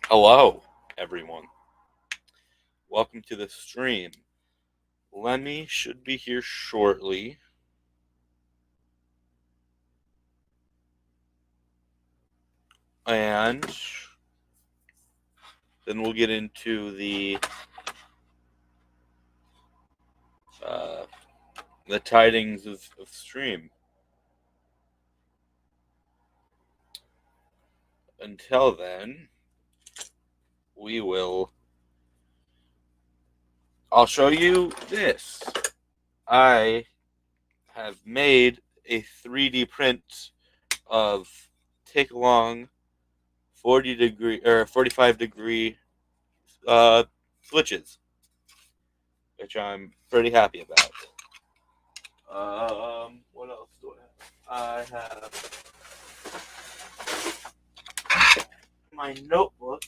Hello, everyone. Welcome to the stream. Lemmy should be here shortly. And then we'll get into uh, the tidings of stream. Until then, I'll show you this. I have made a 3D print of Take Long 45-degree switches, which I'm pretty happy about. What else do I have? I have my notebook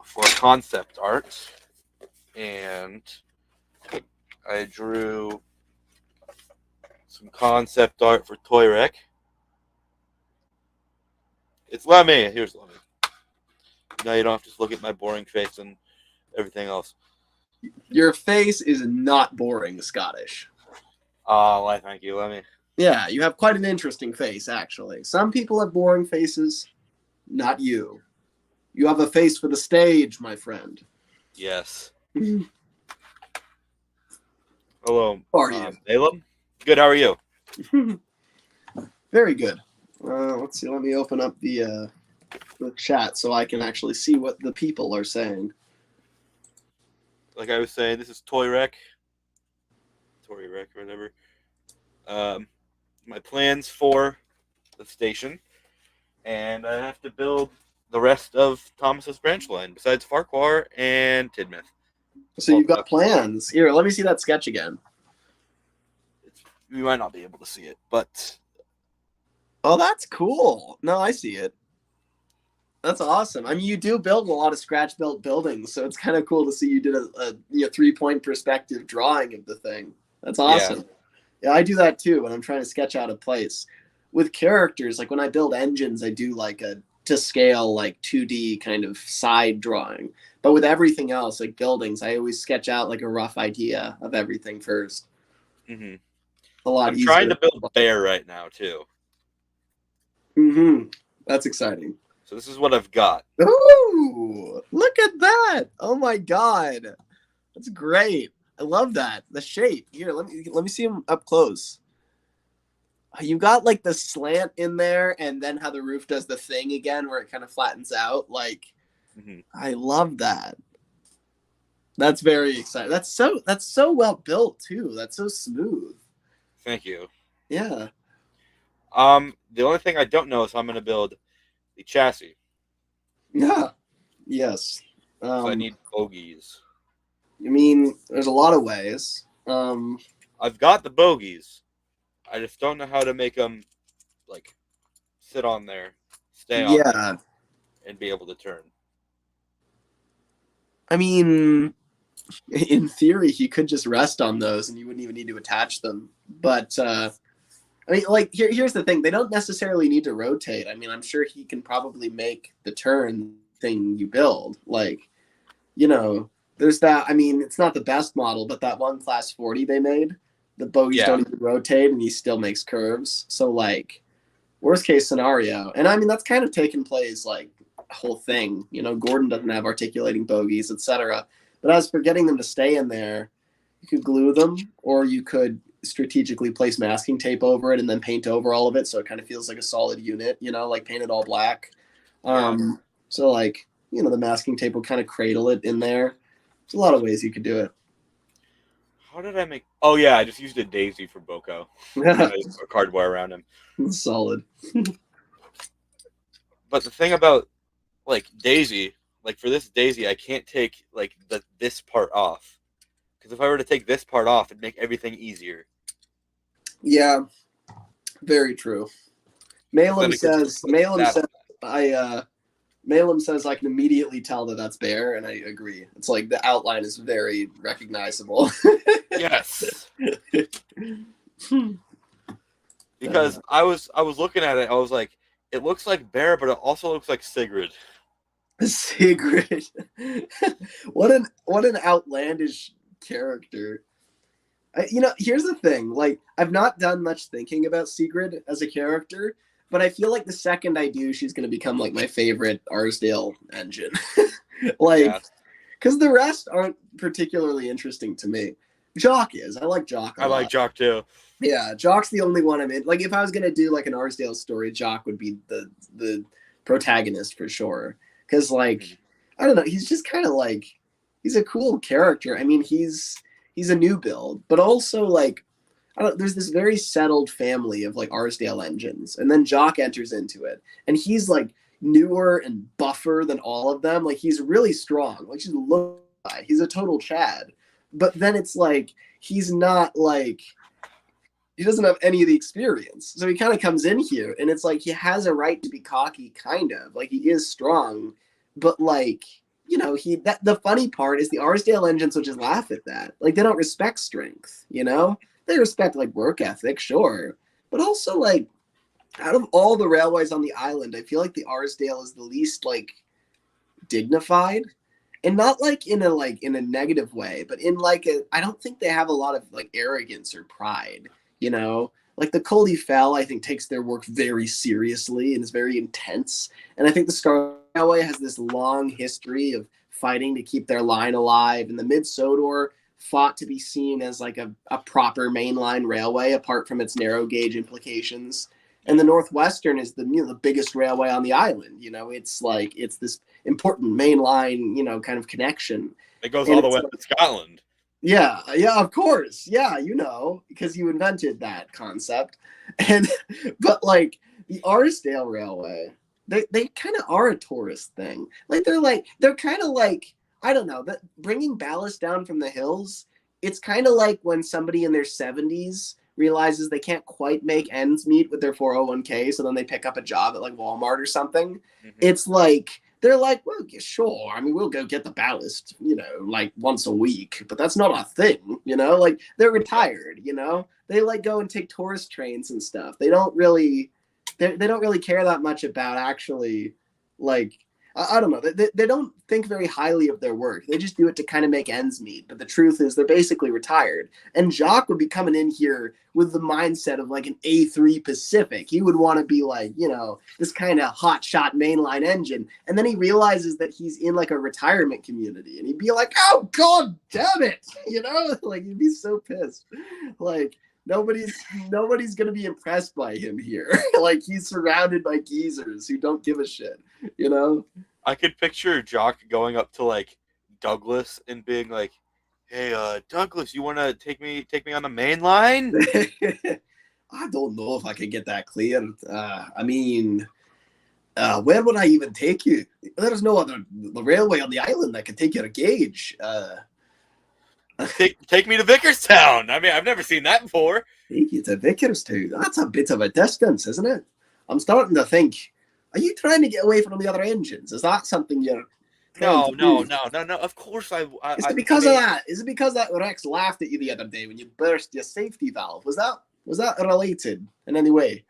for concept art, and I drew some concept art for Toy Rec. It's Lemmy. Here's Lemmy. Now you don't have to look at my boring face and everything else. Your face is not boring, Scottish. Oh, why, thank you, Lemmy. Yeah, you have quite an interesting face, actually. Some people have boring faces, not you. You have a face for the stage, my friend. Yes. Hello. How are you? Balaam? Good, how are you? Very good. Let's see, let me open up the chat so I can actually see what the people are saying. Like I was saying, this is Toy Rec. Toy Rec or whatever. My plans for the station. And I have to build the rest of Thomas's branch line, besides Farquhar and Tidmouth. So you've got plans. Here, let me see that sketch again. You might not be able to see it, but... Oh, that's cool. No, I see it. That's awesome. I mean, you do build a lot of scratch-built buildings, so it's kind of cool to see you did a 3-point perspective drawing of the thing. That's awesome. Yeah, I do that too when I'm trying to sketch out a place. With characters, like when I build engines, I do like a to scale, like 2D kind of side drawing. But with everything else, like buildings, I always sketch out like a rough idea of everything first. Mm-hmm. A lot I'm easier. trying to build Bear right now too. Mm-hmm. That's exciting. So this is what I've got. Ooh, look at that! Oh my god, that's great. I love that. The shape. Here, let me see him up close. You got like the slant in there, and then how the roof does the thing again, where it kind of flattens out. Like, I love that. That's very exciting. That's so well built too. That's so smooth. Thank you. Yeah. The only thing I don't know is how I'm going to build the chassis. Yeah. Yes. So I need bogies. I mean, there's a lot of ways. I've got the bogies. I just don't know how to make them, like, sit on there, stay on there, and be able to turn. I mean, in theory, he could just rest on those and you wouldn't even need to attach them. But, I mean, like, here's the thing. They don't necessarily need to rotate. I mean, I'm sure he can probably make the turn thing you build. Like, there's that. I mean, it's not the best model, but that one Class 40 they made, the bogies don't even rotate and he still makes curves. So, like, worst case scenario. And, I mean, that's kind of taken place, like, whole thing. Gordon doesn't have articulating bogies, etc. But as for getting them to stay in there, you could glue them, or you could strategically place masking tape over it and then paint over all of it so it kind of feels like a solid unit, like paint it all black. So, like, the masking tape will kind of cradle it in there. There's a lot of ways you could do it. How did I make... Oh, yeah, I just used a daisy for Boko. A card wire around him. Solid. But the thing about, like, daisy, like, for this daisy, I can't take, like, this part off. Because if I were to take this part off, it'd make everything easier. Yeah, very true. Malum says I can immediately tell that that's Bear, and I agree. It's like the outline is very recognizable. Yes. Because I was looking at it, I was like, It looks like Bear, but it also looks like Sigrid. Sigrid. What an outlandish character. Here's the thing. Like, I've not done much thinking about Sigrid as a character, but I feel like the second I do, she's going to become like my favorite Arlesdale engine. Like, because the rest aren't particularly interesting to me. Jock is. I like Jock a lot. I like Jock too. Yeah, Jock's the only one I'm in. Like, if I was gonna do like an Arlesdale story, Jock would be the protagonist for sure. Because like, I don't know, he's just kind of like, he's a cool character. I mean, he's a new build, but also like, I don't. There's this very settled family of like Arlesdale engines, and then Jock enters into it, and he's like newer and buffer than all of them. Like, he's really strong. Like, he's a total Chad. But then it's like, he's not like, he doesn't have any of the experience. So he kind of comes in here and it's like, he has a right to be cocky, kind of. Like, he is strong, but like, the funny part is the Arlesdale engines will just laugh at that. Like, they don't respect strength, They respect like work ethic, sure. But also like, out of all the railways on the island, I feel like the Arlesdale is the least like dignified. And not like in a negative way, but in like I don't think they have a lot of like arrogance or pride, Like the Coldy Fell, I think, takes their work very seriously and is very intense. And I think the Skarloey Railway has this long history of fighting to keep their line alive. And the Mid Sodor fought to be seen as like a proper mainline railway, apart from its narrow gauge implications. And the Northwestern is the biggest railway on the island. It's this important mainline, kind of connection. It goes all the way up to Scotland. Yeah, of course. Yeah, because you invented that concept. But like the Arlesdale Railway, they kind of are a tourist thing. Like they're kind of like, I don't know, that bringing ballast down from the hills. It's kind of like when somebody in their 70s realizes they can't quite make ends meet with their 401k, so then they pick up a job at like Walmart or something. Mm-hmm. It's like, they're like, well, yeah, sure. I mean, we'll go get the ballast, like once a week, but that's not a thing, like they're retired, they like go and take tourist trains and stuff. They don't really care that much about actually like, I don't know. They don't think very highly of their work. They just do it to kind of make ends meet. But the truth is they're basically retired. And Jock would be coming in here with the mindset of like an A3 Pacific. He would want to be like, this kind of hot shot mainline engine. And then he realizes that he's in like a retirement community. And he'd be like, oh, God damn it. Like he'd be so pissed. Like, nobody's going to be impressed by him here. Like, he's surrounded by geezers who don't give a shit, I could picture Jock going up to like Douglas and being like, hey, Douglas, you want to take me on the main line? I don't know if I can get that cleared. I mean, where would I even take you? There's no other railway on the island that can take your gauge. Take me to Vickerstown. I mean, I've never seen that before. Take you to Vickerstown. That's a bit of a distance, isn't it? I'm starting to think, are you trying to get away from the other engines? Is that something you're... No. Of course Is it because of that? Is it because that Rex laughed at you the other day when you burst your safety valve? Was that related in any way?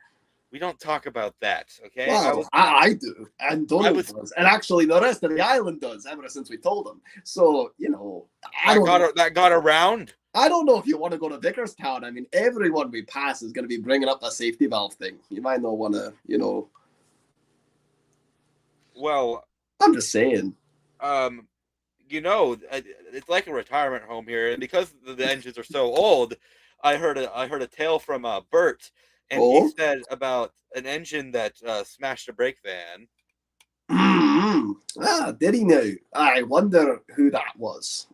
We don't talk about that, okay? Well, I do, and Donald does, and actually the rest of the island does ever since we told them. So, that got around. I don't know if you want to go to Vickerstown. I mean, everyone we pass is going to be bringing up a safety valve thing. You might not want to, Well, I'm just saying. It's like a retirement home here, and because the engines are so old, I heard a tale from Bert, and he said about an engine that smashed a brake van. Mm-hmm. Did he now? I wonder who that was.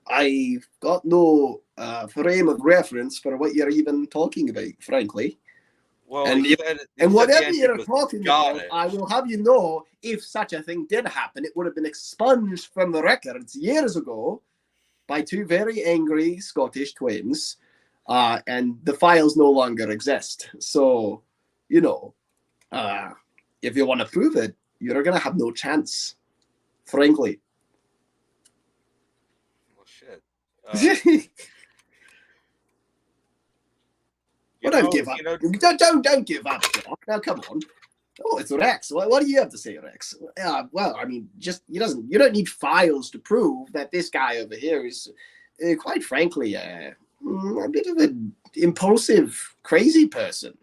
I've got no frame of reference for what you're even talking about, frankly. Well, and whatever you're talking about, I will have you know, if such a thing did happen, it would have been expunged from the records years ago by two very angry Scottish twins, and the files no longer exist. So, if you want to prove it, you're going to have no chance, frankly. Well, shit. Don't give up. Don't give up, Doc. Now, come on. Oh, it's Rex. What do you have to say, Rex? Well, I mean, you don't need files to prove that this guy over here is, quite frankly, a bit of an impulsive, crazy person.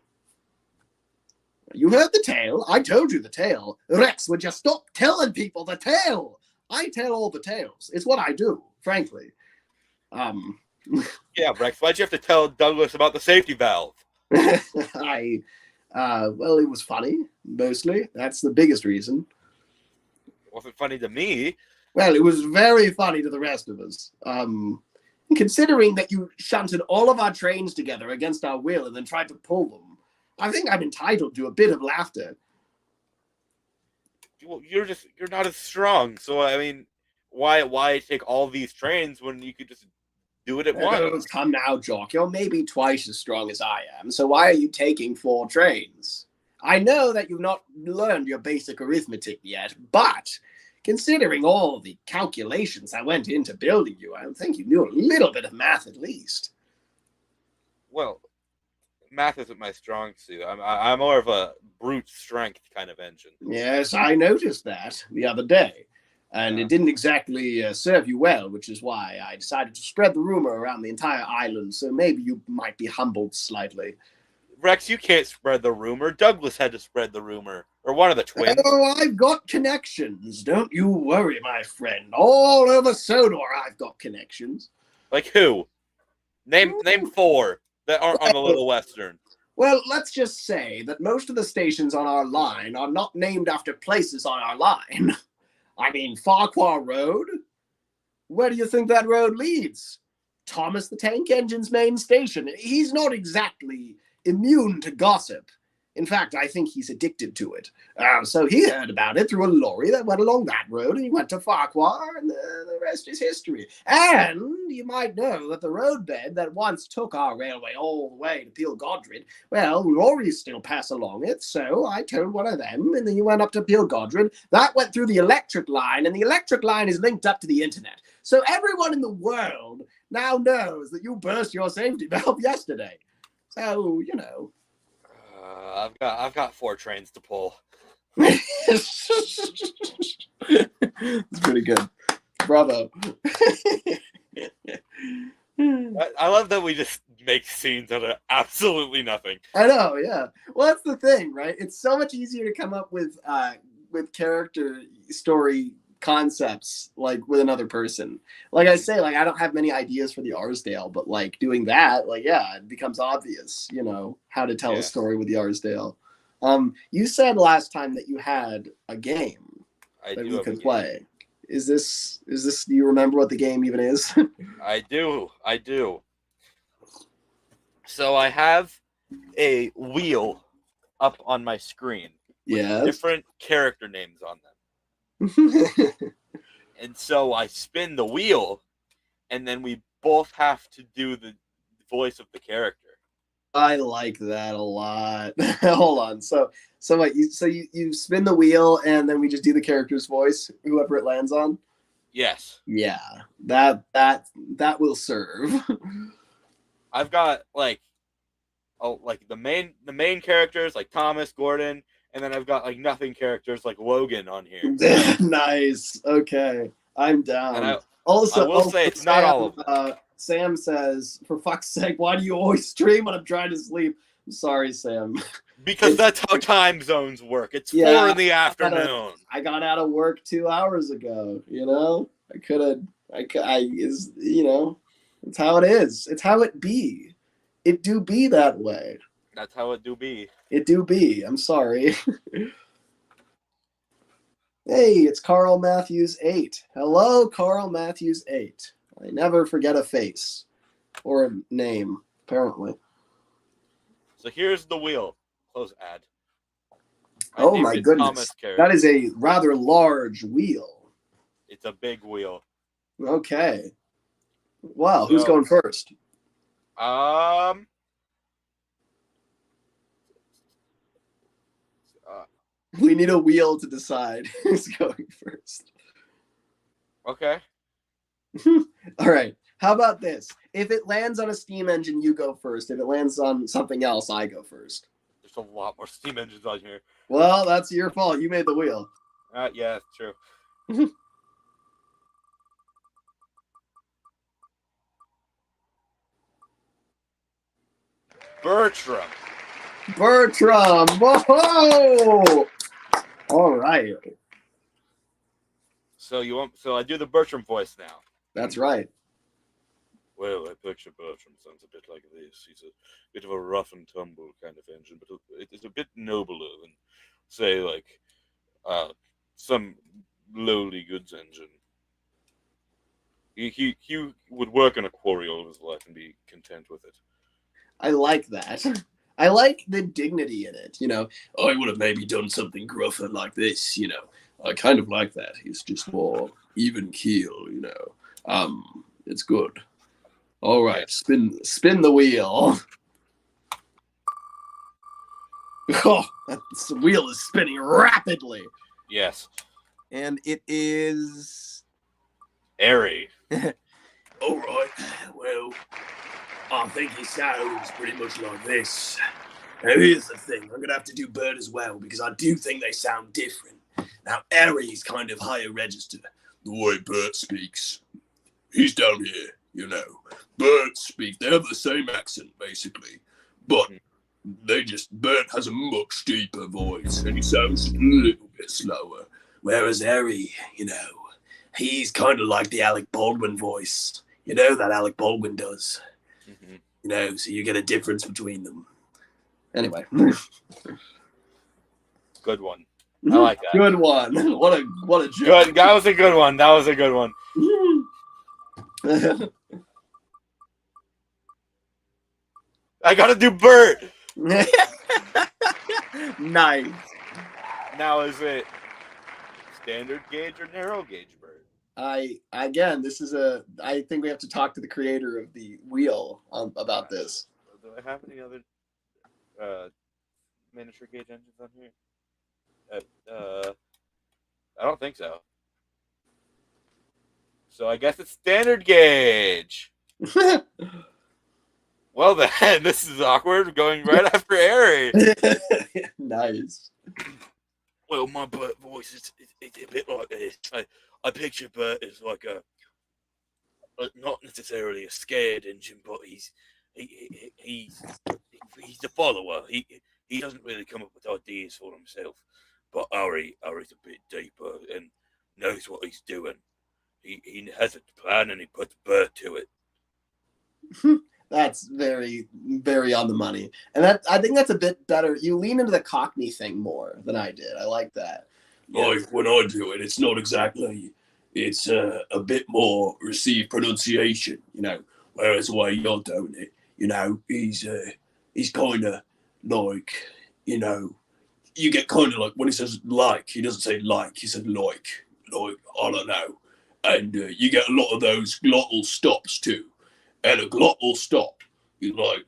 You heard the tale. I told you the tale. Rex, would you stop telling people the tale? I tell all the tales. It's what I do, frankly. Yeah, Rex, why'd you have to tell Douglas about the safety valve? Well, it was funny, mostly. That's the biggest reason. It wasn't funny to me. Well, it was very funny to the rest of us. Considering that you shunted all of our trains together against our will and then tried to pull them, I think I'm entitled to a bit of laughter. Well, you're not as strong. So I mean, why take all these trains when you could just do it at once? Come now, Jock. You're maybe twice as strong as I am, so why are you taking 4 trains? I know that you've not learned your basic arithmetic yet, but considering all the calculations that went into building you, I think you knew a little bit of math at least. Well, math isn't my strong suit. I'm more of a brute strength kind of engine. Yes, I noticed that the other day. And It didn't exactly serve you well, which is why I decided to spread the rumor around the entire island, so maybe you might be humbled slightly. Rex, you can't spread the rumor. Douglas had to spread the rumor. Or one of the twins. Oh, I've got connections. Don't you worry, my friend. All over Sodor, I've got connections. Like who? Name 4 that aren't on the Little Western. Well, let's just say that most of the stations on our line are not named after places on our line. I mean, Farquhar Road? Where do you think that road leads? Thomas the Tank Engine's main station. He's not exactly immune to gossip. In fact, I think he's addicted to it. So he heard about it through a lorry that went along that road, and he went to Farquhar, and the rest is history. And you might know that the roadbed that once took our railway all the way to Peel Godred, well, lorries still pass along it, so I told one of them, and then you went up to Peel Godred. That went through the electric line, and the electric line is linked up to the internet. So everyone in the world now knows that you burst your safety valve yesterday. So, you know. I've got 4 trains to pull. It's pretty good. Bravo. I love that we just make scenes out of absolutely nothing. I know, yeah. Well, that's the thing, right? It's so much easier to come up with character story concepts like with another person. Like I say, like I don't have many ideas for the Arlesdale, but like doing that, like yeah, it becomes obvious, you know, how to tell a story with the Arlesdale. You said last time that you had a game that we could play. Is this do you remember what the game even is? I do. So I have a wheel up on my screen with different character names on them. And so I spin the wheel, and then we both have to do the voice of the character. I like that a lot. Hold on. So what, you spin the wheel, and then we just do the character's voice, whoever it lands on? Yes. Yeah. That will serve. I've got like the main characters like Thomas, Gordon, and then I've got like nothing characters like Logan on here. Nice. Okay. I'm down. And I will say it's not all of them. Sam says, for fuck's sake, why do you always stream when I'm trying to sleep? I'm sorry, Sam. Because that's how time zones work. It's 4 in the afternoon. I got out of work 2 hours ago, you know? It's how it is. It's how it be. It do be that way. That's how it do be. It do be. I'm sorry. Hey, it's Carl Matthews 8. Hello, Carl Matthews 8. I never forget a face. Or a name, apparently. So here's the wheel. Close ad. Oh my goodness. That is a rather large wheel. It's a big wheel. Okay. Wow, who's going first? We need a wheel to decide who's going first. Okay. All right. How about this? If it lands on a steam engine, you go first. If it lands on something else, I go first. a lot more steam engines on here. Well, that's your fault. You made the wheel. Yeah, it's true. Bertram. Whoa! All right. So I do the Bertram voice now. That's right. Well, I picture Bertram sounds a bit like this. He's a bit of a rough and tumble kind of engine, but it's a bit nobler than, say, like some lowly goods engine. He would work in a quarry all of his life and be content with it. I like that. I like the dignity in it. I would have maybe done something gruffer like this. I kind of like that. He's just more even keel. It's good. All right, spin the wheel. Oh, the wheel is spinning rapidly. Yes. And it is airy. All right. Well, I think he sounds pretty much like this. Now, here's the thing. I'm going to have to do Bird as well, because I do think they sound different. Now, airy is kind of higher register. The way Bert speaks. He's down here, Bert speaks. They have the same accent, basically. But Bert has a much deeper voice, and he sounds a little bit slower. Whereas airy, he's kind of like the Alec Baldwin voice. That Alec Baldwin does. Mm-hmm. So you get a difference between them. Anyway. Good one. I like that. Good one. What a joke. Good. That was a good one. I gotta do Bert. Nice. Now is it standard gauge or narrow gauge Bert? I think we have to talk to the creator of the wheel about this. Do I have any other miniature gauge engines on here? I don't think so. So I guess it's standard gauge. Well then, this is awkward. Going right after airy. Nice. Well, my Bert voice is it's a bit like this. I picture Bert as like a not necessarily a scared engine, but he's a follower. He doesn't really come up with ideas for himself. But Ari's a bit deeper and knows what he's doing. He has a plan and he puts Bert to it. That's very, very on the money. And I think that's a bit better. You lean into the Cockney thing more than I did. I like that. Like when I do it, it's not exactly. It's a bit more received pronunciation, Whereas the way you're doing it, he's kind of like, you get kind of like when he says like, he doesn't say like, he said like I don't know, and you get a lot of those glottal stops too. And a glottal stop is like,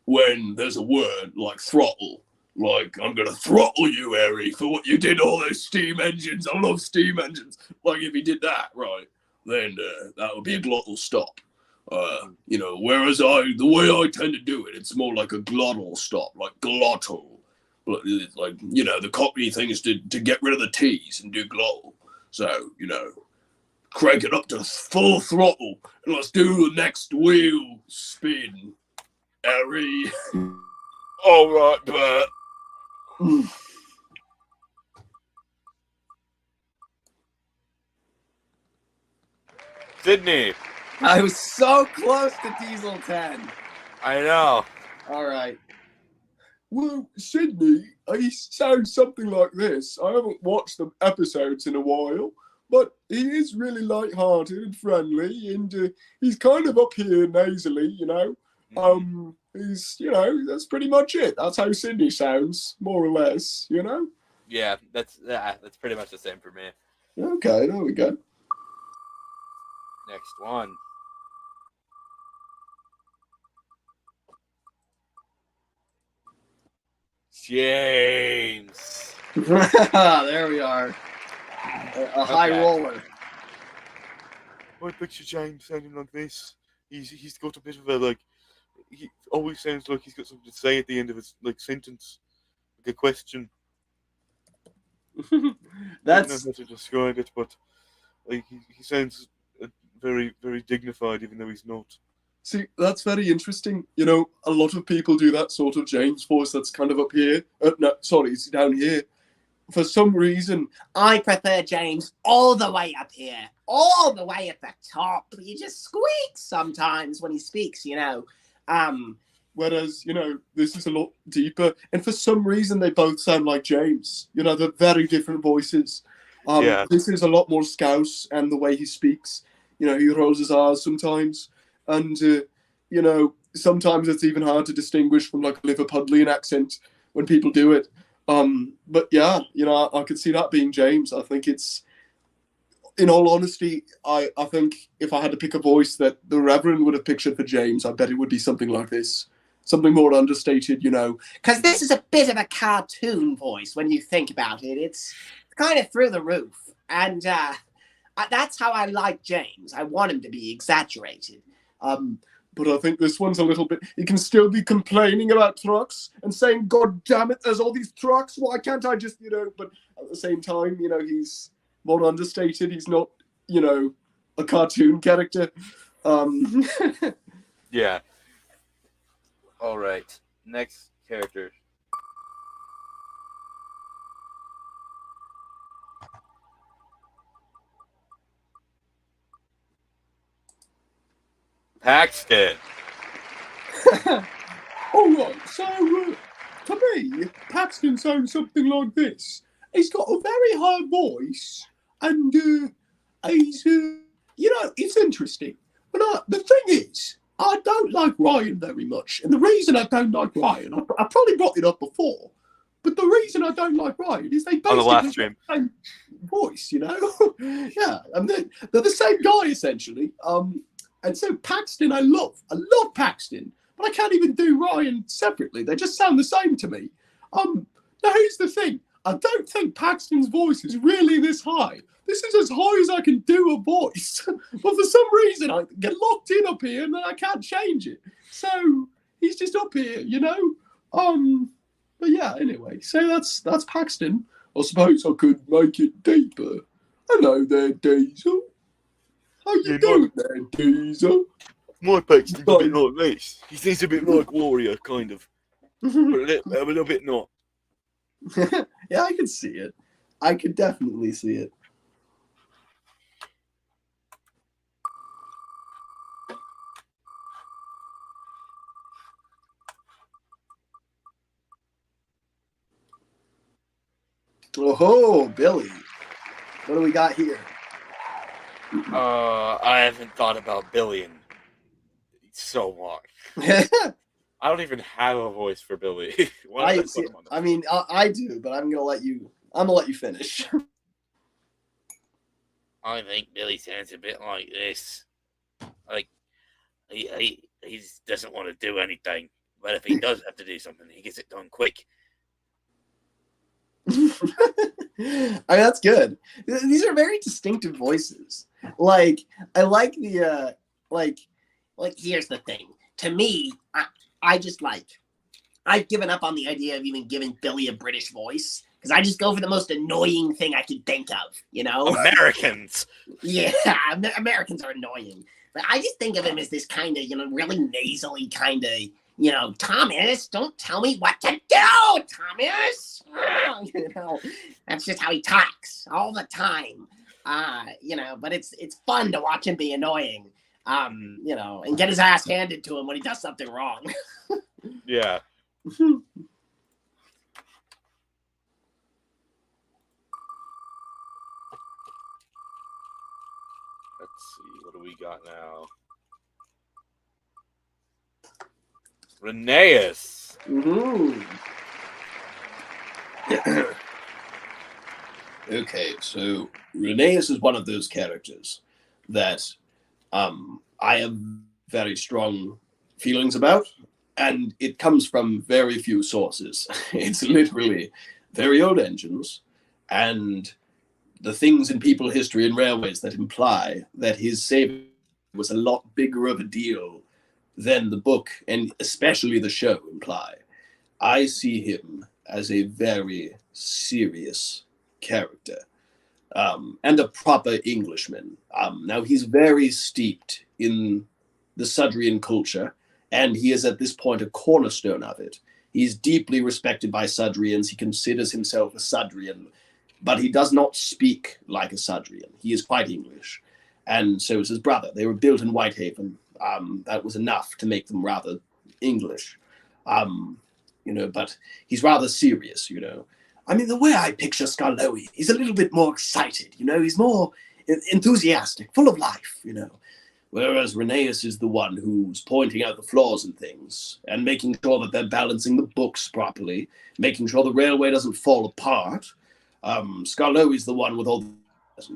when there's a word like throttle, like I'm gonna throttle you, Harry, for what you did all those steam engines. I love steam engines. Like if he did that, right, then that would be a glottal stop. Whereas the way I tend to do it, it's more like a glottal stop, like glottal. It's like, the Cockney thing is to get rid of the T's and do glottal. So, crank it up to full throttle and let's do the next wheel spin, Harry. All right, Bert. Sydney. I was so close to Diesel 10. I know. All right. Well, Sydney, he sounds something like this. I haven't watched the episodes in a while, but he is really light-hearted and friendly, and he's kind of up here nasally, He's, that's pretty much it. That's how Sydney sounds, more or less, Yeah, that's pretty much the same for me. Okay, there we go. Next one. James. There we are. A high roller. I picture James sounding like this. He's got a bit of a he always sounds like he's got something to say at the end of his sentence, like a question. I don't know That's how to describe it, but he sounds very, very dignified, even though he's not. See, that's very interesting. You know, a lot of people do that sort of James voice that's kind of up here. No, sorry, it's down here. For some reason, I prefer James all the way up here, all the way at the top. He just squeaks sometimes when he speaks, you know. Whereas, you know, this is a lot deeper. And for some reason, they both sound like James. You know, they're very different voices. Yeah. This is a lot more Scouse, and the way he speaks, you know, he rolls his R's sometimes. And, you know, sometimes it's even hard to distinguish from like a Liverpudlian accent when people do it. But yeah, you know, I could see that being James. I think it's, in all honesty, I think if I had to pick a voice that the Reverend would have pictured for James, I bet it would be something like this. Something more understated, you know. Because this is a bit of a cartoon voice when you think about it. It's kind of through the roof. And that's how I like James. I want him to be exaggerated. But I think this one's a little bit... He can still be complaining about trucks and saying, God damn it, there's all these trucks. Why can't I just, you know... But at the same time, you know, he's more understated. He's not, you know, a cartoon character. Yeah. All right. Next character. Paxton. All right, so to me, Paxton sounds something like this. He's got a very high voice, and he's, you know, it's interesting. But the thing is, I don't like Ryan very much, and the reason I don't like Ryan, I probably brought it up before, but the reason I don't like Ryan is they On the last basically stream. have the same voice, you know? Yeah, and they're the same guy, essentially. And so Paxton, I love Paxton, but I can't even do Ryan separately. They just sound the same to me. Now here's the thing. I don't think Paxton's voice is really this high. This is as high as I can do a voice. But for some reason, I get locked in up here and then I can't change it. So he's just up here, you know? But yeah, anyway. So that's Paxton. I suppose I could make it deeper. Hello there, Diesel. How you doing there, Diesel? My Paxton's a bit like this. He seems a bit like Warrior, kind of. But a little bit not. Yeah, I could see it. I could definitely see it. Oh, Billy. What do we got here? I haven't thought about Billy in so much. I don't even have a voice for Billy. I do, but I'm gonna let you finish. I think Billy sounds a bit like this. Like he doesn't want to do anything, but if he does have to do something, he gets it done quick. I mean, that's good. These are very distinctive voices. Like, I like the like here's the thing. To me, I just I've given up on the idea of even giving Billy a British voice because I just go for the most annoying thing I could think of, you know? Americans! Yeah, Americans are annoying. But I just think of him as this kind of, you know, really nasally kind of, you know, Thomas, don't tell me what to do, Thomas! You know, that's just how he talks all the time. You know, but it's fun to watch him be annoying. You know, and get his ass handed to him when he does something wrong. Yeah. Let's see, what do we got now? Rheneas. Okay, so Rheneas is one of those characters that I have very strong feelings about, and it comes from very few sources. It's literally very old engines and the things in people history and railways that imply that his saving was a lot bigger of a deal than the book, and especially the show, imply. I see him as a very serious character, and a proper Englishman. Now, he's very steeped in the Sudrian culture, and he is at this point a cornerstone of it. He's deeply respected by Sudrians. He considers himself a Sudrian, but he does not speak like a Sudrian. He is quite English, and so is his brother. They were built in Whitehaven. That was enough to make them rather English. But he's rather serious, I mean, the way I picture Skarloey, he's a little bit more excited, he's more enthusiastic, full of life, Whereas Rheneas is the one who's pointing out the flaws and things, and making sure that they're balancing the books properly, making sure the railway doesn't fall apart. Skarloey's the one with all the...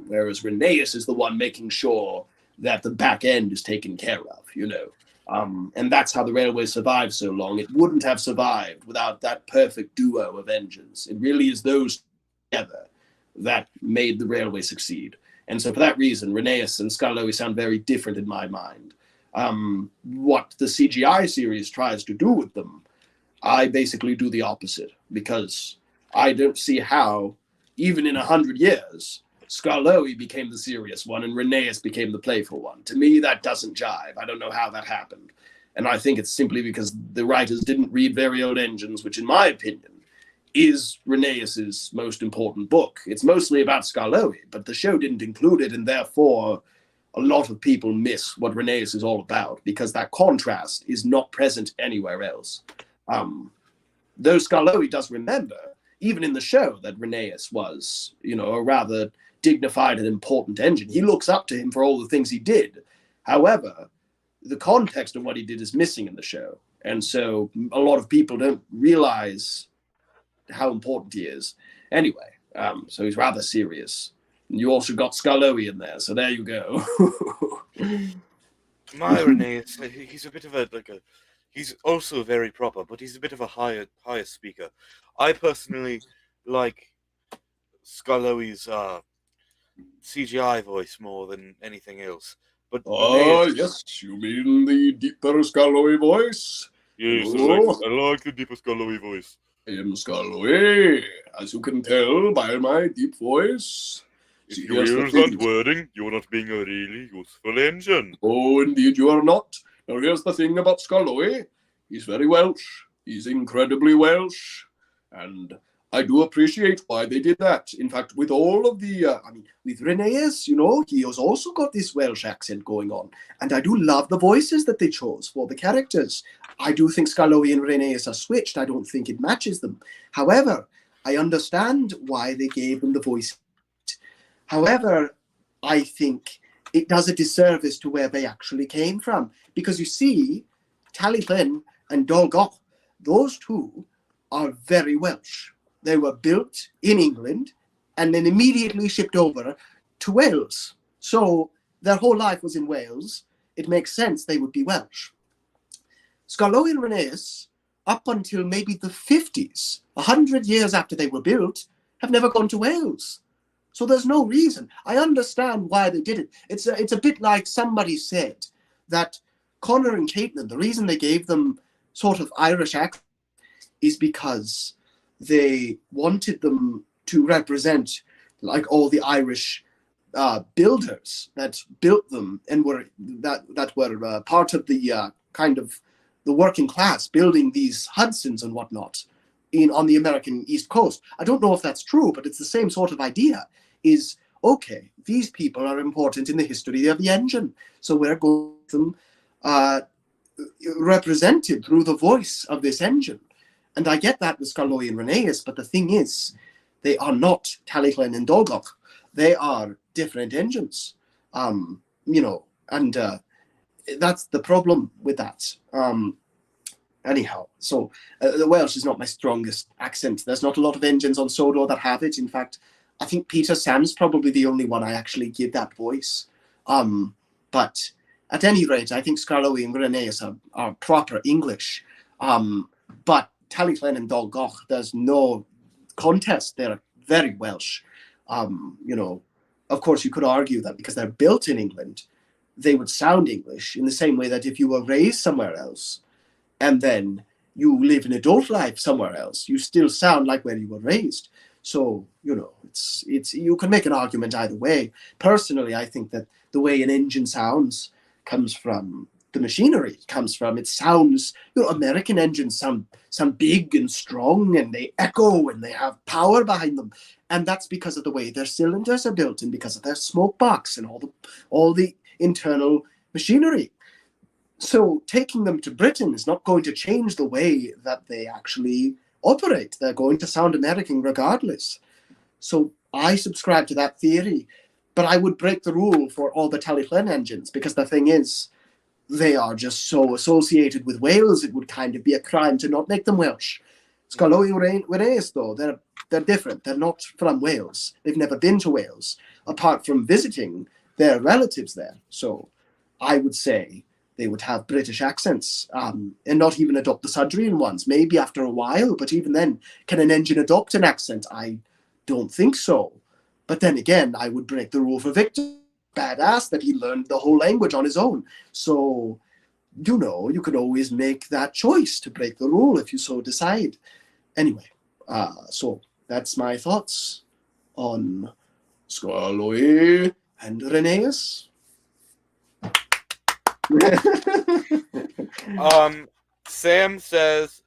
Whereas Rheneas is the one making sure that the back end is taken care of, and that's how the railway survived so long. It wouldn't have survived without that perfect duo of engines. It really is those together that made the railway succeed. And so for that reason, Rheneas and Skarloey sound very different in my mind. What the CGI series tries to do with them, I basically do the opposite, because I don't see how, even in 100 years, Skarloey became the serious one and Rheneas became the playful one. To me, that doesn't jive. I don't know how that happened. And I think it's simply because the writers didn't read very old engines, which in my opinion is Rheneas's most important book. It's mostly about Skarloey, but the show didn't include it, and therefore a lot of people miss what Rheneas is all about, because that contrast is not present anywhere else. Though Skarloey does remember, even in the show, that Rheneas was, a rather dignified and important engine. He looks up to him for all the things he did. However, the context of what he did is missing in the show. And so a lot of people don't realize how important he is. Anyway, so he's rather serious. And you also got Skarloey in there, so there you go. My Rheneas, he's a bit of he's also very proper, but he's a bit of a higher speaker. I personally like Skarloey's CGI voice more than anything else. But yes, you mean the deeper Skarloey voice? Yes, Oh. I like the deeper Skarloey voice. I am Skarloey, as you can tell by my deep voice. If your ears aren't wording, you're not being a really useful engine. Oh, indeed you are not. Now here's the thing about Skarloey. He's very Welsh. He's incredibly Welsh. And I do appreciate why they did that. In fact, with all of the, with Rheneas, he has also got this Welsh accent going on. And I do love the voices that they chose for the characters. I do think Skarloey and Rheneas are switched. I don't think it matches them. However, I understand why they gave them the voice. However, I think it does a disservice to where they actually came from. Because you see, Taliesin and Dolgoch, those two are very Welsh. They were built in England and then immediately shipped over to Wales. So their whole life was in Wales. It makes sense they would be Welsh. Skarloey and Rheneas, up until maybe the 50s, 100 years after they were built, have never gone to Wales. So there's no reason. I understand why they did it. It's a bit like somebody said that Connor and Caitlin, the reason they gave them sort of Irish accent is because they wanted them to represent like all the Irish builders that built them and were part of the kind of the working class building these Hudsons and whatnot on the American East Coast. I don't know if that's true, but it's the same sort of idea. Is okay, these people are important in the history of the engine, so we're going to them represented through the voice of this engine. And I get that with Skarloey and Rheneas, but the thing is, they are not Taliesin and Dolgoch. They are different engines, and that's the problem with that. Anyhow, so the Welsh is not my strongest accent. There's not a lot of engines on Sodor that have it. In fact, I think Peter Sam's probably the only one I actually give that voice. But at any rate, I think Skarloey and Rheneas are proper English. But Taliesin and Dolgoch, there's no contest. They're very Welsh. Of course, you could argue that because they're built in England, they would sound English in the same way that if you were raised somewhere else and then you live an adult life somewhere else, you still sound like where you were raised. So, it's you can make an argument either way. Personally, I think that the way an engine sounds comes from the machinery. It sounds, American engines sound big and strong, and they echo and they have power behind them. And that's because of the way their cylinders are built and because of their smoke box and all the internal machinery. So taking them to Britain is not going to change the way that they actually operate. They're going to sound American regardless. So I subscribe to that theory, but I would break the rule for all the Talyllyn engines, because the thing is, they are just so associated with Wales, it would kind of be a crime to not make them Welsh. Skarloey Rheneas, though, they're different. They're not from Wales. They've never been to Wales, apart from visiting their relatives there. So I would say they would have British accents, and not even adopt the Sudrian ones, maybe after a while, but even then, can an engine adopt an accent? I don't think so. But then again, I would break the rule for Victor. Badass that he learned the whole language on his own. So, you could always make that choice to break the rule if you so decide. Anyway, so that's my thoughts on Skarloey and Rheneas. Sam says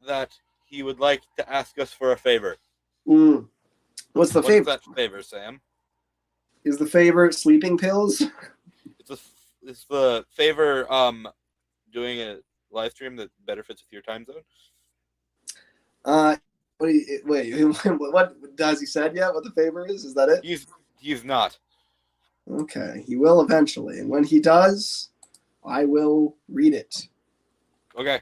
that he would like to ask us for a favor. What's the favor? What's that favor, Sam? Is the favor sleeping pills? It's the favor doing a live stream that better fits with your time zone. What has he said yet? What the favor is? Is that it? He's not. Okay, he will eventually, and when he does, I will read it. Okay.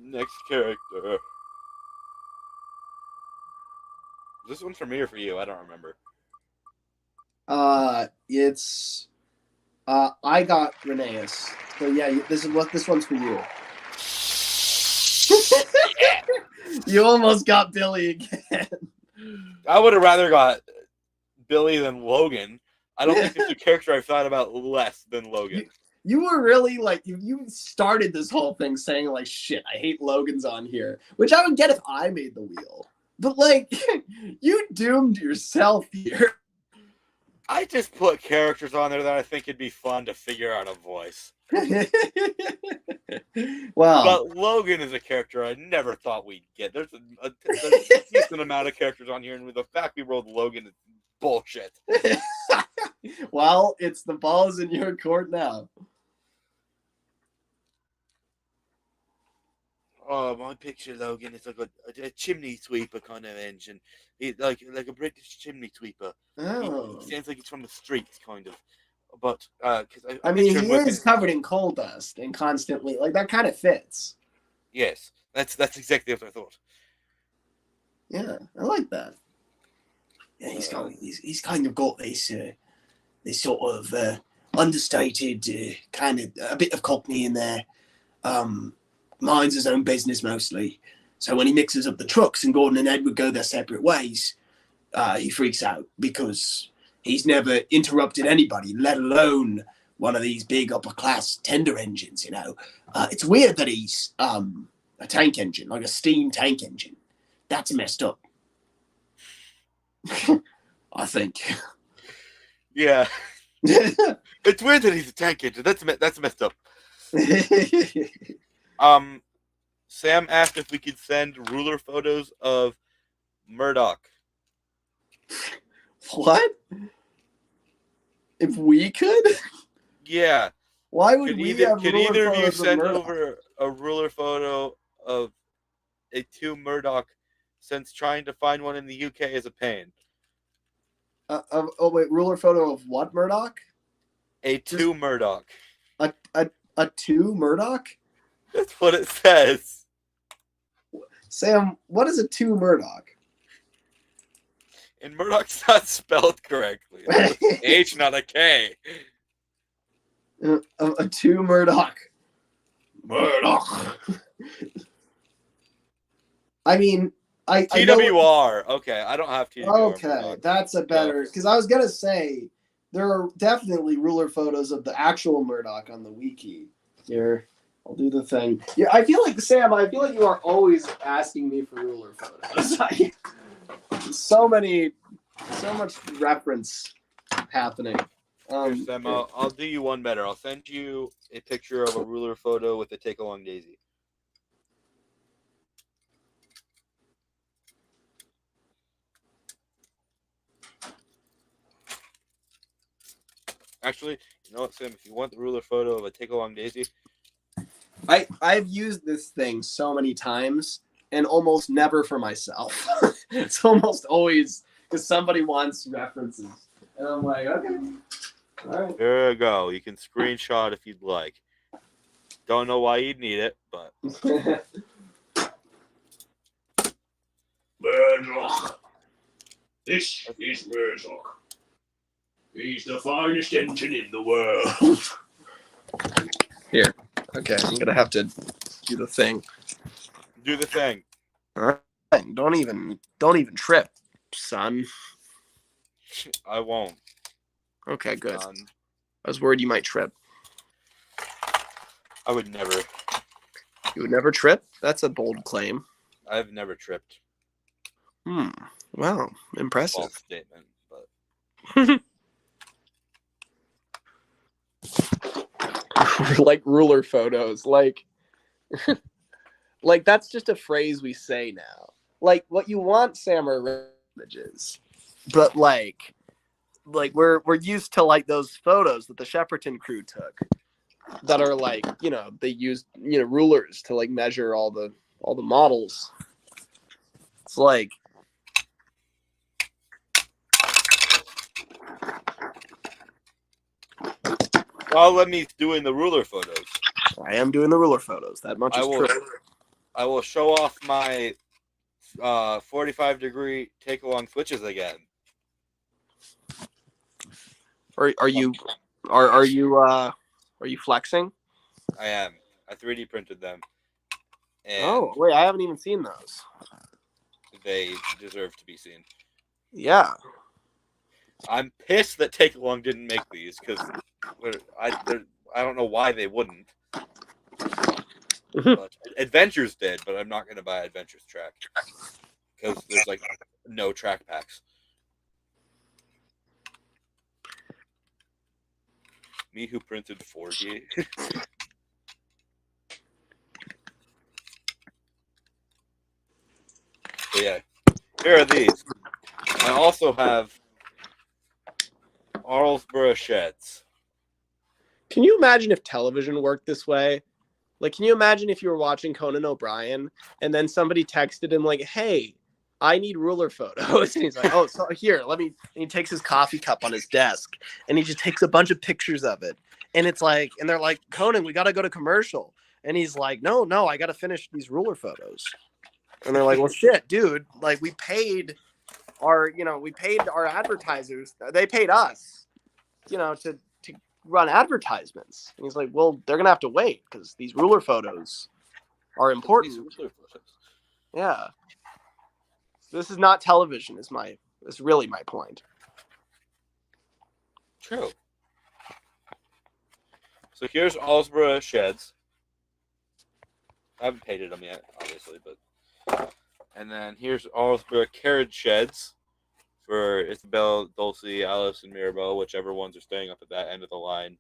Next character. Is this one for me or for you? I don't remember. It's I got Rheneas. So yeah, this one's for you. You almost got Billy again. I would have rather got Billy than Logan. I don't think there's a character I've thought about less than Logan. You were really you started this whole thing saying shit, I hate Logan's on here, which I would get if I made the wheel. But you doomed yourself here. I just put characters on there that I think it'd be fun to figure out a voice. Well, but Logan is a character I never thought we'd get. There's a decent amount of characters on here, and with the fact we rolled Logan is bullshit. Well, it's the ball's in your court now. Oh, my picture, Logan, is like a chimney sweeper kind of engine. Like a British chimney sweeper. Oh. He sounds like he's from the streets, kind of. But because I mean, he is covered in coal dust and constantly that kind of fits. Yes, that's exactly what I thought. Yeah, I like that. Yeah, he's kind of got this sort of understated kind of a bit of Cockney in there. Minds his own business mostly. So when he mixes up the trucks and Gordon and Edward go their separate ways, he freaks out because he's never interrupted anybody, let alone one of these big upper class tender engines, It's weird that he's a tank engine, like a steam tank engine. That's messed up. I think. Yeah. It's weird that he's a tank engine. That's messed up. Sam asked if we could send ruler photos of Murdoch. What? If we could? Yeah. Why would could either of you send over a ruler photo of a 2 Murdoch, since trying to find one in the UK is a pain? Wait, ruler photo of what Murdoch? A 2 Murdoch. A 2 Murdoch? That's what it says. Sam, what is a 2 Murdoch? And Murdoch's not spelled correctly. It's an H, not a K. A 2 Murdoch. Murdoch. I mean, TWR. Okay, I don't have TWR. Okay, that's a better... Because I was going to say, there are definitely ruler photos of the actual Murdoch on the wiki. Here, I'll do the thing. Yeah, I feel like Sam. I feel like you are always asking me for ruler photos. So much reference happening. Here, Sam, I'll do you one better. I'll send you a picture of a ruler photo with a take-along daisy. Actually, you know what, Sam? If you want the ruler photo of a take-along daisy, I've used this thing so many times and almost never for myself. It's almost always because somebody wants references, and I'm like, okay, all right. there you go. You can screenshot if you'd like. Don't know why you'd need it, but Murdoch. This is Murdoch. He's the finest engine in the world. Here, okay, I'm gonna have to do the thing. do the thing. All right, don't even trip, son. I won't. Okay, good. I was worried you might trip. I would never. You would never trip? That's a bold claim. I've never tripped. Wow, impressive. False statement, but like ruler photos, like that's just a phrase we say now. Like what you want, Sam, are images, but like we're used to like those photos that the Shepperton crew took, that are like, they used rulers to like measure all the models. It's like, well, let me doing the ruler photos. I am doing the ruler photos. That much is true. I will show off my 45-degree take-along switches again. Are you flexing? I am. I 3D printed them. And oh, wait, I haven't even seen those. They deserve to be seen. Yeah. I'm pissed that Take Along didn't make these because I don't know why they wouldn't. But Adventures did, but I'm not going to buy Adventures track because there's like no track packs. Me who printed 4D. But yeah, here are these. I also have Arlesdale sheds. Can you imagine if television worked this way? Like, can you imagine if you were watching Conan O'Brien and then somebody texted him like, "Hey, I need ruler photos," and he's like, "Oh, so here, let me." And he takes his coffee cup on his desk and he just takes a bunch of pictures of it, and it's like, and they're like, "Conan, we got to go to commercial," and he's like, "No, I got to finish these ruler photos," and they're like, "Well, shit, dude, like we paid our advertisers, they paid us, to run advertisements," and he's like, "Well, they're gonna have to wait because these ruler photos are important." Yeah, this is not television. Is really my point. True. So here's Arlesdale sheds. I haven't painted them yet, obviously, but and then here's Arlesdale carriage sheds for Isabel, Dulcie, Alice, and Mirabelle, whichever ones are staying up at that end of the line.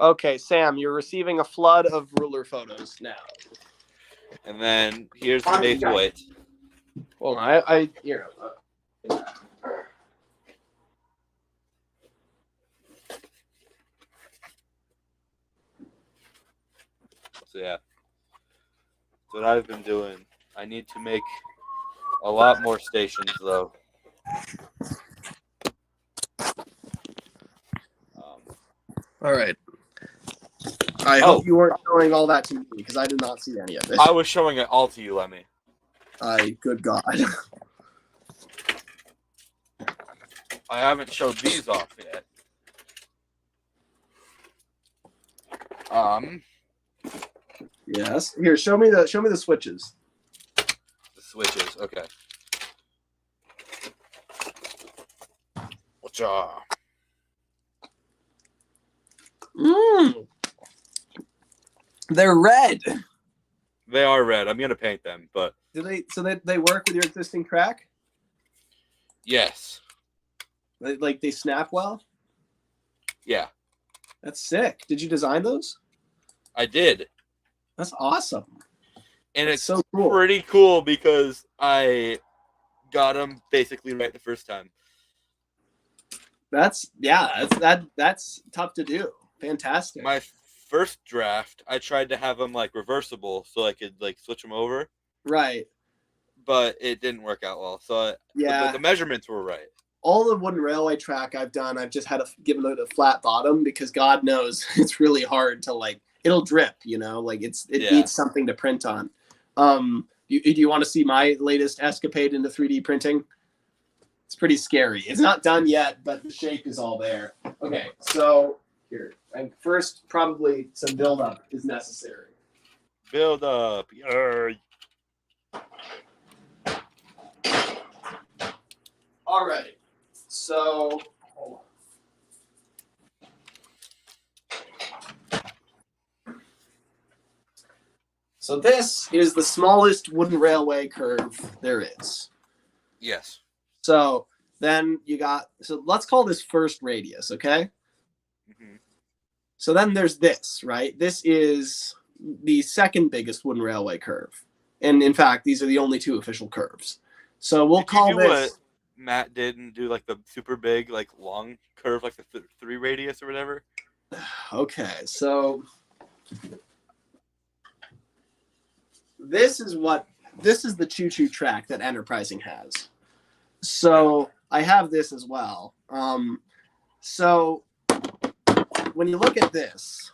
Okay, Sam, you're receiving a flood of ruler photos now. And then here's the Mathewite. Well, So yeah, that's what I've been doing. I need to make a lot more stations, though. All right. I hope you weren't showing all that to me because I did not see any of it. I was showing it all to you, Lemmy. Good God. I haven't showed these off yet. Yes. Here, show me the switches. The switches, okay. Whatcha? Mm. They're red. They are red. I'm gonna paint them, but Do they? So they work with your existing track? yes, Like they snap well? yeah, That's sick. Did you design those? I did, That's awesome. and That's it's so cool. pretty cool because I got them basically right the first time. That's tough to do. Fantastic. My first draft, I tried to have them like reversible so I could like switch them over, Right. but it didn't work out well. So Yeah. the measurements were right. All the wooden railway track I've done, I've just had to give it a flat bottom because God knows it's really hard to like. It'll drip, like it needs something to print on. Do you want to see my latest escapade into 3D printing? It's pretty scary. It's not done yet, but the shape is all there. Okay, so here, and first probably some build up is necessary. Build up. All right. So, hold on. So this is the smallest wooden railway curve there is. Yes. So then so let's call this first radius, okay? Mm-hmm. So then there's this, right? This is the second biggest wooden railway curve. And in fact, these are the only two official curves. So we'll call this... what Matt did and do like the super big, like long curve, like the 3 radius or whatever? Okay, so this is the choo-choo track that Enterprising has. So I have this as well. So when you look at this,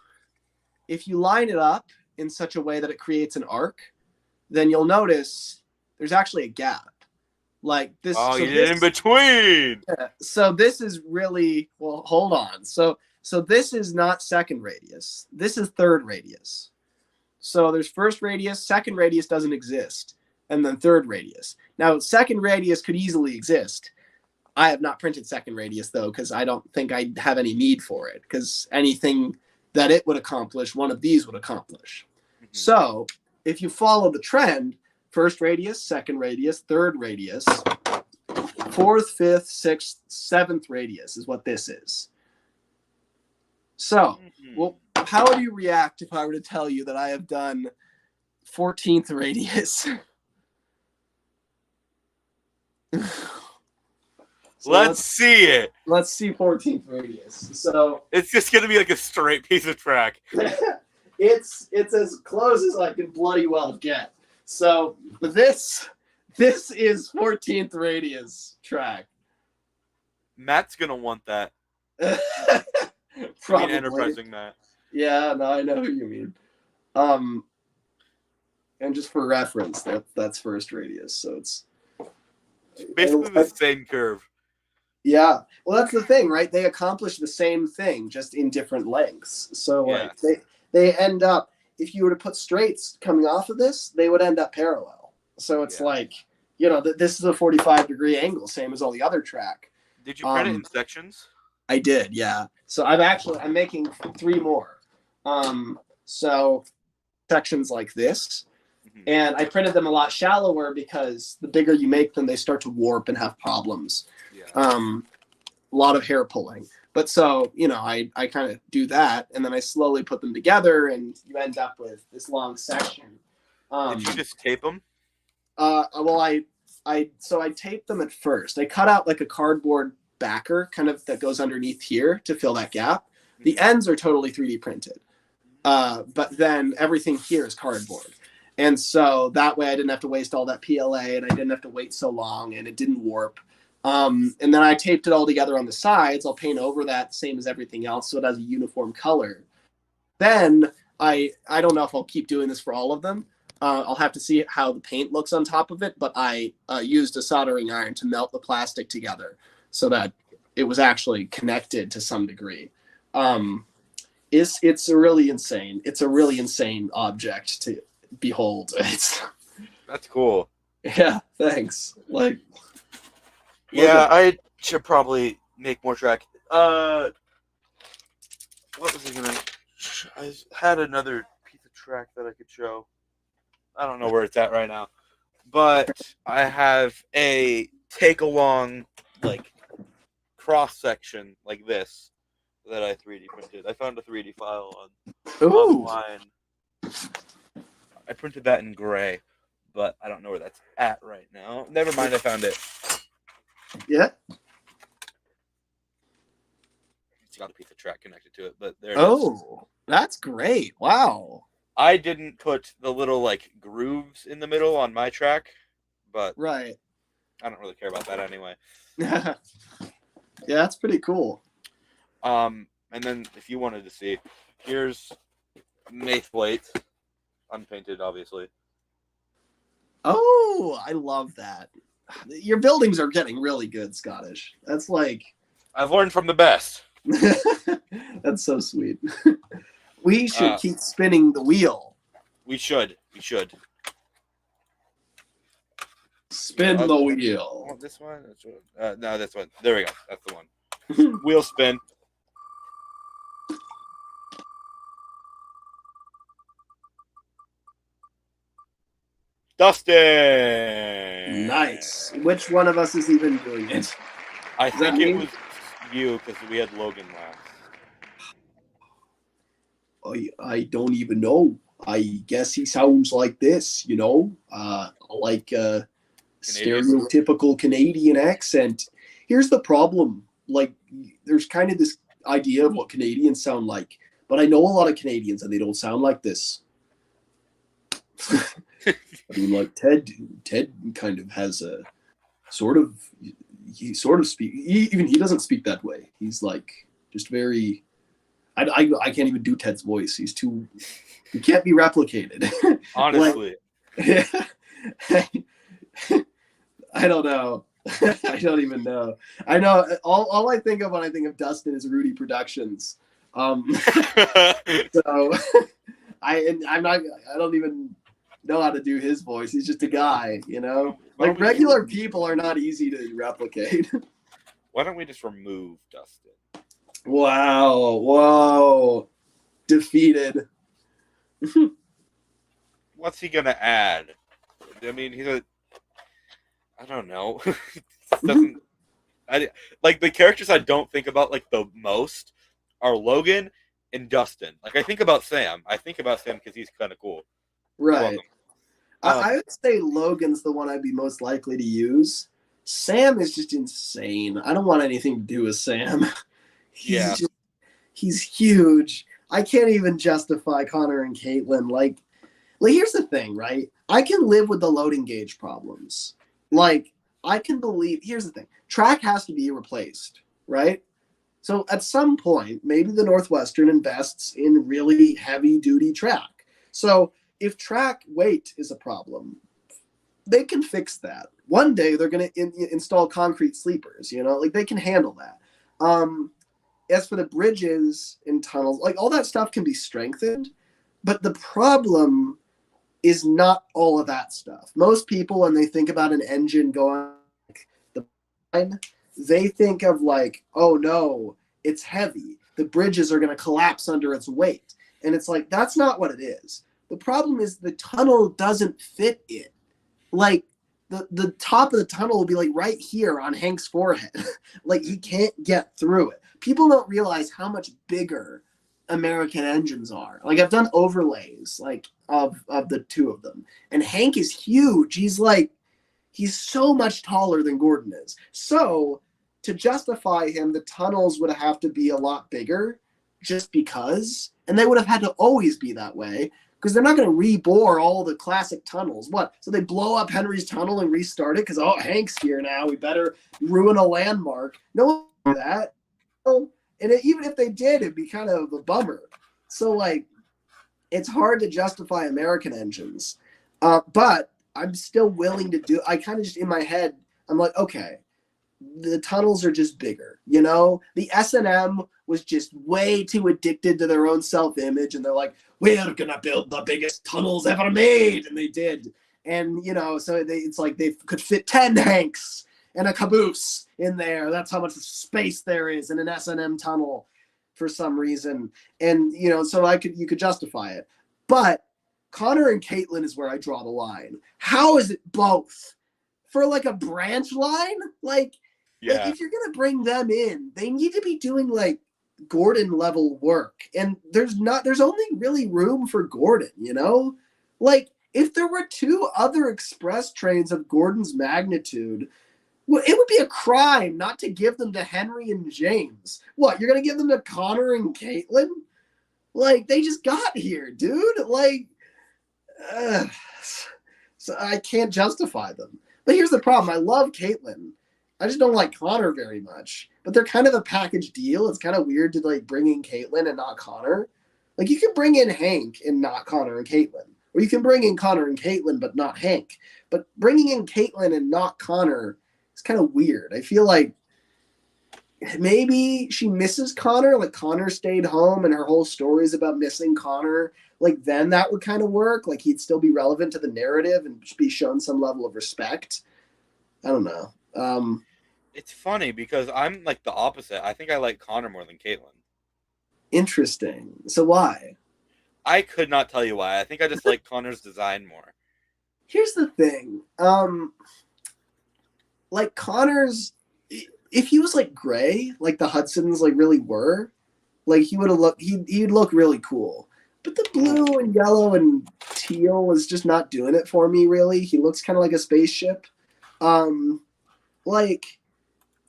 if you line it up in such a way that it creates an arc, then you'll notice there's actually a gap. Like this. Oh, you did in between. Yeah, so this is really, well, hold on. So this is not second radius. This is third radius. So there's first radius, second radius doesn't exist, and then third radius. Now, second radius could easily exist. I have not printed second radius, though, because I don't think I have any need for it, because anything that it would accomplish, one of these would accomplish. Mm-hmm. So if you follow the trend, first radius, second radius, third radius, fourth, fifth, sixth, seventh radius is what this is. So, well, how would you react if I were to tell you that I have done 14th radius? So let's see it. Let's see 14th radius. So it's just gonna be like a straight piece of track. it's as close as I can bloody well get. So this is 14th radius track. Matt's gonna want that. Probably. I mean, Enterprising Matt. Yeah, no, I know who you mean. And just for reference, that's first radius, so it's basically the same curve. Yeah, well, that's the thing, right? They accomplish the same thing, just in different lengths. So like they end up, if you were to put straights coming off of this, they would end up parallel. So it's like, this is a 45-degree angle, same as all the other track. Did you print it in sections? I did, yeah. So I'm making 3 more. So sections like this. Mm-hmm. And I printed them a lot shallower because the bigger you make them, they start to warp and have problems. Yeah. A lot of hair pulling. But so, I kind of do that, and then I slowly put them together, and you end up with this long section. Did you just tape them? Well, I taped them at first. I cut out like a cardboard backer kind of that goes underneath here to fill that gap. The ends are totally 3D printed. But then everything here is cardboard. And so that way I didn't have to waste all that PLA, and I didn't have to wait so long, and it didn't warp. And then I taped it all together on the sides. I'll paint over that same as everything else so it has a uniform color. Then I don't know if I'll keep doing this for all of them. I'll have to see how the paint looks on top of it, but I used a soldering iron to melt the plastic together so that it was actually connected to some degree. It's a really insane object to behold. That's cool. Yeah, thanks. Yeah, I should probably make more track. what was I gonna? I had another piece of track that I could show. I don't know where it's at right now, but I have a take along like cross section like this that I 3D printed. I found a 3D file Ooh. online. I printed that in gray, but I don't know where that's at right now. Never mind, I found it. Yeah. It's got a piece of track connected to it, but there it is. Oh, that's great. Wow. I didn't put the little like grooves in the middle on my track, but Right. I don't really care about that anyway. Yeah, that's pretty cool. And then if you wanted to see, here's Maith Plate, unpainted, obviously. Oh, I love that. Your buildings are getting really good, Scottish. That's like I've learned from the best. that's so sweet. We should keep spinning the wheel. We should. Spin the wheel. Oh, this one? No, this one. There we go. That's the one. Wheel spin. Dustin! Nice. Which one of us is even doing it? I think it was you because we had Logan last. I don't even know. I guess he sounds like this, like a stereotypical Canadian accent. Here's the problem. Like, there's kind of this idea of what Canadians sound like, but I know a lot of Canadians and they don't sound like this. I mean, like Ted kind of has a he doesn't speak that way. He's like just very, I can't even do Ted's voice. He can't be replicated. Honestly. I don't know. I don't even know. I know all I think of when I think of Dustin is Rudy Productions. So I don't even know how to do his voice. He's just a guy, Like regular people are not easy to replicate. Why don't we just remove Dustin? Wow. Whoa. Defeated. What's he gonna add? I mean, I don't know. Like the characters I don't think about like the most are Logan and Dustin. Like I think about Sam. Because he's kind of cool. Right. I would say Logan's the one I'd be most likely to use. Sam is just insane. I don't want anything to do with Sam. He's huge. I can't even justify Connor and Caitlin. Like here's the thing, right? I can live with the loading gauge problems. Like, I can believe, here's the thing. Track has to be replaced, right? So at some point, maybe the Northwestern invests in really heavy duty track. So if track weight is a problem, they can fix that. One day they're going to install concrete sleepers, like they can handle that. As for the bridges and tunnels, like all that stuff can be strengthened, but the problem is not all of that stuff. Most people, when they think about an engine going like the line, they think of like, oh no, it's heavy. The bridges are going to collapse under its weight. And it's like, that's not what it is. The problem is the tunnel doesn't fit it. Like the top of the tunnel will be like right here on Hank's forehead. Like he can't get through it. People don't realize how much bigger American engines are. Like I've done overlays like of the two of them, and Hank is huge. He's so much taller than Gordon is. So to justify him, the tunnels would have to be a lot bigger just because, and they would have had to always be that way because they're not going to rebore all the classic tunnels. What? So they blow up Henry's tunnel and restart it because Hank's here now. We better ruin a landmark. No one will do that. And even if they did, it'd be kind of a bummer. So, like, it's hard to justify American engines. But I'm still willing to do. I kind of just, in my head, I'm like, okay, the tunnels are just bigger. The S&M was just way too addicted to their own self-image. And they're like, we're going to build the biggest tunnels ever made. And they did. And, so it's like they could fit 10 Hanks and a caboose in there. That's how much space there is in an S&M tunnel. for some reason, and so you could justify it. But Connor and Caitlin is where I draw the line. How is it both? For like a branch line? Like if you're gonna bring them in, they need to be doing like Gordon level work. And there's only really room for Gordon, Like if there were 2 other express trains of Gordon's magnitude, well, it would be a crime not to give them to Henry and James. What, you're gonna give them to Connor and Caitlin? Like, they just got here, dude. Like, so I can't justify them. But here's the problem. I love Caitlin. I just don't like Connor very much. But they're kind of a package deal. It's kind of weird to like bring in Caitlin and not Connor. Like, you can bring in Hank and not Connor and Caitlin. Or you can bring in Connor and Caitlin but not Hank. But bringing in Caitlin and not Connor is kind of weird. I feel like maybe she misses Connor. Like, Connor stayed home and her whole story is about missing Connor. Like, then that would kind of work. Like, he'd still be relevant to the narrative and be shown some level of respect. I don't know. It's funny because I'm like the opposite. I think I like Connor more than Caitlin. Interesting. So why? I could not tell you why. I think I just like Connor's design more. Here's the thing. Like, Connor's, if he was like gray, like the Hudsons like really were, like he'd look really cool. But the blue and yellow and teal is just not doing it for me, really. He looks kind of like a spaceship. Like,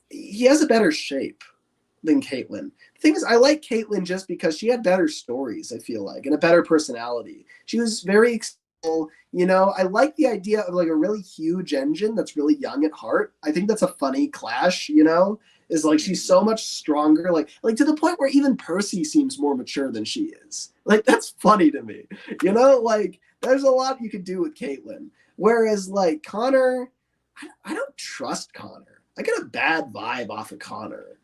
he has a better shape than Caitlin. The thing is, I like Caitlin just because she had better stories, I feel like, and a better personality. She was very accessible. I like the idea of like a really huge engine that's really young at heart. I think that's a funny clash, is like she's so much stronger, like to the point where even Percy seems more mature than she is. Like, that's funny to me. Like, there's a lot you could do with Caitlin. Whereas like Connor, I don't trust Connor. I get a bad vibe off of Connor.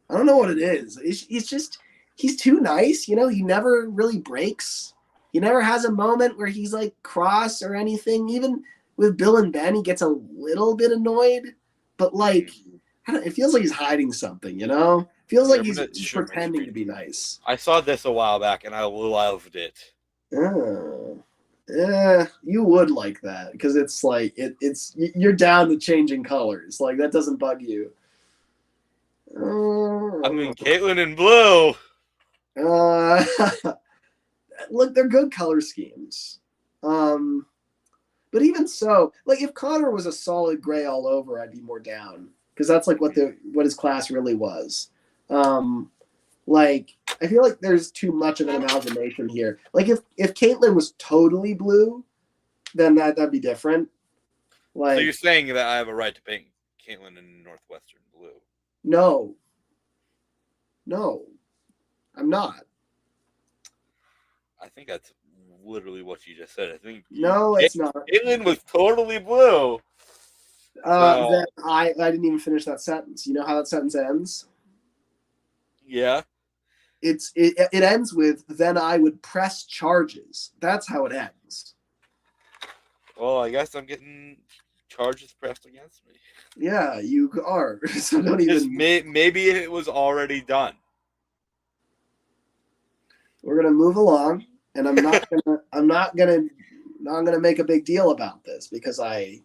I don't know what it is. He's too nice. He never really breaks. He never has a moment where he's like cross or anything. Even with Bill and Ben, he gets a little bit annoyed, but like, it feels like he's hiding something, Feels like he's just pretending to be nice. I saw this a while back and I loved it. Oh. Yeah, you would like that because it's like you're down to changing colors. Like, that doesn't bug you. I mean, Caitlin in blue. Look, they're good color schemes. But even so, like, if Connor was a solid gray all over, I'd be more down because that's like what his class really was. Like, I feel like there's too much of an amalgamation here. Like, if Caitlin was totally blue, then that'd be different. Like, so you're saying that I have a right to paint Caitlin in Northwestern blue? No, I'm not. I think that's literally what you just said. I think it's not. Caitlin was totally blue. I didn't even finish that sentence. You know how that sentence ends? Yeah. It ends with, then I would press charges. That's how it ends. Well, I guess I'm getting charges pressed against me. Yeah, you are. So don't even. Maybe it was already done. We're gonna move along, and I'm not gonna make a big deal about this because I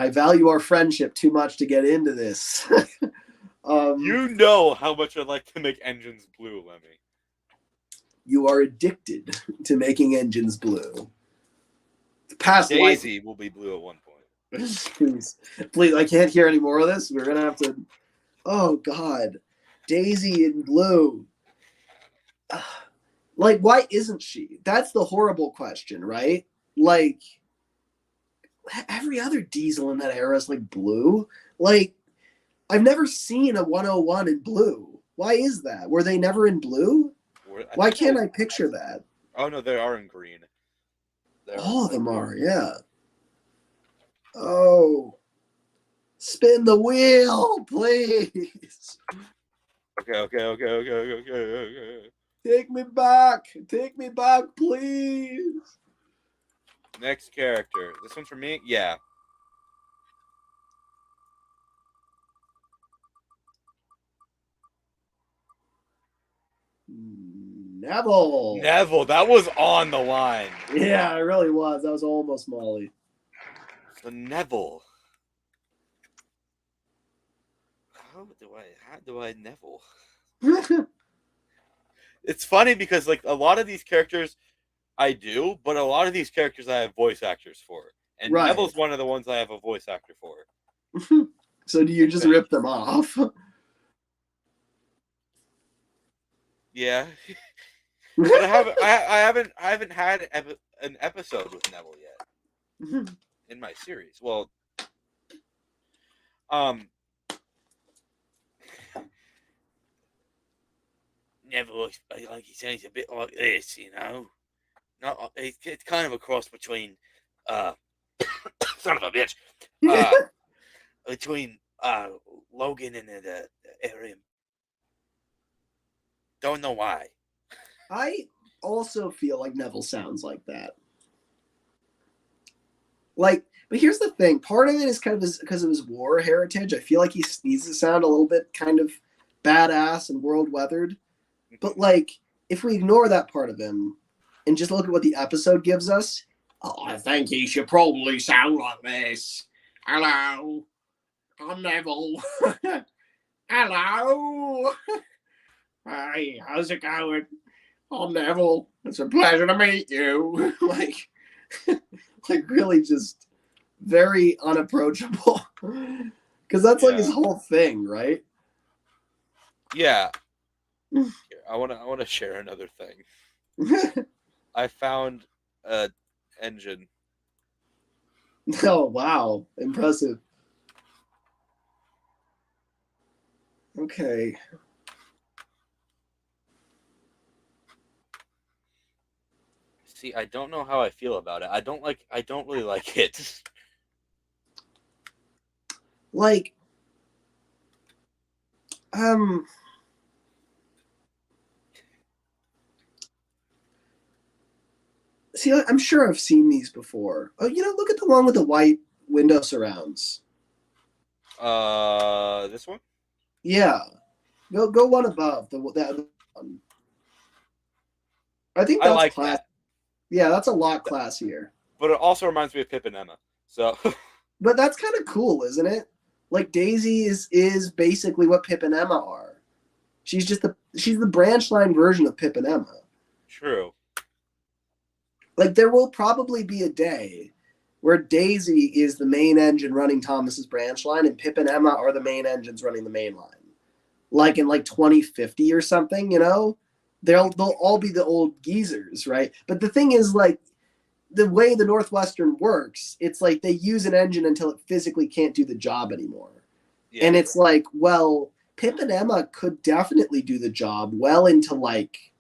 value our friendship too much to get into this. You know how much I'd like to make engines blue, Lemmy. You are addicted to making engines blue. Daisy will be blue at one point. Please, I can't hear any more of this. We're gonna have to. Oh God, Daisy in blue. Like, why isn't she? That's the horrible question, right? Like, every other diesel in that era is like blue. Like, I've never seen a 101 in blue. Why is that? Were they never in blue? Why can't I picture that? Oh no, they are in green. All of them are, yeah. Oh, spin the wheel, please. Okay. Take me back, please. Next character. This one's for me? Yeah. Neville. Neville, that was on the line. Yeah, it really was. That was almost Molly. So Neville. How do I Neville? It's funny because like a lot of these characters I do, but a lot of these characters I have voice actors for. And Right. Neville's one of the ones I have a voice actor for. So do you just rip them off? Yeah. But I haven't had an episode with Neville yet in my series. Well, Neville, like he sounds a bit like this, you know. Not it's kind of a cross between son of a bitch, between Logan and the Arian. Don't know why. I also feel like Neville sounds like that. Like, but here's the thing. Part of it is kind of because of his war heritage. I feel like he needs to sound a little bit kind of badass and world-weathered. But, like, if we ignore that part of him and just look at what the episode gives us, I think he should probably sound like this. Hello, I'm Neville. Hello. Hi, how's it going? I'm Neville. It's a pleasure to meet you. like really just very unapproachable. Because that's like his whole thing, right? Yeah. Here, I want to share another thing. I found an engine. Oh, wow. Impressive. Okay. See, I don't know how I feel about it. I don't really like it. Like, see, I'm sure I've seen these before. Oh, look at the one with the white window surrounds. This one? Yeah. Go one above the other one. I think that's like class. that. Yeah, that's a lot classier. But it also reminds me of Pip and Emma. So But that's kind of cool, isn't it? Like Daisy is basically what Pip and Emma are. She's the branch line version of Pip and Emma. True. Like there will probably be a day where Daisy is the main engine running Thomas's branch line and Pip and Emma are the main engines running the main line. Like in like 2050 or something, They'll all be the old geezers, right? But the thing is, like, the way the Northwestern works, it's like they use an engine until it physically can't do the job anymore. Yeah. And it's like, well, Pip and Emma could definitely do the job well into, like,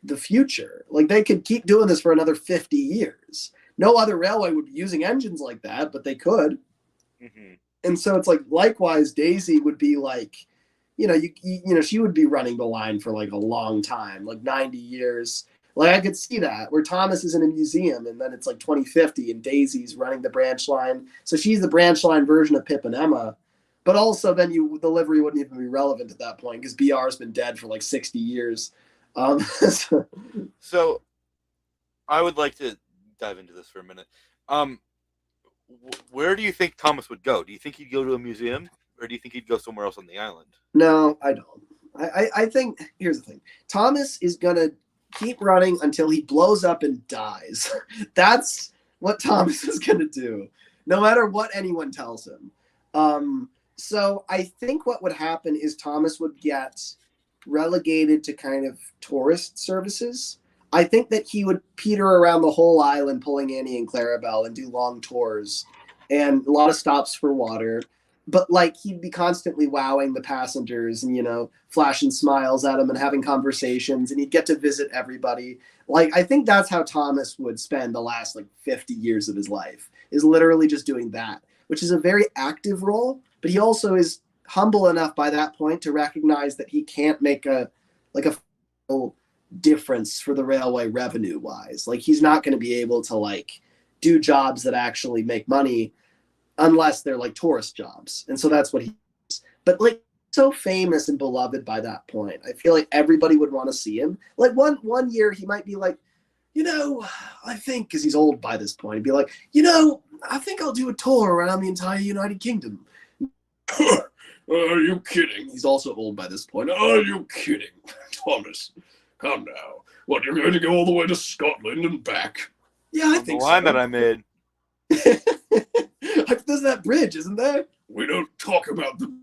the future. Like, they could keep doing this for another 50 years. No other railway would be using engines like that, but they could. Mm-hmm. And so it's like, likewise, Daisy would be like, she would be running the line for like a long time, like 90 years. Like I could see that where Thomas is in a museum and then it's like 2050 and Daisy's running the branch line. So she's the branch line version of Pip and Emma, but also then the livery wouldn't even be relevant at that point because BR's been dead for like 60 years. So I would like to dive into this for a minute. Where do you think Thomas would go? Do you think he'd go to a museum? Or do you think he'd go somewhere else on the island? No, I don't. I think, here's the thing. Thomas is going to keep running until he blows up and dies. That's what Thomas is going to do, no matter what anyone tells him. So I think what would happen is Thomas would get relegated to kind of tourist services. I think that he would peter around the whole island pulling Annie and Clarabelle and do long tours and a lot of stops for water. But like he'd be constantly wowing the passengers and, flashing smiles at them and having conversations and he'd get to visit everybody. Like, I think that's how Thomas would spend the last like 50 years of his life is literally just doing that, which is a very active role. But he also is humble enough by that point to recognize that he can't make a difference for the railway revenue wise. Like he's not going to be able to like do jobs that actually make money unless they're like tourist jobs. And so that's what he is. But like so famous and beloved by that point. I feel like everybody would want to see him. Like one year he might be like, I think, because he's old by this point, he'd be like, I think I'll do a tour around the entire United Kingdom. Are you kidding? He's also old by this point. Are you kidding? Thomas, come now. What, you're going to go all the way to Scotland and back? Yeah, I think the line so. that I made. There's that bridge, isn't there? We don't talk about the...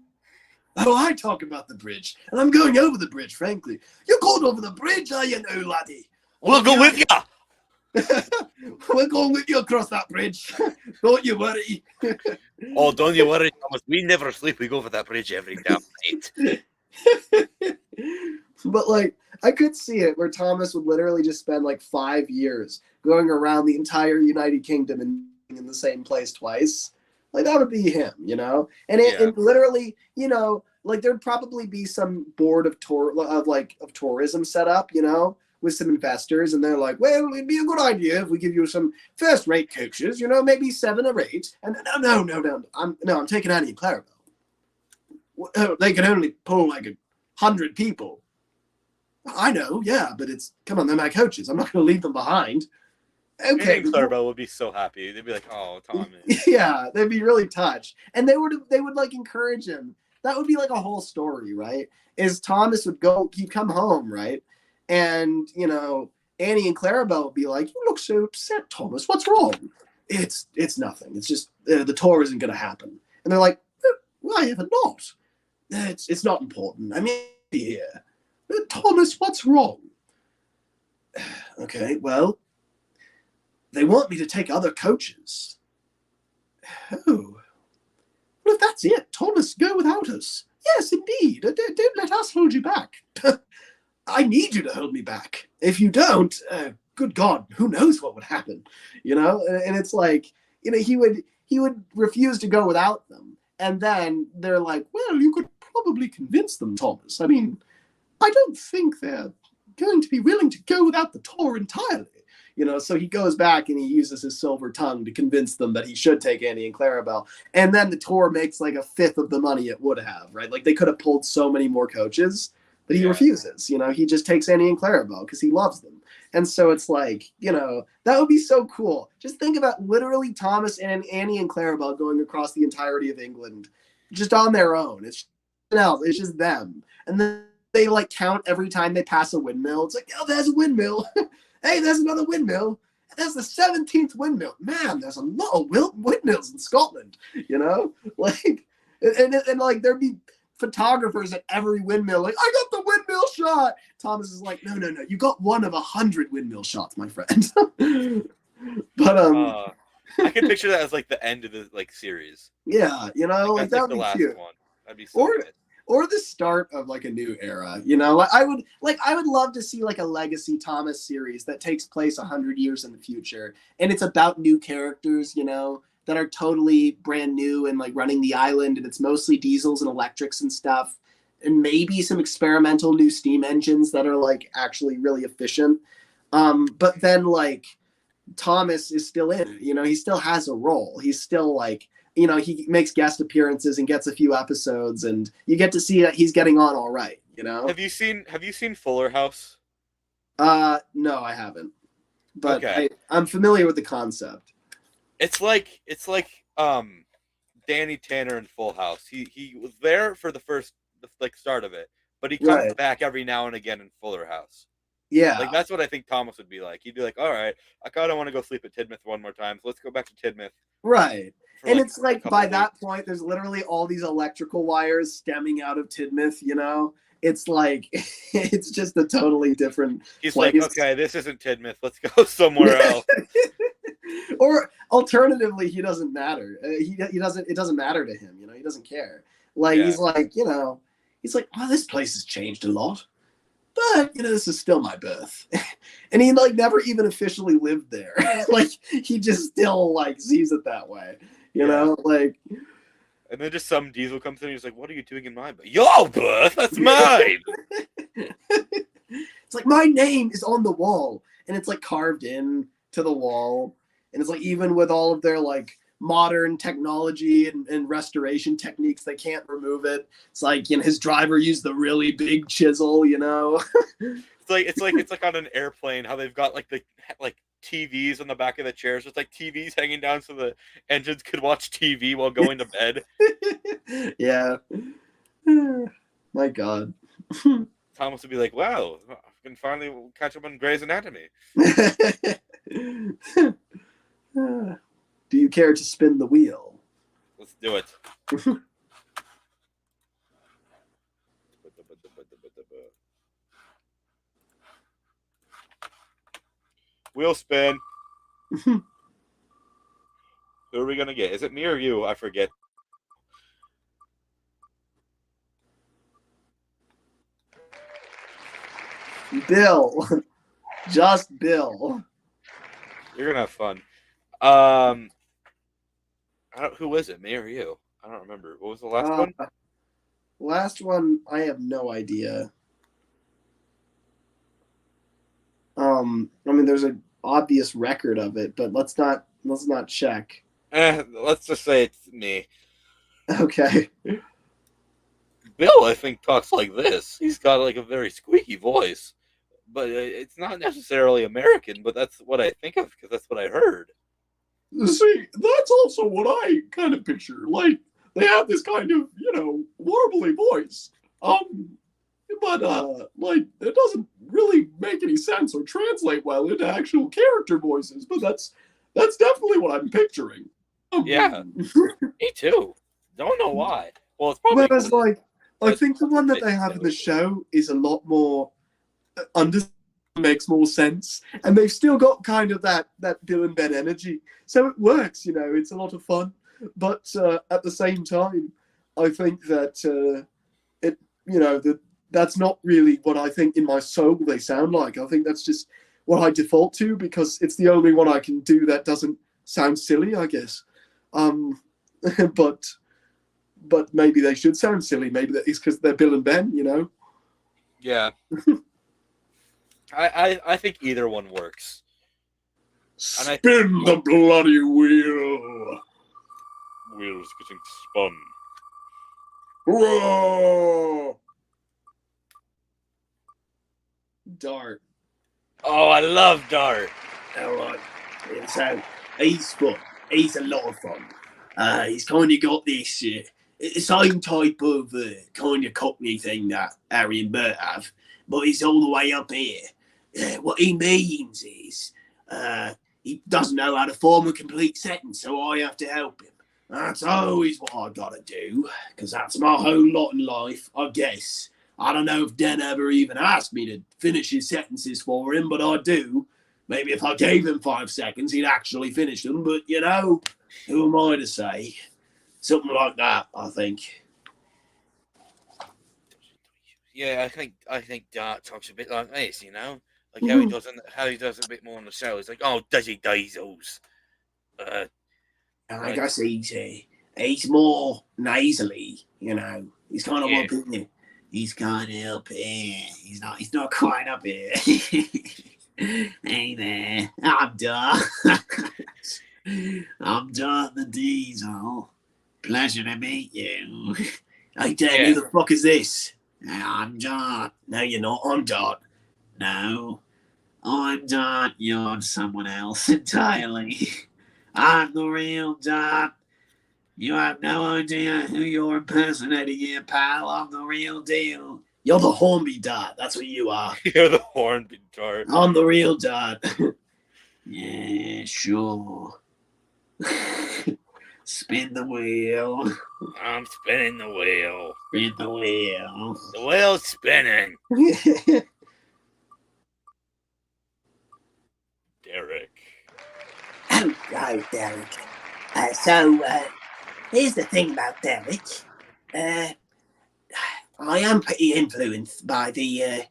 Oh, I talk about the bridge, and I'm going over the bridge, frankly. You're going over the bridge, are you now, laddie? We'll go with ya! We're going with you across that bridge. Don't you worry. Oh, don't you worry, Thomas. We never sleep. We go over that bridge every damn night. But, like, I could see it where Thomas would literally just spend, like, 5 years going around the entire United Kingdom and in the same place twice. Like, that would be him, And it literally, like, there'd probably be some board of tourism set up, with some investors, and they're like, well, it'd be a good idea if we give you some first-rate coaches, maybe 7 or 8. And no, I'm taking Annie and Clarabelle. They can only pull like 100 people. I know, yeah, but come on, they're my coaches. I'm not going to leave them behind. Okay, Clarabelle would be so happy. They'd be like, "Oh, Thomas." Yeah, they'd be really touched, and they would like encourage him. That would be like a whole story, right? Is Thomas he'd come home, right? And, Annie and Clarabelle would be like, you look so upset, Thomas. What's wrong? It's nothing. It's just the tour isn't going to happen. And they're like, why ever not? It's not important. I'm here. Thomas, what's wrong? Okay, well, they want me to take other coaches. Oh. Well, if that's it, Thomas, go without us. Yes, indeed. Don't let us hold you back. I need you to hold me back. If you don't, good God, who knows what would happen, And it's like, he would refuse to go without them. And then they're like, well, you could probably convince them, Thomas. I mean, I don't think they're going to be willing to go without the tour entirely. So he goes back and he uses his silver tongue to convince them that he should take Annie and Clarabelle. And then the tour makes like 1/5 of the money it would have, right? Like they could have pulled so many more coaches. But he refuses, he just takes Annie and Clarabelle because he loves them. And so it's like, that would be so cool. Just think about literally Thomas and Annie and Clarabelle going across the entirety of England just on their own. It's just them. And then they like count every time they pass a windmill. It's like, oh, there's a windmill. Hey, there's another windmill. That's the 17th windmill. Man, there's a lot of windmills in Scotland, Like, and like there'd be photographers at every windmill, like, I got the windmill shot. Thomas is like, no, you got one of 100 windmill shots, my friend. But I can picture that as like the end of the series. Yeah, like that would be cute. One. That'd be so good. Or the start of like a new era. I would love to see like a legacy Thomas series that takes place 100 years in the future, and it's about new characters, that are totally brand new and like running the island, and it's mostly diesels and electrics and stuff, and maybe some experimental new steam engines that are like actually really efficient. But then like Thomas is still in it, he still has a role. He's still like, he makes guest appearances and gets a few episodes, and you get to see that he's getting on all right, Have you seen Fuller House? No, I haven't. But okay. I'm familiar with the concept. It's like Danny Tanner in Full House. He was there for the start of it, but he comes back every now and again in Fuller House. Yeah, like that's what I think Thomas would be like. He'd be like, all right, I kind of want to go sleep at Tidmouth one more time, so let's go back to Tidmouth. Right, and it's like by that point, there's literally all these electrical wires stemming out of Tidmouth. It's like it's just a totally different. He's place. Like, okay, this isn't Tidmouth. Let's go somewhere else. Or alternatively, he doesn't matter. He doesn't. It doesn't matter to him. He doesn't care. Like he's like, he's like, oh, this place has changed a lot, but this is still my birth. And he like never even officially lived there. Like he just still like sees it that way. You know, like. And then just some diesel comes in and he's like, what are you doing in my birth? Your birth? That's mine! It's like, my name is on the wall. And it's like carved in to the wall. And it's like, even with all of their like modern technology and restoration techniques. They can't remove it. It's like, his driver used the really big chisel, It's like on an airplane how they've got like TVs on the back of the chairs. It's like TVs hanging down so the engines could watch TV while going to bed. Yeah. My God. Thomas would be like, "Wow, I can finally catch up on Grey's Anatomy." Do you care to spin the wheel? Let's do it. Wheel spin. Who are we gonna get? Is it me or you? I forget. Bill. Just Bill. You're gonna have fun. Who is it? Me or you? I don't remember. What was the last one? Last one, I have no idea. There's an obvious record of it, but let's not check. Let's just say it's me. Okay. Bill, I think, talks like this. He's got like a very squeaky voice, but it's not necessarily American. But that's what I think of because that's what I heard. See, that's also what I kind of picture. Like, they have this kind of, warbly voice. But it doesn't really make any sense or translate well into actual character voices. But that's definitely what I'm picturing. Yeah, me too. Don't know why. Well, it's probably. Whereas, I think the one that they have in the show is a lot more makes more sense, and they've still got kind of that Bill and Ben energy, so it works. It's a lot of fun, but at the same time, I think that that's not really what I think in my soul they sound like. I think that's just what I default to because it's the only one I can do that doesn't sound silly, I guess. But maybe they should sound silly. Maybe that is because they're Bill and Ben, Yeah. I think either one works. Spin the bloody wheel. Wheels getting spun. Whoa! Dart. Oh, I love Dart. All right. So he's fun. He's a lot of fun. He's kind of got this same type of kind of Cockney thing that Harry and Bert have, but he's all the way up here. What he means is he doesn't know how to form a complete sentence, so I have to help him. That's always what I gotta do, because that's my whole lot in life, I guess. I don't know if Den ever even asked me to finish his sentences for him, but I do. Maybe if I gave him 5 seconds, he'd actually finish them, but who am I to say? Something like that, I think. Yeah, I think Dart talks a bit like this, like how he does a bit more on the show. It's like, oh, does he diesels? I guess he's more nasally, He's kind of up in there. He's kind of up here. He's not quite up here. Hey there, I'm Dart. I'm Dart the Diesel. Pleasure to meet you. Hey Dan, who the fuck is this? I'm Dart. No, you're not. I'm Dart. No, I'm Dart. You're someone else entirely. I'm the real Dart. You have no idea who you're impersonating here, pal. I'm the real deal. You're the Hornby Dart. That's what you are. You're the Hornby Dart. I'm the real Dart. Yeah, sure. Spin the wheel. I'm spinning the wheel. Spin the wheel. The wheel's spinning. Derek. Oh, right, Derek. So, here's the thing about Derek. I am pretty influenced by the,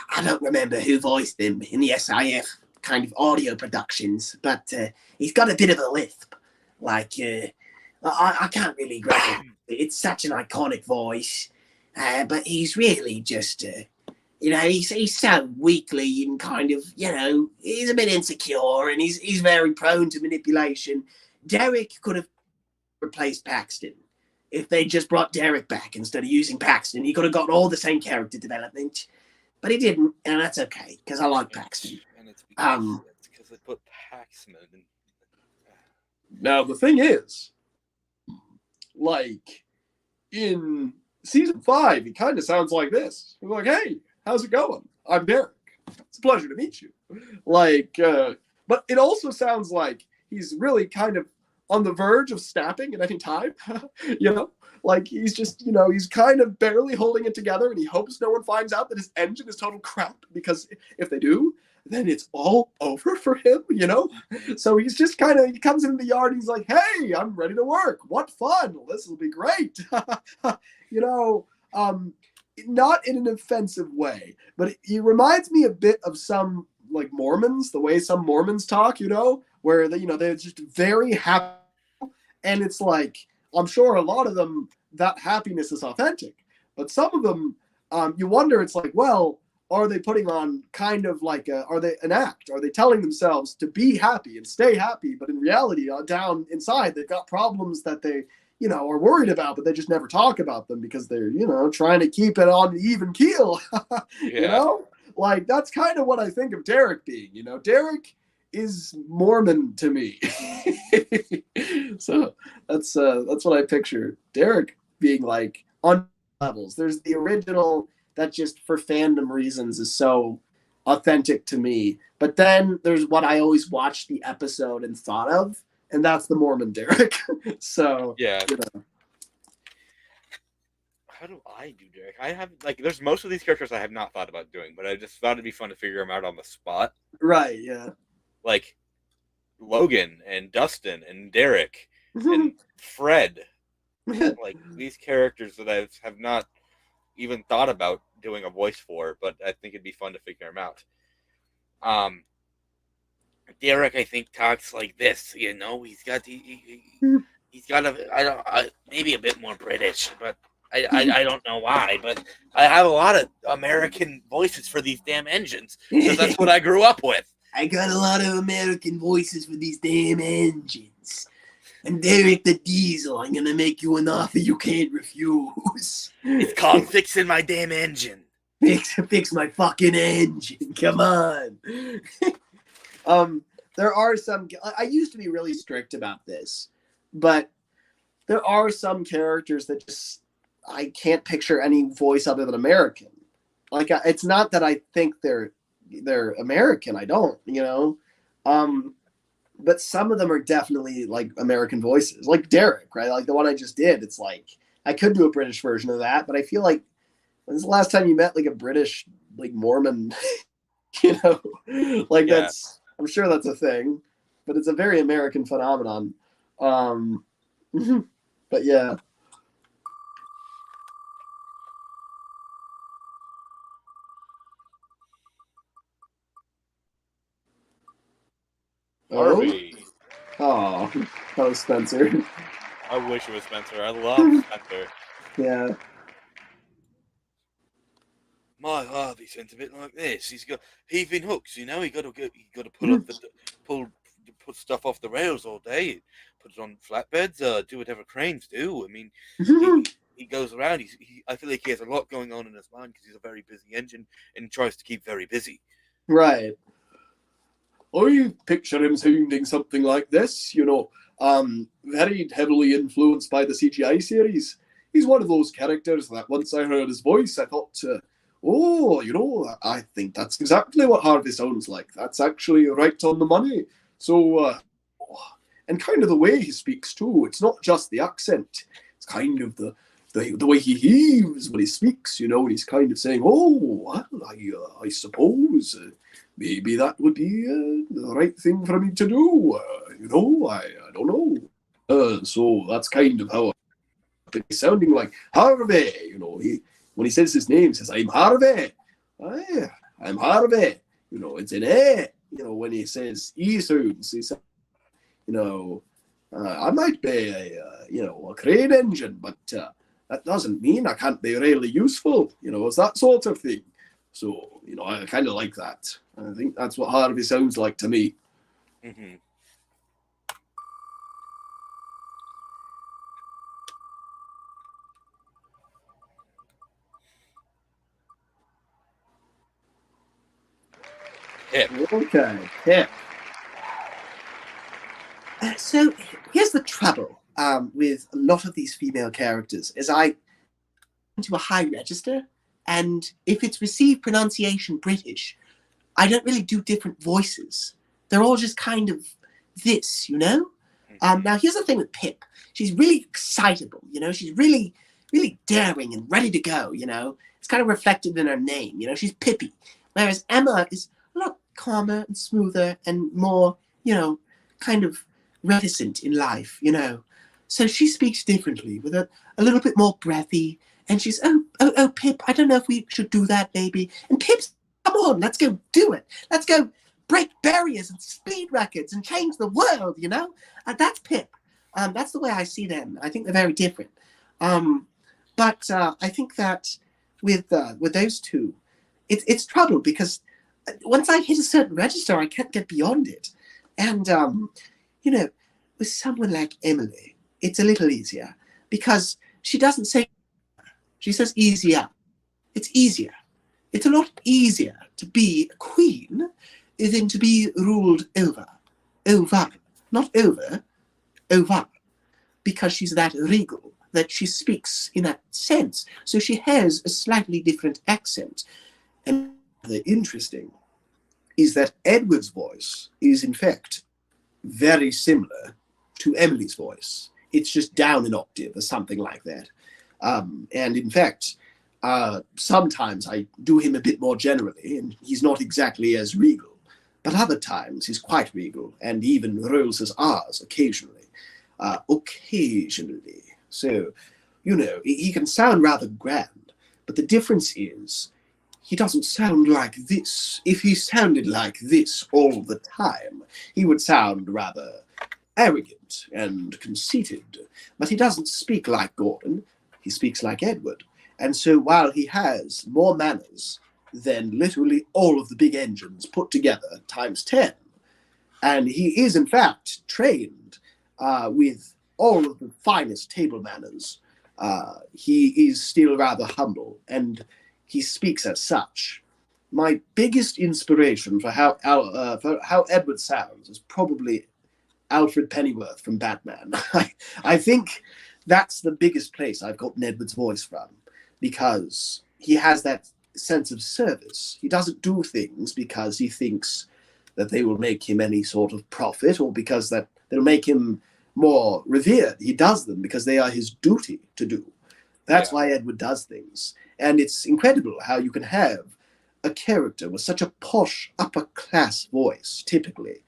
I don't remember who voiced him in the SIF kind of audio productions, but he's got a bit of a lisp. Like, I can't really grab it. It's such an iconic voice, but he's really just, he's so weakly and kind of, he's a bit insecure and he's very prone to manipulation. Derek could have replaced Paxton. If they just brought Derek back instead of using Paxton, he could have gotten all the same character development. But he didn't, and that's okay, because I like Paxton. And it's because they put Paxman in. Now, the thing is, like, in season 5, he kind of sounds like this. He's like, hey, how's it going? I'm Derek. It's a pleasure to meet you. Like, but it also sounds like he's really kind of on the verge of snapping at any time, you know? Like, he's just, you know, he's kind of barely holding it together, and he hopes no one finds out that his engine is total crap, because if they do, then it's all over for him, you know? So he's just kind of, he comes into the yard and he's like, hey, I'm ready to work. What fun. This will be great. You know, not in an offensive way, but he reminds me a bit of some, like, Mormons, the way some Mormons talk, you know, where they, you know, they're just very happy. And it's like, I'm sure a lot of them, that happiness is authentic. But some of them, you wonder, it's like, well, are they putting on kind of like are they an act? Are they telling themselves to be happy and stay happy? But in reality, down inside, they've got problems that they, you know, are worried about, but they just never talk about them because they're, you know, trying to keep it on the even keel. You know, like, that's kind of what I think of Derek being, you know. Derek is Mormon to me. So that's what I picture Derek being like on levels. There's the original that just for fandom reasons is so authentic to me. But then there's what I always watched the episode and thought of, and that's the Mormon Derek. So Yeah. you know. How do I do Derek? I have, like, there's most of these characters I have not thought about doing, but I just thought it'd be fun to figure them out on the spot. Right, yeah. Like Logan and Dustin and Derek and Fred. Like, these characters that I have not even thought about doing a voice for, but I think it'd be fun to figure them out. Derek, I think, talks like this. You know, he's got he's got maybe a bit more British, but I don't know why. But I have a lot of American voices for these damn engines because that's what I grew up with. I got a lot of American voices for these damn engines. I'm Derek the Diesel. I'm gonna make you an offer you can't refuse. It's called fixing my damn engine. Fix my fucking engine. Come on. There are some, I used to be really strict about this, but there are some characters that just, I can't picture any voice other than American. Like, it's not that I think they're American. I don't, you know? But some of them are definitely like American voices, like Derek, right? Like the one I just did. It's like, I could do a British version of that, but I feel like, when's the last time you met like a British, like Mormon, you know? Like, Yeah. that's, I'm sure that's a thing, but it's a very American phenomenon. But yeah. Harvey. Oh, that was Spencer. I wish it was Spencer. I love Spencer. Yeah. My Harvey sounds a bit like this. He's got heaving hooks, you know. He got to put up put stuff off the rails all day. Put it on flatbeds. Do whatever cranes do. I mean, he goes around. I feel like he has a lot going on in his mind because he's a very busy engine and tries to keep very busy. Right. I picture him sounding something like this, you know, very heavily influenced by the CGI series. He's one of those characters that once I heard his voice, I thought, oh, you know, I think that's exactly what Harvey sounds like. That's actually right on the money. So, and kind of the way he speaks too. It's not just the accent. It's kind of the way he heaves when he speaks, you know, and he's kind of saying, oh, well, I suppose maybe that would be the right thing for me to do. You know, I don't know. So that's kind of how it's sounding like Harvey. You know, when he says his name, he says, I'm Harvey. I'm Harvey. You know, it's an A. You know, when he says E sounds, he says, you know, I might be a crane engine, but that doesn't mean I can't be really useful. You know, it's that sort of thing. So, you know, I kind of like that. I think that's what Harvey sounds like to me. Mm-hmm. Pip. Okay, Pip. So here's the trouble with a lot of these female characters, is I into a high register, and if it's received pronunciation British, I don't really do different voices. They're all just kind of this, you know? Now here's the thing with Pip. She's really excitable, you know? She's really, really daring and ready to go, you know? It's kind of reflected in her name, you know? She's Pippy. Whereas Emma is a lot calmer and smoother and more, you know, kind of reticent in life, you know? So she speaks differently, with a little bit more breathy. And she's, oh, Pip, I don't know if we should do that, baby. And Pip's, come on, let's go do it. Let's go break barriers and speed records and change the world, you know? That's Pip. That's the way I see them. I think they're very different. But I think that with those two, it's trouble because once I hit a certain register, I can't get beyond it. And, you know, with someone like Emily, it's a little easier because she doesn't say, she says easier. It's easier. It's a lot easier to be a queen than to be ruled over. Over. Not over. Over. Because she's that regal that she speaks in that sense. So she has a slightly different accent. And the interesting is that Edward's voice is in fact very similar to Emily's voice. It's just down an octave or something like that. And in fact, sometimes I do him a bit more generally, and he's not exactly as regal. But other times he's quite regal and even rolls his R's occasionally. Occasionally. So, you know, he can sound rather grand, but the difference is he doesn't sound like this. If he sounded like this all the time, he would sound rather arrogant and conceited. But he doesn't speak like Gordon. He speaks like Edward. And so while he has more manners than literally all of the big engines put together times 10, and he is in fact trained with all of the finest table manners, he is still rather humble, and he speaks as such. My biggest inspiration for how Edward sounds is probably Alfred Pennyworth from Batman. I think that's the biggest place I've gotten Edward's voice from, because he has that sense of service. He doesn't do things because he thinks that they will make him any sort of profit or because that they'll make him more revered. He does them because they are his duty to do. That's why Edward does things. And it's incredible how you can have a character with such a posh, upper-class voice, typically,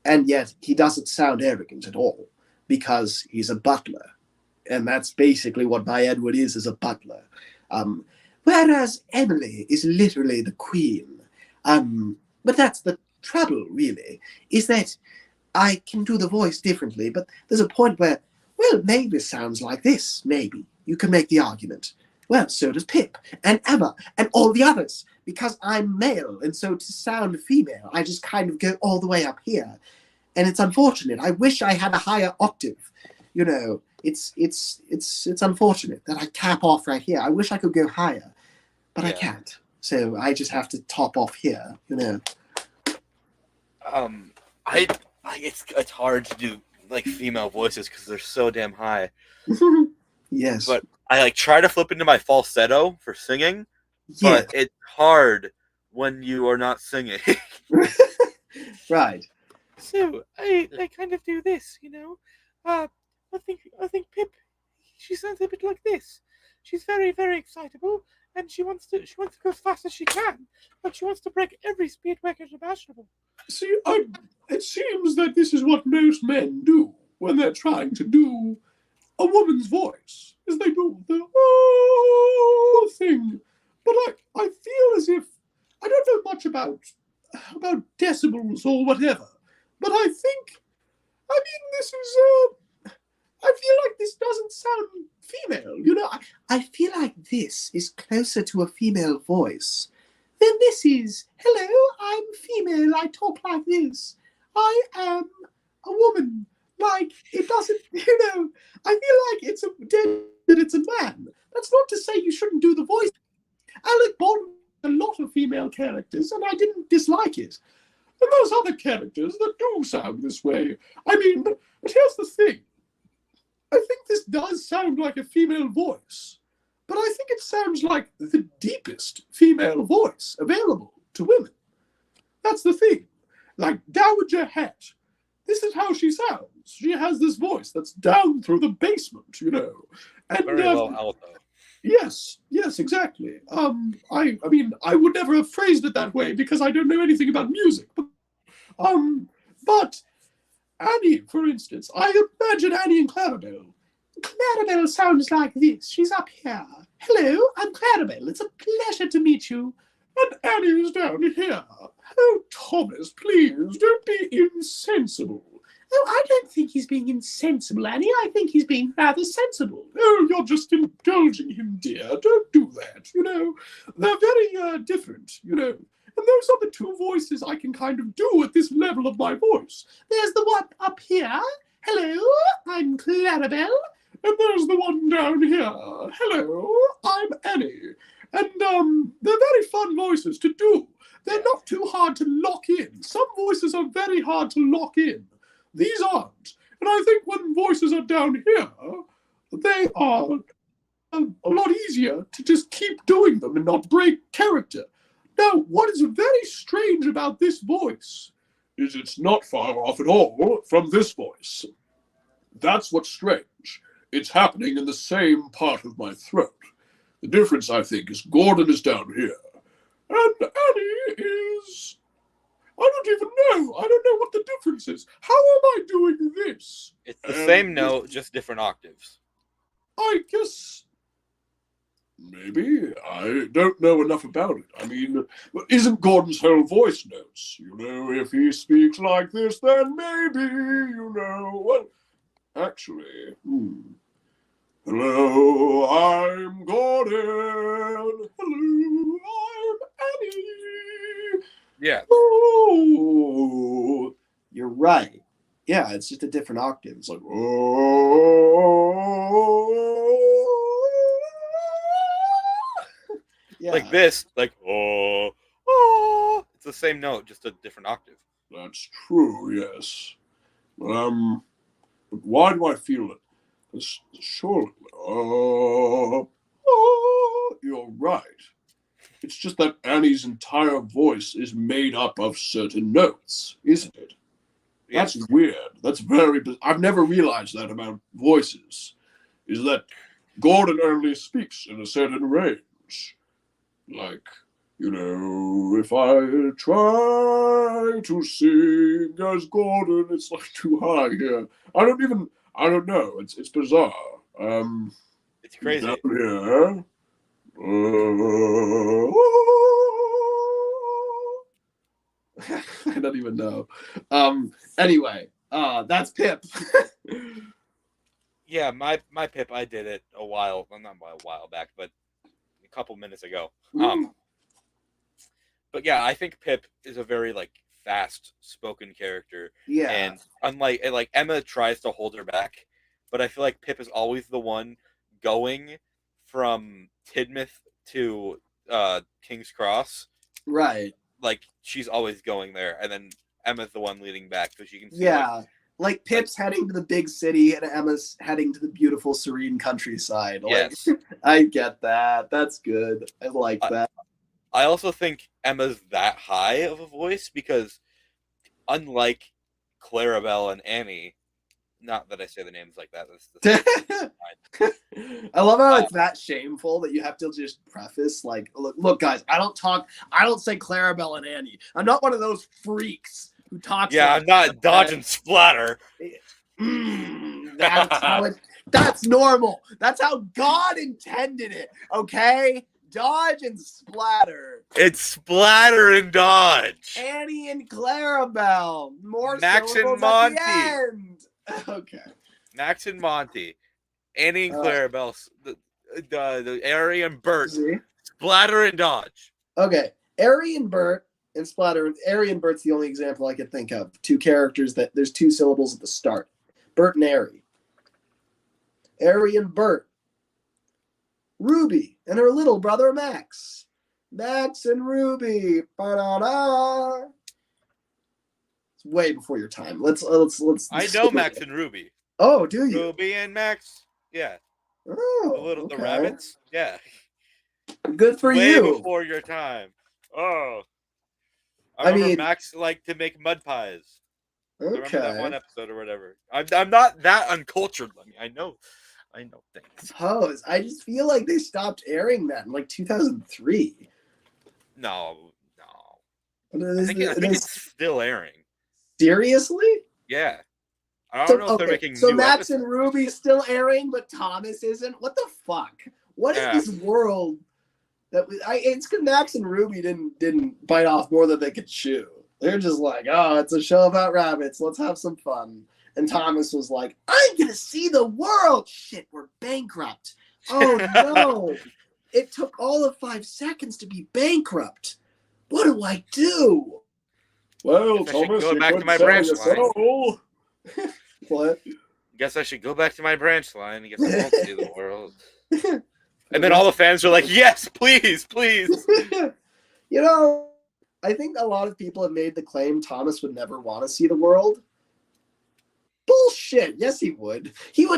and yet he doesn't sound arrogant at all because he's a butler. And that's basically what my Edward is a butler. Whereas Emily is literally the queen. But that's the trouble, really, is that I can do the voice differently, but there's a point where, well, maybe it sounds like this, maybe. You can make the argument. Well, so does Pip, and Emma, and all the others, because I'm male, and so to sound female, I just kind of go all the way up here. And it's unfortunate. I wish I had a higher octave. You know, it's unfortunate that I cap off right here. I wish I could go higher, but I can't. So I just have to top off here, you know. It's hard to do like female voices because they're so damn high. Yes. But I like try to flip into my falsetto for singing, but it's hard when you are not singing. Right. So I kind of do this, you know. I think Pip, she sounds a bit like this. She's very, very excitable, and she wants to go as fast as she can, but she wants to break every speed record imaginable. See, it seems that this is what most men do when they're trying to do a woman's voice, is they do the whole thing. But I feel as if I don't know much about decibels or whatever. But I mean, this is I feel like this doesn't sound female, you know. I feel like this is closer to a female voice than this is, hello, I'm female, I talk like this. I am a woman. Like, it doesn't, you know, I feel like it's a man. That's not to say you shouldn't do the voice. Alec Baldwin a lot of female characters, and I didn't dislike it. And there's other characters that do sound this way. I mean, but here's the thing. I think this does sound like a female voice, but I think it sounds like the deepest female voice available to women. That's the thing. Like Dowager Het. This is how she sounds. She has this voice that's down through the basement, you know. And, Very well alto. Yes, exactly. I mean, I would never have phrased it that way because I don't know anything about music. But Annie, for instance, I imagine Annie and Clarabelle. Clarabelle sounds like this. She's up here. Hello, I'm Clarabelle. It's a pleasure to meet you. And Annie is down here. Oh, Thomas, please, don't be insensible. Oh, I don't think he's being insensible, Annie. I think he's being rather sensible. Oh, you're just indulging him, dear. Don't do that, you know. They're very different, you know. And those are the two voices I can kind of do at this level of my voice. There's the one up here. Hello, I'm Clarabelle. And there's the one down here. Hello, I'm Annie. And they're very fun voices to do. They're not too hard to lock in. Some voices are very hard to lock in. These aren't. And I think when voices are down here, they are a lot easier to just keep doing them and not break character. Now, what is very strange about this voice is it's not far off at all from this voice. That's what's strange. It's happening in the same part of my throat. The difference, I think, is Gordon is down here. And Annie is... I don't even know. I don't know what the difference is. How am I doing this? It's the same note, just different octaves. I guess... maybe. I don't know enough about it. I mean, isn't Gordon's whole voice notes? You know, if he speaks like this, then maybe, you know... Well, actually... Hello, I'm Gordon. Hello, I'm Annie. Yeah. Oh, You're right. Yeah, it's just a different octave. it's like, oh. Yeah. Like this, like, oh. It's the same note, just a different octave. That's true, yes. But why do I feel it? Surely, you're right. It's just that Annie's entire voice is made up of certain notes, isn't it? That's weird. That's very... I've never realized that about voices, is that Gordon only speaks in a certain range. Like, you know, if I try to sing as Gordon, it's like too high here. I don't know. It's bizarre. It's crazy. Down here. I don't even know. Anyway, that's Pip. Yeah, my Pip, I did it a while back, but a couple minutes ago. But yeah, I think Pip is a very like fast-spoken character. Yeah. And unlike Emma tries to hold her back, but I feel like Pip is always the one going from Tidmouth to King's Cross. Right. Like she's always going there, and then Emma's the one leading back because she can see. Yeah. Like Pip's heading to the big city and Emma's heading to the beautiful, serene countryside. Like, Yes. I get that. That's good. I like that. I also think Emma's that high of a voice because, unlike Clarabelle and Annie, not that I say the names like that. I love how it's that shameful that you have to just preface like, look, guys, I don't say Clarabelle and Annie. I'm not one of those freaks who talks. Yeah, like I'm not that. dodging splatter. That's normal. That's how God intended it. Okay. Dodge and splatter. It's splatter and dodge. Annie and Clarabelle. More Max and syllables Monty. at the end. Okay. Max and Monty. Annie and Clarabelle. The Ari and Bert. See? Splatter and dodge. Okay. Ari and Bert and splatter. Ari and Bert's the only example I could think of. Two characters that there's two syllables at the start. Bert and Ari. Ari and Bert. Ruby and her little brother Max. Max and Ruby. Ba-da-da. It's way before your time. Let's. I know Max and Ruby. Oh, do you? Ruby and Max. Yeah. Oh, The okay. rabbits. Yeah. Good for Way you. before your time. Oh. I remember mean- Max liked to make mud pies. I remember that one Okay. episode or whatever. I'm not that uncultured. I know things. Pose. I just feel like they stopped airing that in like 2003. No. What I is think, it- I think it's still airing. Seriously? Yeah. I don't know if they're making so new Max episodes. and Ruby is still airing, but Thomas isn't. What the fuck? What Yeah. is this world that it's because Max and Ruby didn't bite off more than they could chew. They're just like, oh, it's a show about rabbits. Let's have some fun. And Thomas was like, I'm gonna see the world. Shit, we're bankrupt. Oh no! It took all of 5 seconds to be bankrupt. What do I do? Well, Guess I should go back to my branch line. What? Guess I should go back to my branch line. I guess I won't see the world. And then all the fans are like, yes, please, please. You know, I think a lot of people have made the claim Thomas would never want to see the world. Bullshit. Yes, he would. He'd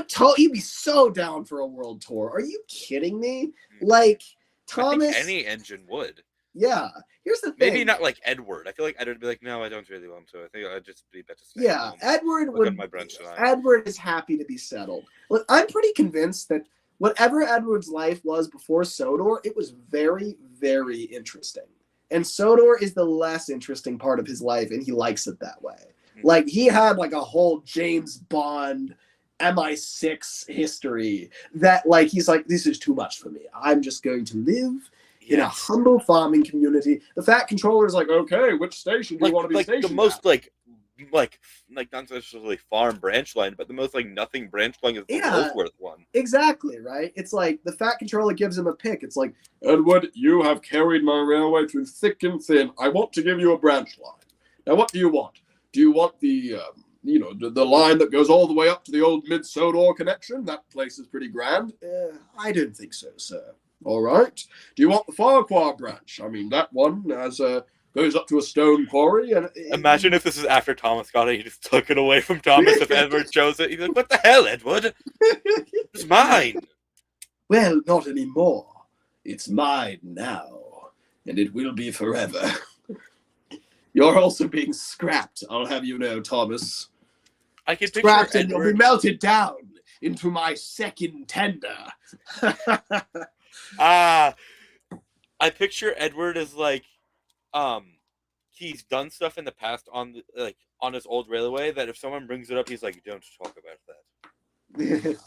be so down for a world tour. Are you kidding me? Like, Thomas. I think any engine would. Yeah. Here's the thing. Maybe not like Edward. I feel like Edward would be like, no, I don't really want to. I think I'd just be better. Yeah, Edward Look at would. my branch line. Edward is happy to be settled. Look, I'm pretty convinced that whatever Edward's life was before Sodor, it was very, very interesting. And Sodor is the less interesting part of his life, and he likes it that way. Mm-hmm. Like, he had like a whole James Bond MI6 history that, like, he's like, this is too much for me. I'm just going to live in a humble farming community. The Fat Controller is like, okay, which station do you want to be stationed the most at? like not necessarily farm branch line, but the most like nothing branch line is the Wolfworth one. Exactly, right? It's like the Fat Controller gives him a pick. It's like, Edward, you have carried my railway through thick and thin. I want to give you a branch line. Now, what do you want? Do you want the line that goes all the way up to the old Mid-Sodor connection? That place is pretty grand. I don't think so, sir. All right. Do you want the Farquhar branch? I mean, that one goes up to a stone quarry. And Imagine if this is after Thomas got it, he just took it away from Thomas. If Edward chose it, he's like, "What the hell, Edward? It's mine." Well, not anymore. It's mine now, and it will be forever. You're also being scrapped, I'll have you know, Thomas. I can picture Scrapped and you'll Edward. be melted down into my second tender. I picture Edward as like, he's done stuff in the past on his old railway that if someone brings it up, he's like, "Don't talk about that."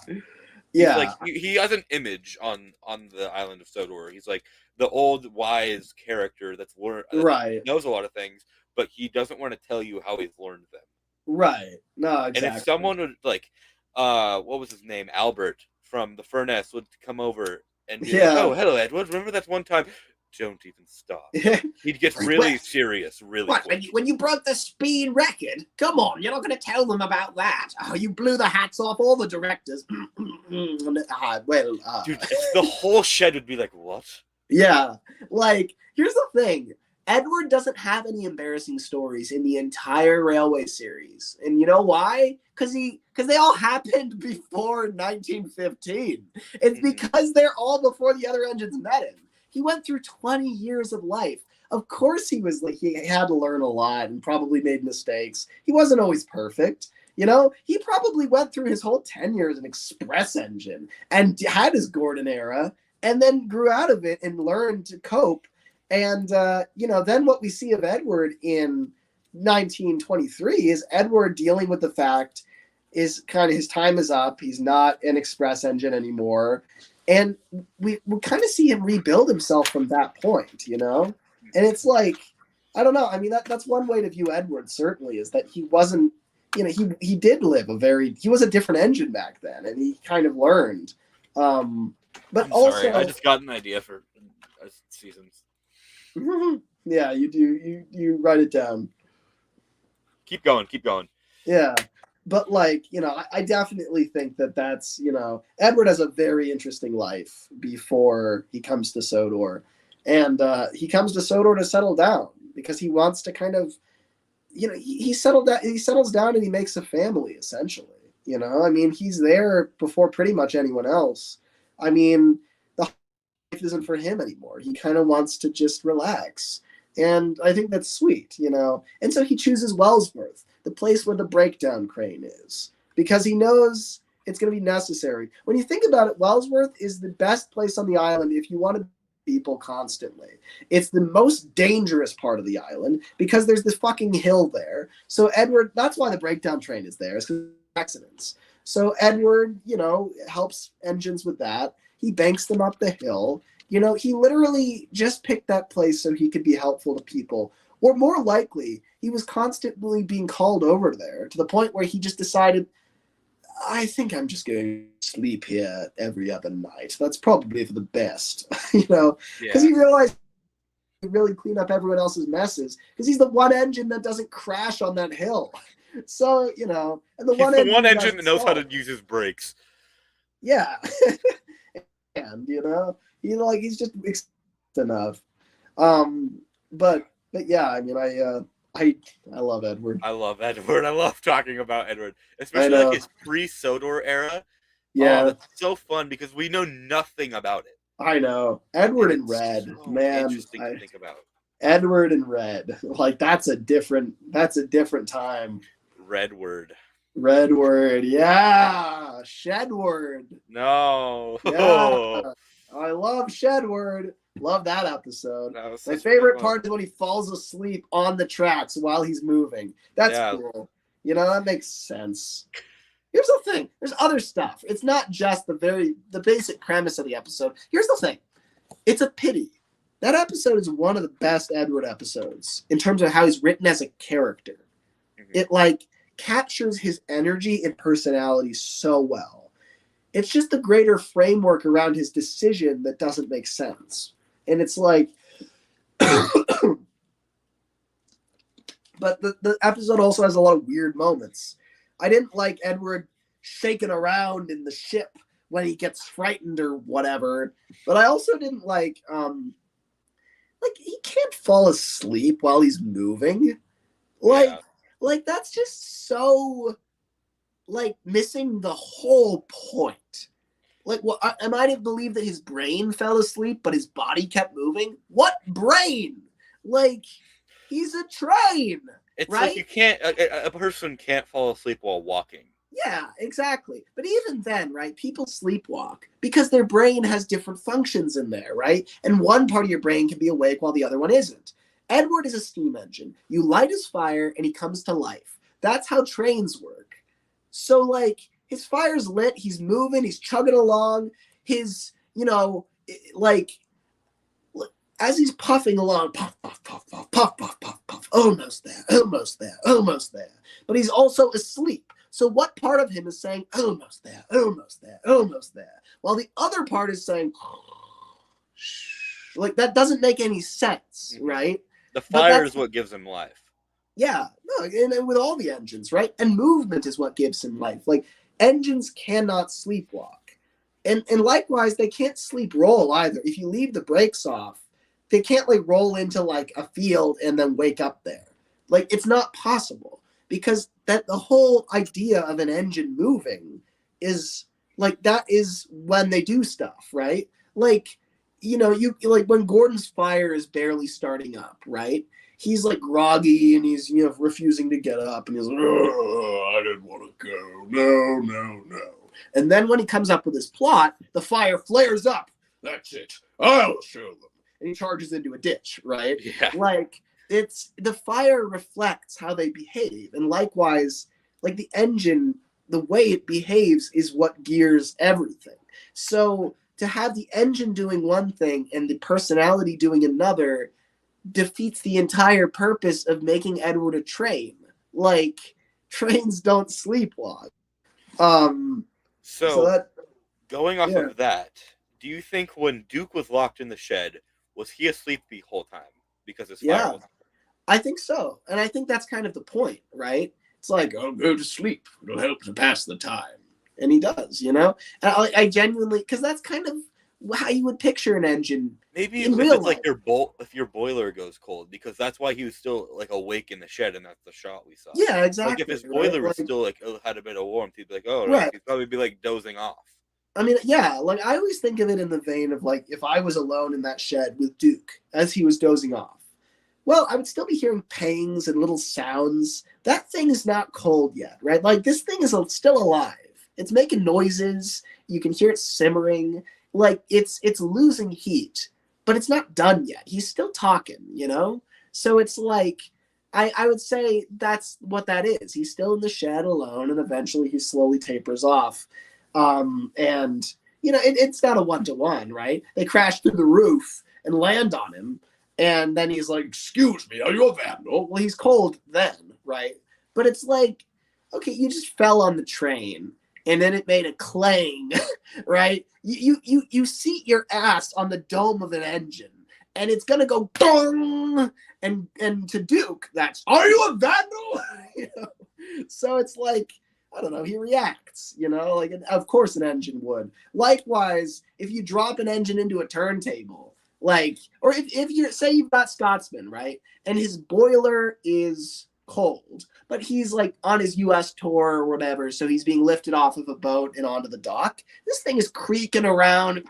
Yeah. He's like he has an image on the island of Sodor. He's like the old wise character that's learned, Right. knows a lot of things, but he doesn't want to tell you how he's learned them. Right. No, exactly. And if someone would like, what was his name, Albert from the Furnace would come over and be like, "Oh, hello, Edward. Remember that one time?" Don't even stop. He'd get really serious, really What, quick. when you broke the speed record? Come on, you're not going to tell them about that. Oh, you blew the hats off all the directors. Dude, the whole shed would be like, "What?" Yeah. Like, here's the thing. Edward doesn't have any embarrassing stories in the entire Railway series. And you know why? Because they all happened before 1915. It's because they're all before the other engines met him. He went through 20 years of life. Of course he had to learn a lot and probably made mistakes. He wasn't always perfect. You know, he probably went through his whole tenure as an express engine and had his Gordon era and then grew out of it and learned to cope. And, then what we see of Edward in 1923 is Edward dealing with the fact is kind of his time is up. He's not an express engine anymore. And we kind of see him rebuild himself from that point, you know? And it's like, I don't know. I mean, that's one way to view Edward, certainly, is that he wasn't, he did live he was a different engine back then, and he kind of learned. But I'm also, sorry, I just got an idea for seasons. Yeah, you do. You write it down. Keep going. Yeah. But I definitely think that's, Edward has a very interesting life before he comes to Sodor. And he comes to Sodor to settle down because he wants to kind of, he settles down and he makes a family, essentially. I mean, he's there before pretty much anyone else. I mean, the life isn't for him anymore. He kind of wants to just relax. And I think that's sweet, And so he chooses Wellsworth, the place where the breakdown crane is, because he knows it's going to be necessary. When you think about it, Wellsworth is the best place on the island if you want to people constantly. It's the most dangerous part of the island because there's this fucking hill there. So Edward, that's why the breakdown train is there, is because of accidents. So Edward, helps engines with that. He banks them up the hill. He literally just picked that place so he could be helpful to people. Or more likely, he was constantly being called over there to the point where he just decided, I think I'm just going to sleep here every other night. That's probably for the best, because he realized he really clean up everyone else's messes because he's the one engine that doesn't crash on that hill. So, and the He's one the engine one engine that knows how stall. to use his brakes. Yeah. And, he's just enough. But yeah, I mean, I love Edward. I love Edward. I love talking about Edward, especially like his pre-Sodor era. Yeah, that's so fun because we know nothing about it. I know. Edward and Red, so man. Interesting to think about. Edward and Red, that's a different time. Redward. Yeah. Shedward. No. Yeah. I love Shedward. Love that episode. My favorite part is when he falls asleep on the tracks while he's moving. That's cool. That makes sense. Here's the thing. There's other stuff. It's not just the basic premise of the episode. Here's the thing. It's a pity. That episode is one of the best Edward episodes in terms of how he's written as a character. Mm-hmm. It captures his energy and personality so well. It's just the greater framework around his decision that doesn't make sense. And it's but the episode also has a lot of weird moments. I didn't like Edward shaking around in the ship when he gets frightened or whatever. But I also didn't like he can't fall asleep while he's moving. That's just so missing the whole point. Am I to believe that his brain fell asleep, but his body kept moving? What brain? He's a train. It's right? Like you can't. A person can't fall asleep while walking. Yeah, exactly. But even then, right? People sleepwalk because their brain has different functions in there, right? And one part of your brain can be awake while the other one isn't. Edward is a steam engine. You light his fire, and he comes to life. That's how trains work. So, his fire's lit, he's moving, he's chugging along, his, as he's puffing along, puff, puff, puff, puff, puff, puff, puff, puff, almost there, almost there, almost there. But he's also asleep. So what part of him is saying, almost there, almost there, almost there, while the other part is saying, that doesn't make any sense, right? The fire is what gives him life. Yeah, no, and with all the engines, right? And movement is what gives him life. Engines cannot sleepwalk. And likewise, they can't sleep roll either. If you leave the brakes off, they can't roll into a field and then wake up there. It's not possible because the whole idea of an engine moving is that is when they do stuff, right? When Gordon's fire is barely starting up, right? He's groggy and he's refusing to get up and he's I didn't want to go. No. And then when he comes up with his plot, the fire flares up. That's it. I'll show them. And he charges into a ditch, right? Yeah. It's the fire reflects how they behave. And likewise, the engine, the way it behaves is what gears everything. So to have the engine doing one thing and the personality doing another defeats the entire purpose of making Edward a train. Trains don't sleepwalk. So going off of that, do you think when Duke was locked in the shed, was he asleep the whole time because his fire was? I think so, and I think that's kind of the point, right? It's I'll go to sleep. It'll help to pass the time. And he does, And I genuinely, because that's kind of how you would picture an engine. Maybe in if real it's like life. if your boiler goes cold, because that's why he was still like awake in the shed, and that's the shot we saw. Yeah, Like exactly. if his right? boiler was Like, still like had a bit of warmth, he'd be like, "Oh, Right. he'd probably be like dozing off." I mean, yeah, like I always think of it in the vein of like if I was alone in that shed with Duke as he was dozing off. Well, I would still be hearing pangs and little sounds. That thing is not cold yet, right? Like this thing is still alive. It's making noises. You can hear it simmering. Like it's losing heat, but it's not done yet. He's still talking, you know? So it's like I would say that's what that is. He's still in the shed alone, and eventually he slowly tapers off. And you know, it's not a 1-to-1, right? They crash through the roof and land on him, and then he's like, "Excuse me, are you a vandal?" Well, he's cold then, right? But it's like, okay, you just fell on the train, and then it made a clang, right? You seat your ass on the dome of an engine, and it's gonna go bong, and to Duke, that's, "Are you a vandal?" You know? So it's like, I don't know, he reacts, you know, like, of course an engine would. Likewise, if you drop an engine into a turntable, like, or if you say you've got Scotsman, right, and his boiler is cold, but he's like on his US tour or whatever, so he's being lifted off of a boat and onto the dock, this thing is creaking around.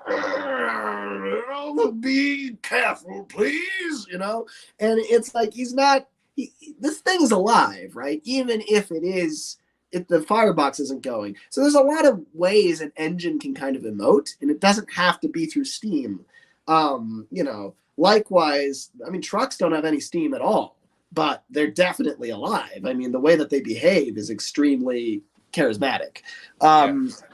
Be careful, please, you know? And it's like this thing is alive, right? Even if the firebox isn't going. So there's a lot of ways an engine can kind of emote, and it doesn't have to be through steam. You know, likewise, I mean, trucks don't have any steam at all, but they're definitely alive. I mean, the way that they behave is extremely charismatic.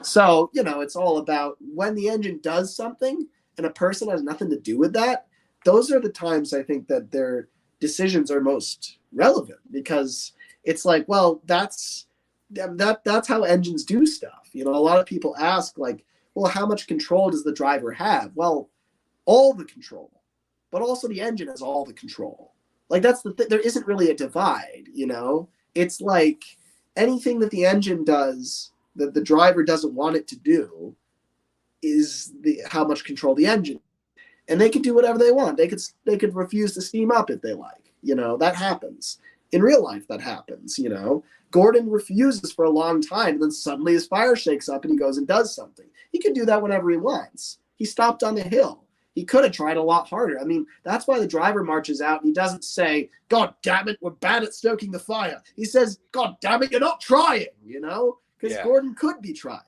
So, you know, it's all about when the engine does something and a person has nothing to do with that. Those are the times I think that their decisions are most relevant, because it's like, well, that's how engines do stuff. You know, a lot of people ask like, well, how much control does the driver have? Well, all the control, but also the engine has all the control. Like that's there isn't really a divide, you know? It's like anything that the engine does that the driver doesn't want it to do is how much control the engine. And they can do whatever they want. They could refuse to steam up if they like. You know, that happens. In real life, that happens, you know. Gordon refuses for a long time, and then suddenly his fire shakes up and he goes and does something. He can do that whenever he wants. He stopped on the hill. He could have tried a lot harder. I mean, that's why the driver marches out and he doesn't say, "God damn it, we're bad at stoking the fire." He says, "God damn it, you're not trying," you know, because Gordon could be trying.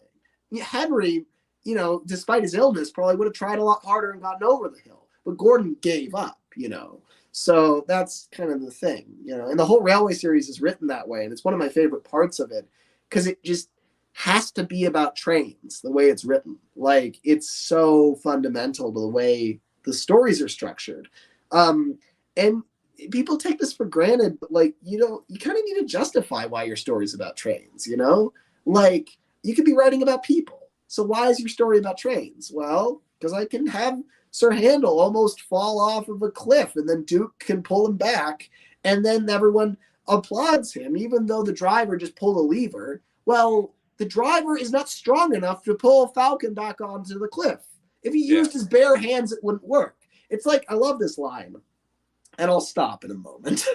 Henry, you know, despite his illness, probably would have tried a lot harder and gotten over the hill. But Gordon gave up, you know. So that's kind of the thing, you know. And the whole Railway series is written that way, and it's one of my favorite parts of it because it just has to be about trains the way it's written. Like, it's so fundamental to the way the stories are structured. And people take this for granted, but like, you kind of need to justify why your story's about trains, you know? Like, you could be writing about people. So why is your story about trains? Well, because I can have Sir Handel almost fall off of a cliff, and then Duke can pull him back, and then everyone applauds him, even though the driver just pulled a lever. Well, the driver is not strong enough to pull Falcon back onto the cliff. If he used his bare hands, it wouldn't work. It's like, I love this line, and I'll stop in a moment.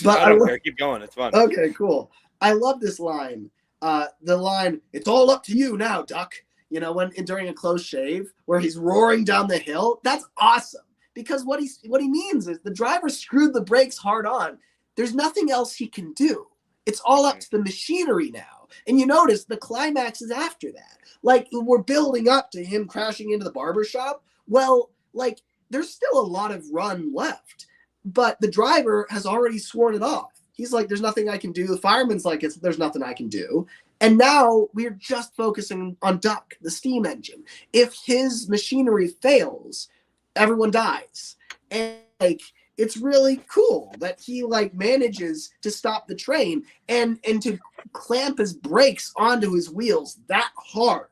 But I don't care. Keep going. It's fun. Okay, cool. I love this line. The line, "It's all up to you now, Duck." You know, during a close shave where he's roaring down the hill, that's awesome. Because what he means is the driver screwed the brakes hard on. There's nothing else he can do. It's all up to the machinery now. And you notice the climax is after that. Like, we're building up to him crashing into the barber shop. Well, like, there's still a lot of run left. But the driver has already sworn it off. He's like, "There's nothing I can do." The fireman's like, "There's nothing I can do." And now we're just focusing on Duck, the steam engine. If his machinery fails, everyone dies. And like, it's really cool that he like manages to stop the train and to clamp his brakes onto his wheels that hard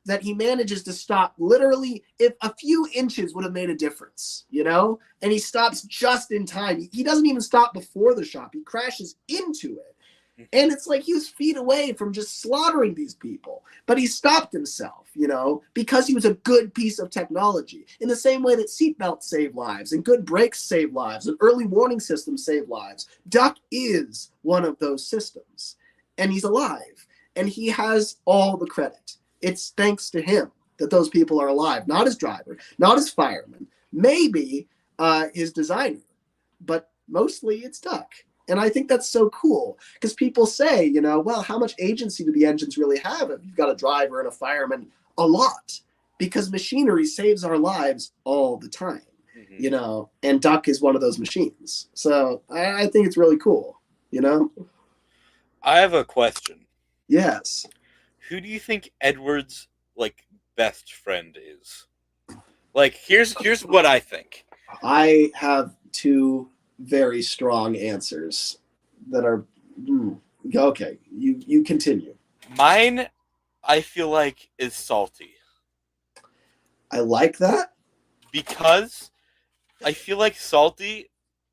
that he manages to stop literally, if a few inches would have made a difference, you know? And he stops just in time. He doesn't even stop before the shop. He crashes into it. And it's like he was feet away from just slaughtering these people. But he stopped himself, because he was a good piece of technology. In the same way that seatbelts save lives and good brakes save lives and early warning systems save lives. Duck is one of those systems. And he's alive. And he has all the credit. It's thanks to him that those people are alive. Not his driver, not his fireman, maybe his designer. But mostly it's Duck. And I think that's so cool because people say, well, how much agency do the engines really have if you've got a driver and a fireman? A lot, because machinery saves our lives all the time, and Duck is one of those machines. So I think it's really cool, I have a question. Yes. Who do you think Edward's best friend is? Here's what I think. I have two very strong answers that are okay. You continue. Mine, I feel like, is Salty. I like that because I feel like Salty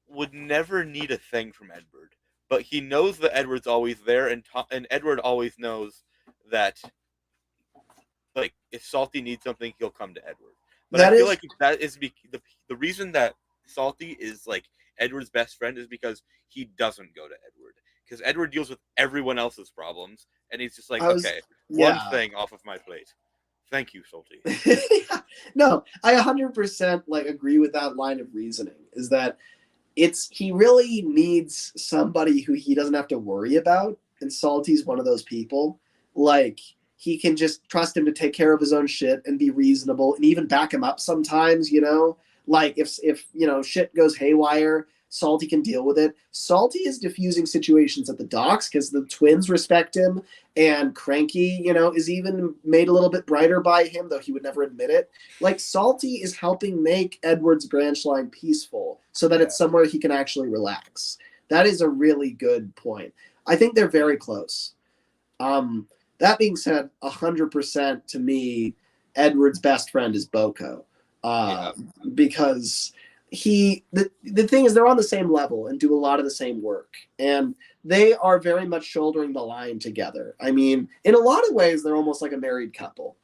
would never need a thing from Edward, but he knows that Edward's always there, and Edward always knows that if Salty needs something, he'll come to Edward. But I feel like that is the reason that Salty is Edward's best friend is because he doesn't go to Edward. Because Edward deals with everyone else's problems, and he's just one thing off of my plate. Thank you, Salty. No, I 100% agree with that line of reasoning. Is that he really needs somebody who he doesn't have to worry about, and Salty's one of those people. He can just trust him to take care of his own shit and be reasonable, and even back him up sometimes. If shit goes haywire, Salty can deal with it. Salty is diffusing situations at the docks because the twins respect him, and Cranky, is even made a little bit brighter by him, though he would never admit it. Salty is helping make Edward's branch line peaceful so that it's somewhere he can actually relax. That is a really good point. I think they're very close. That being said, 100% to me, Edward's best friend is Boko. Because the thing is they're on the same level and do a lot of the same work, and they are very much shouldering the line together. I mean, in a lot of ways they're almost like a married couple.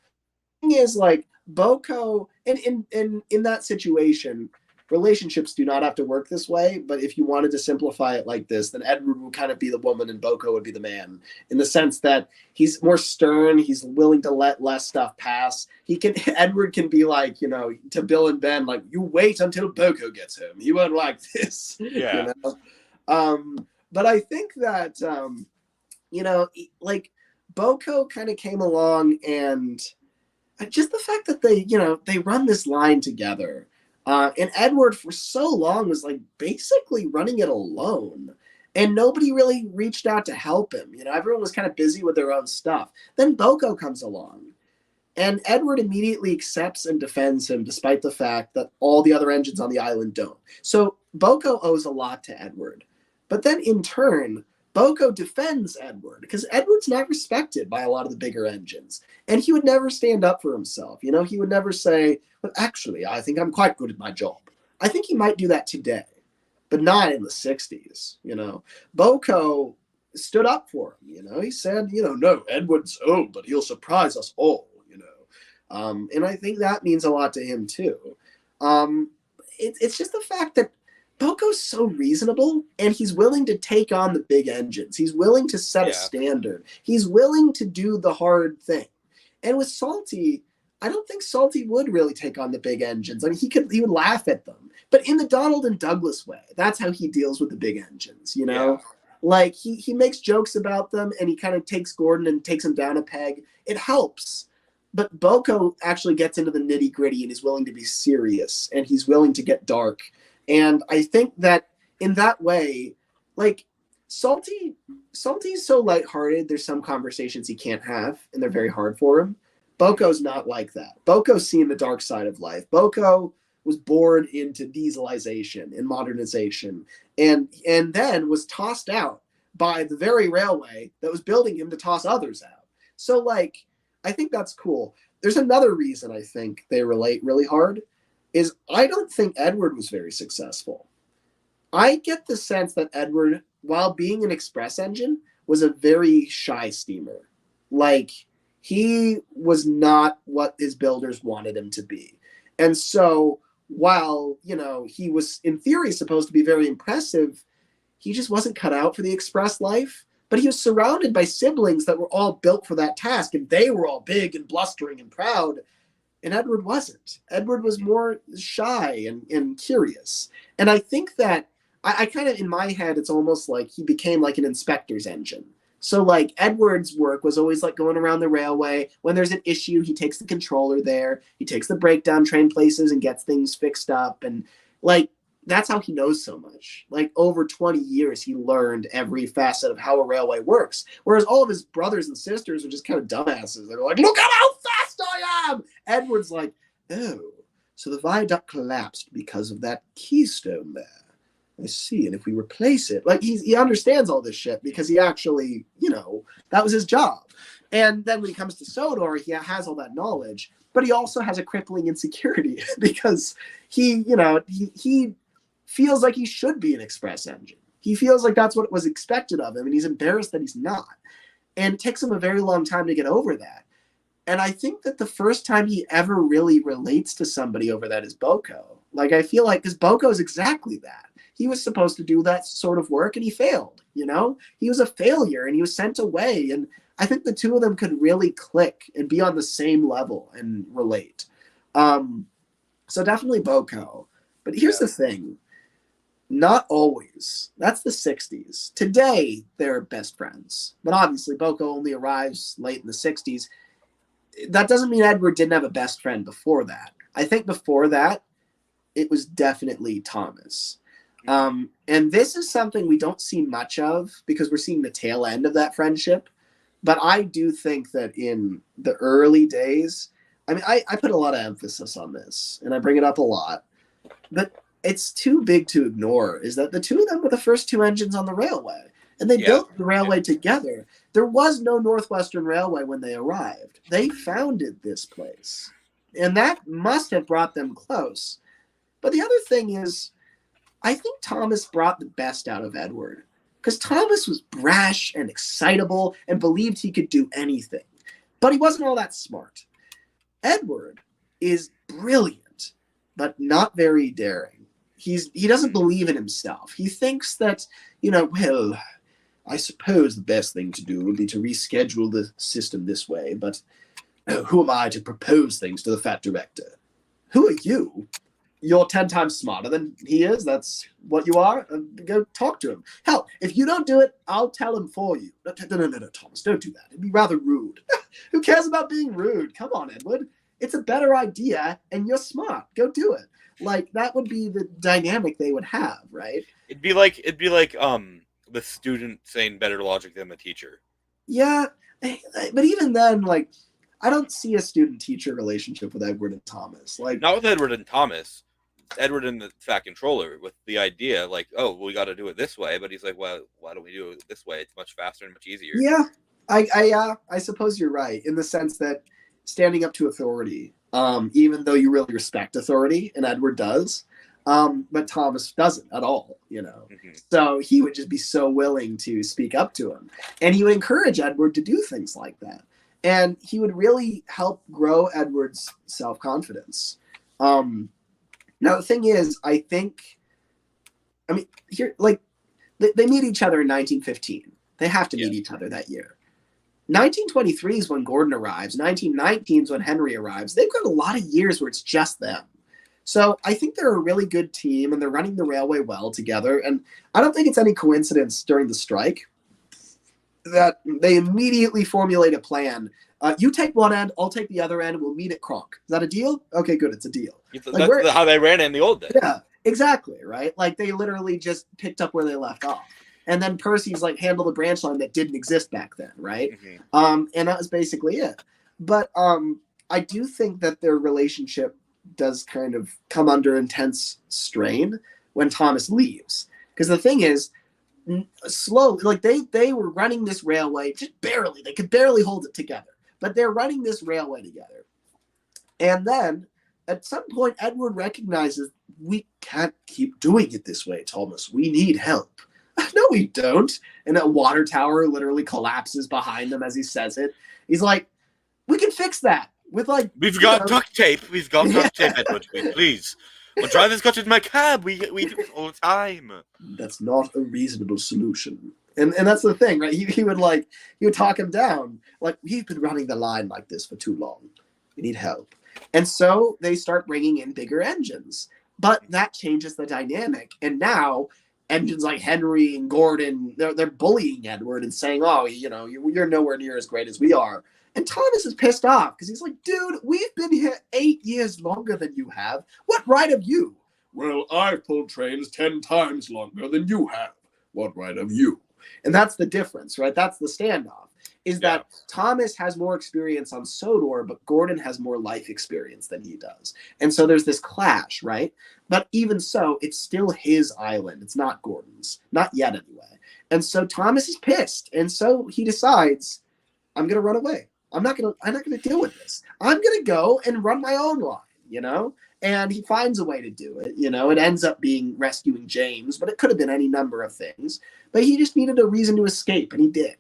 The thing is Boko, and in that situation, relationships do not have to work this way, but if you wanted to simplify it like this, then Edward would kind of be the woman and Boko would be the man, in the sense that he's more stern, he's willing to let less stuff pass. Edward can be to Bill and Ben, you wait until Boko gets home. He won't like this. Yeah. But I think that, Boko kind of came along, and just the fact that they run this line together. And Edward for so long was basically running it alone, and nobody really reached out to help him. Everyone was kind of busy with their own stuff. Then Boko comes along, and Edward immediately accepts and defends him, despite the fact that all the other engines on the island don't. So Boko owes a lot to Edward. But then in turn, Boko defends Edward because Edward's not respected by a lot of the bigger engines. And he would never stand up for himself. He would never say, but actually, I think I'm quite good at my job. I think he might do that today, but not in the 60s. Boko stood up for him. He said, no, Edward's old, but he'll surprise us all. And I think that means a lot to him too. It's just the fact that Boko's so reasonable, and he's willing to take on the big engines. He's willing to set a standard. He's willing to do the hard thing. And with Salty, I don't think Salty would really take on the big engines. I mean, he would laugh at them, but in the Donald and Douglas way. That's how he deals with the big engines, he makes jokes about them, and he kind of takes Gordon and takes him down a peg. It helps. But Boko actually gets into the nitty gritty, and he's willing to be serious, and he's willing to get dark. And I think that in that way, Salty's so lighthearted, there's some conversations he can't have, and they're very hard for him. Boko's not like that. Boko's seen the dark side of life. Boko was born into dieselization and modernization, and then was tossed out by the very railway that was building him to toss others out. So, I think that's cool. There's another reason I think they relate really hard, is I don't think Edward was very successful. I get the sense that Edward, while being an express engine, was a very shy steamer. Like, he was not what his builders wanted him to be. And so while, you know, he was in theory supposed to be very impressive, he just wasn't cut out for the express life. But he was surrounded by siblings that were all built for that task, and they were all big and blustering and proud. And Edward wasn't. Edward was more shy and curious. And I think that I kind of, in my head, it's almost like he became like an inspector's engine. So like Edward's work was always like going around the railway. When there's an issue, he takes the controller there. He takes the breakdown train places and gets things fixed up. And like, that's how he knows so much. Like over 20 years, he learned every facet of how a railway works. Whereas all of his brothers and sisters are just kind of dumbasses. They're like, look at how fast I am. Edward's like, oh, so the viaduct collapsed because of that keystone there. I see. And if we replace it, like he understands all this shit because he actually, you know, that was his job. And then when he comes to Sodor, he has all that knowledge, but he also has a crippling insecurity because he, you know, he feels like he should be an express engine. He feels like that's what was expected of him, and he's embarrassed that he's not. And it takes him a very long time to get over that. And I think that the first time he ever really relates to somebody over that is Boko. Like, I feel like, because Boko is exactly that. He was supposed to do that sort of work, and he failed, you know? He was a failure, and he was sent away. And I think the two of them could really click and be on the same level and relate. So definitely Boko. But here's the thing. Not always. That's the 60s. Today, they're best friends. But obviously, Boko only arrives late in the 60s. That doesn't mean Edward didn't have a best friend before that. I think before that, it was definitely Thomas. And this is something we don't see much of because we're seeing the tail end of that friendship. But I do think that in the early days, I mean, I put a lot of emphasis on this, and I bring it up a lot. But it's too big to ignore, is that the two of them were the first two engines on the railway. And they built the railway together. There was no Northwestern Railway when they arrived. They founded this place. And that must have brought them close. But the other thing is, I think Thomas brought the best out of Edward. Because Thomas was brash and excitable and believed he could do anything. But he wasn't all that smart. Edward is brilliant, but not very daring. He doesn't believe in himself. He thinks that, you know, well, I suppose the best thing to do would be to reschedule the system this way, but who am I to propose things to the fat director? Who are you? You're 10 times smarter than he is. That's what you are. Go talk to him. Hell, if you don't do it, I'll tell him for you. No, Thomas, don't do that. It'd be rather rude. Who cares about being rude? Come on, Edward. It's a better idea, and you're smart. Go do it. Like, that would be the dynamic they would have, right? It'd be like the student saying better logic than the teacher. Yeah, but even then, like, I don't see a student-teacher relationship with Edward and Thomas. Like, not with Edward and Thomas. Edward and the fat controller with the idea, like, oh, we got to do it this way. But he's like, well, why don't we do it this way? It's much faster and much easier. Yeah, I suppose you're right in the sense that standing up to authority, even though you really respect authority, and Edward does, but Thomas doesn't at all, you know. Mm-hmm. So he would just be so willing to speak up to him, and he would encourage Edward to do things like that, and he would really help grow Edward's self-confidence. Now the thing is, I mean, here, like, they meet each other in 1915. They have to meet each other that year. 1923 is when Gordon arrives. 1919 is when Henry arrives. They've got a lot of years where it's just them. So I think they're a really good team, and they're running the railway well together. And I don't think it's any coincidence during the strike that they immediately formulate a plan. You take one end, I'll take the other end, and we'll meet at Kronk. Is that a deal? Okay, good, it's a deal. Like, that's how they ran it in the old days. Yeah, exactly, right? Like, they literally just picked up where they left off. And then Percy's like handle the branch line that didn't exist back then, right? Mm-hmm. And that was basically it. But I do think that their relationship does kind of come under intense strain when Thomas leaves. Because the thing is, slowly, like they were running this railway just barely. They could barely hold it together. But they're running this railway together. And then at some point, Edward recognizes we can't keep doing it this way, Thomas. We need help. No, we don't. And a water tower literally collapses behind them as he says it. He's like, we can fix that with like... We've got duct tape. We've got duct tape, Edward. Please. My driver's got it in my cab. We do it all the time. That's not a reasonable solution. And that's the thing, right? He would talk him down. Like, we've been running the line like this for too long. We need help. And so they start bringing in bigger engines. But that changes the dynamic. And now engines like Henry and Gordon, they're bullying Edward and saying, oh, you're nowhere near as great as we are. And Thomas is pissed off because he's like, dude, we've been here 8 years longer than you have. What right have you? Well, I've pulled trains 10 times longer than you have. What right have you? And that's the difference, right? That's the standoff. Is that Thomas has more experience on Sodor, but Gordon has more life experience than he does. And so there's this clash, right? But even so, it's still his island. It's not Gordon's. Not yet, anyway. And so Thomas is pissed. And so he decides, I'm going to run away. I'm not going to deal with this. I'm going to go and run my own line, And he finds a way to do it, It ends up being rescuing James, but it could have been any number of things. But he just needed a reason to escape, and he did.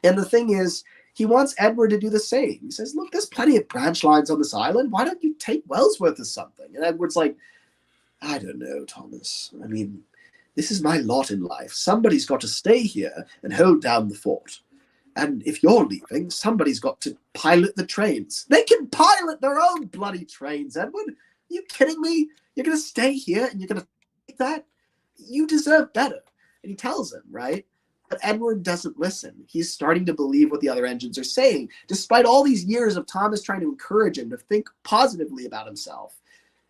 And the thing is, he wants Edward to do the same. He says, look, there's plenty of branch lines on this island. Why don't you take Wellsworth or something? And Edward's like, I don't know, Thomas. I mean, this is my lot in life. Somebody's got to stay here and hold down the fort. And if you're leaving, somebody's got to pilot the trains. They can pilot their own bloody trains, Edward. Are you kidding me? You're going to stay here and you're going to take that? You deserve better. And he tells him, right? But Edward doesn't listen. He's starting to believe what the other engines are saying, despite all these years of Thomas trying to encourage him to think positively about himself.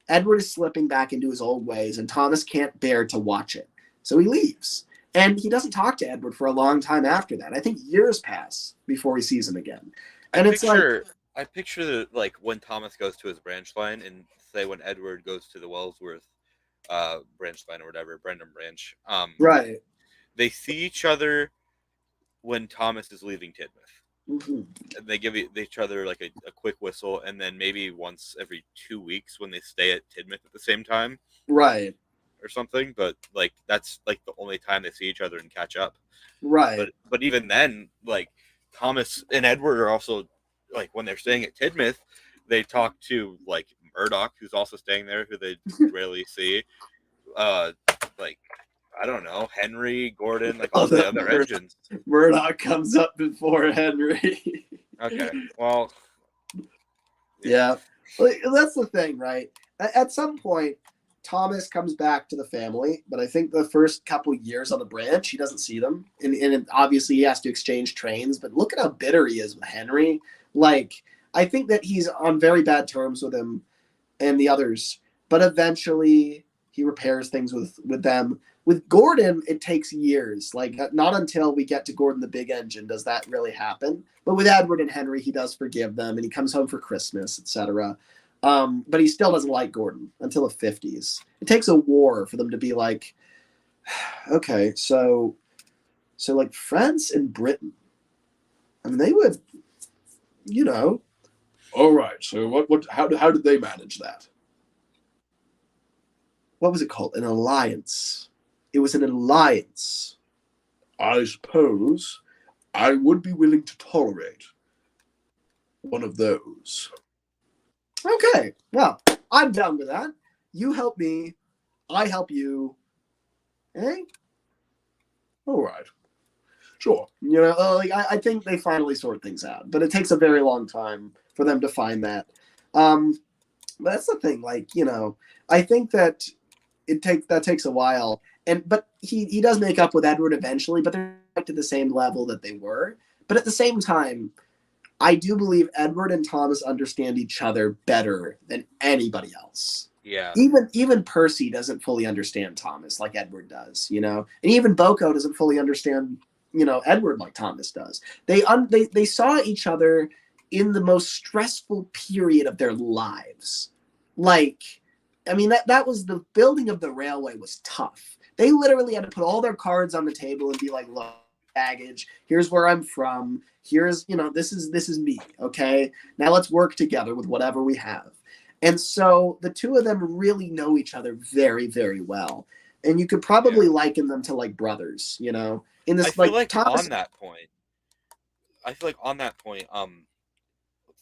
Edward is slipping back into his old ways, and Thomas can't bear to watch it. So he leaves. And he doesn't talk to Edward for a long time after that. I think years pass before he sees him again. And I picture like when Thomas goes to his branch line, and say when Edward goes to the Wellsworth branch line or whatever, Brendan branch. Right. They see each other when Thomas is leaving Tidmouth. Mm-hmm. And they give each other like a quick whistle, and then maybe once every 2 weeks when they stay at Tidmouth at the same time. Right. Or something, but like that's like the only time they see each other and catch up. Right. But even then, like Thomas and Edward are also like when they're staying at Tidmouth, they talk to like Murdoch, who's also staying there, who they rarely see. Like I don't know, Henry, Gordon, like all the other engines. Murdoch comes up before Henry. Okay, well, yeah, that's the thing, right? At some point, Thomas comes back to the family, but I think the first couple years on the branch, he doesn't see them. And obviously he has to exchange trains, but look at how bitter he is with Henry. Like, I think that he's on very bad terms with him and the others, but eventually he repairs things with them. With Gordon, it takes years. Like, not until we get to Gordon the Big Engine does that really happen. But with Edward and Henry, he does forgive them, and he comes home for Christmas, etc. But he still doesn't like Gordon until the 50s. It takes a war for them to be like, okay, so like France and Britain, I mean, they would, All right. So how did they manage that? What was it called? An alliance. It was an alliance. I suppose I would be willing to tolerate one of those. Okay, well, I'm down with that. You help me, I help you. Eh? All right. Sure. I think they finally sort things out, but it takes a very long time for them to find that. But that's the thing, I think that that takes a while. But he does make up with Edward eventually, but they're back to the same level that they were. But at the same time, I do believe Edward and Thomas understand each other better than anybody else. yeah. Even Percy doesn't fully understand Thomas like Edward does, and even Boko doesn't fully understand, Edward like Thomas does. They saw each other in the most stressful period of their lives. That was the building of the railway was tough. They literally had to put all their cards on the table and be like, look, baggage, here's where I'm from, here's, this is me, okay? Now let's work together with whatever we have. And so the two of them really know each other very, very well. and you could probably liken them to like brothers, you know. In this, I feel like Thomas, on that point,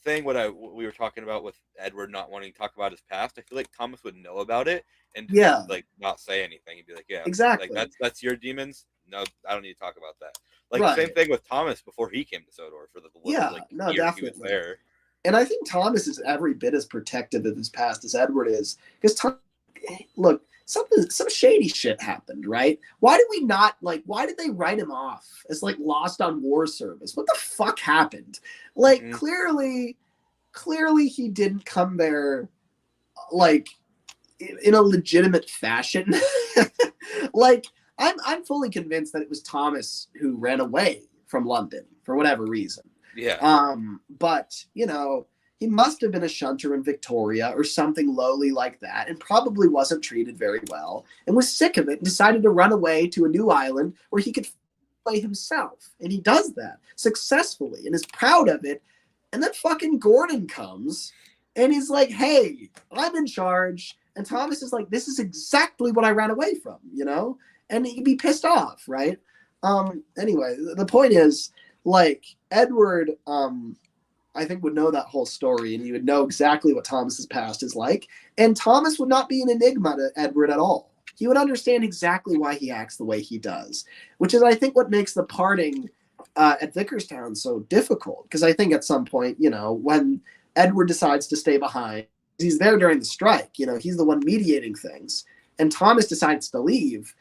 saying what we were talking about with Edward not wanting to talk about his past, I feel like Thomas would know about it and just, Yeah. like not say anything. He'd be like, yeah, Exactly. like that's your demons. No, I don't need to talk about that. Like Right. same thing with Thomas before he came to Sodor for the little no, year definitely. he was there. And I think Thomas is every bit as protective of his past as Edward is, because look, some shady shit happened, right? Why did they write him off as like lost on war service? What the fuck happened? Like clearly he didn't come there like in a legitimate fashion. Like I'm fully convinced that it was Thomas who ran away from London for whatever reason. Yeah. But you know, he must have been a shunter in Victoria or something lowly like that, and probably wasn't treated very well, and was sick of it and decided to run away to a new island where he could play himself. And he does that successfully and is proud of it. And then fucking Gordon comes and he's like, hey, I'm in charge. And Thomas is like, this is exactly what I ran away from, you know? And he'd be pissed off, right? Anyway, the point is, like, Edward, I think would know that whole story, and he would know exactly what Thomas's past is like. And Thomas would not be an enigma to Edward at all. He would understand exactly why he acts the way he does, which is, I think, what makes the parting at Vickerstown so difficult. Because I think at some point, you know, when Edward decides to stay behind, he's there during the strike, you know, he's the one mediating things, and Thomas decides to leave.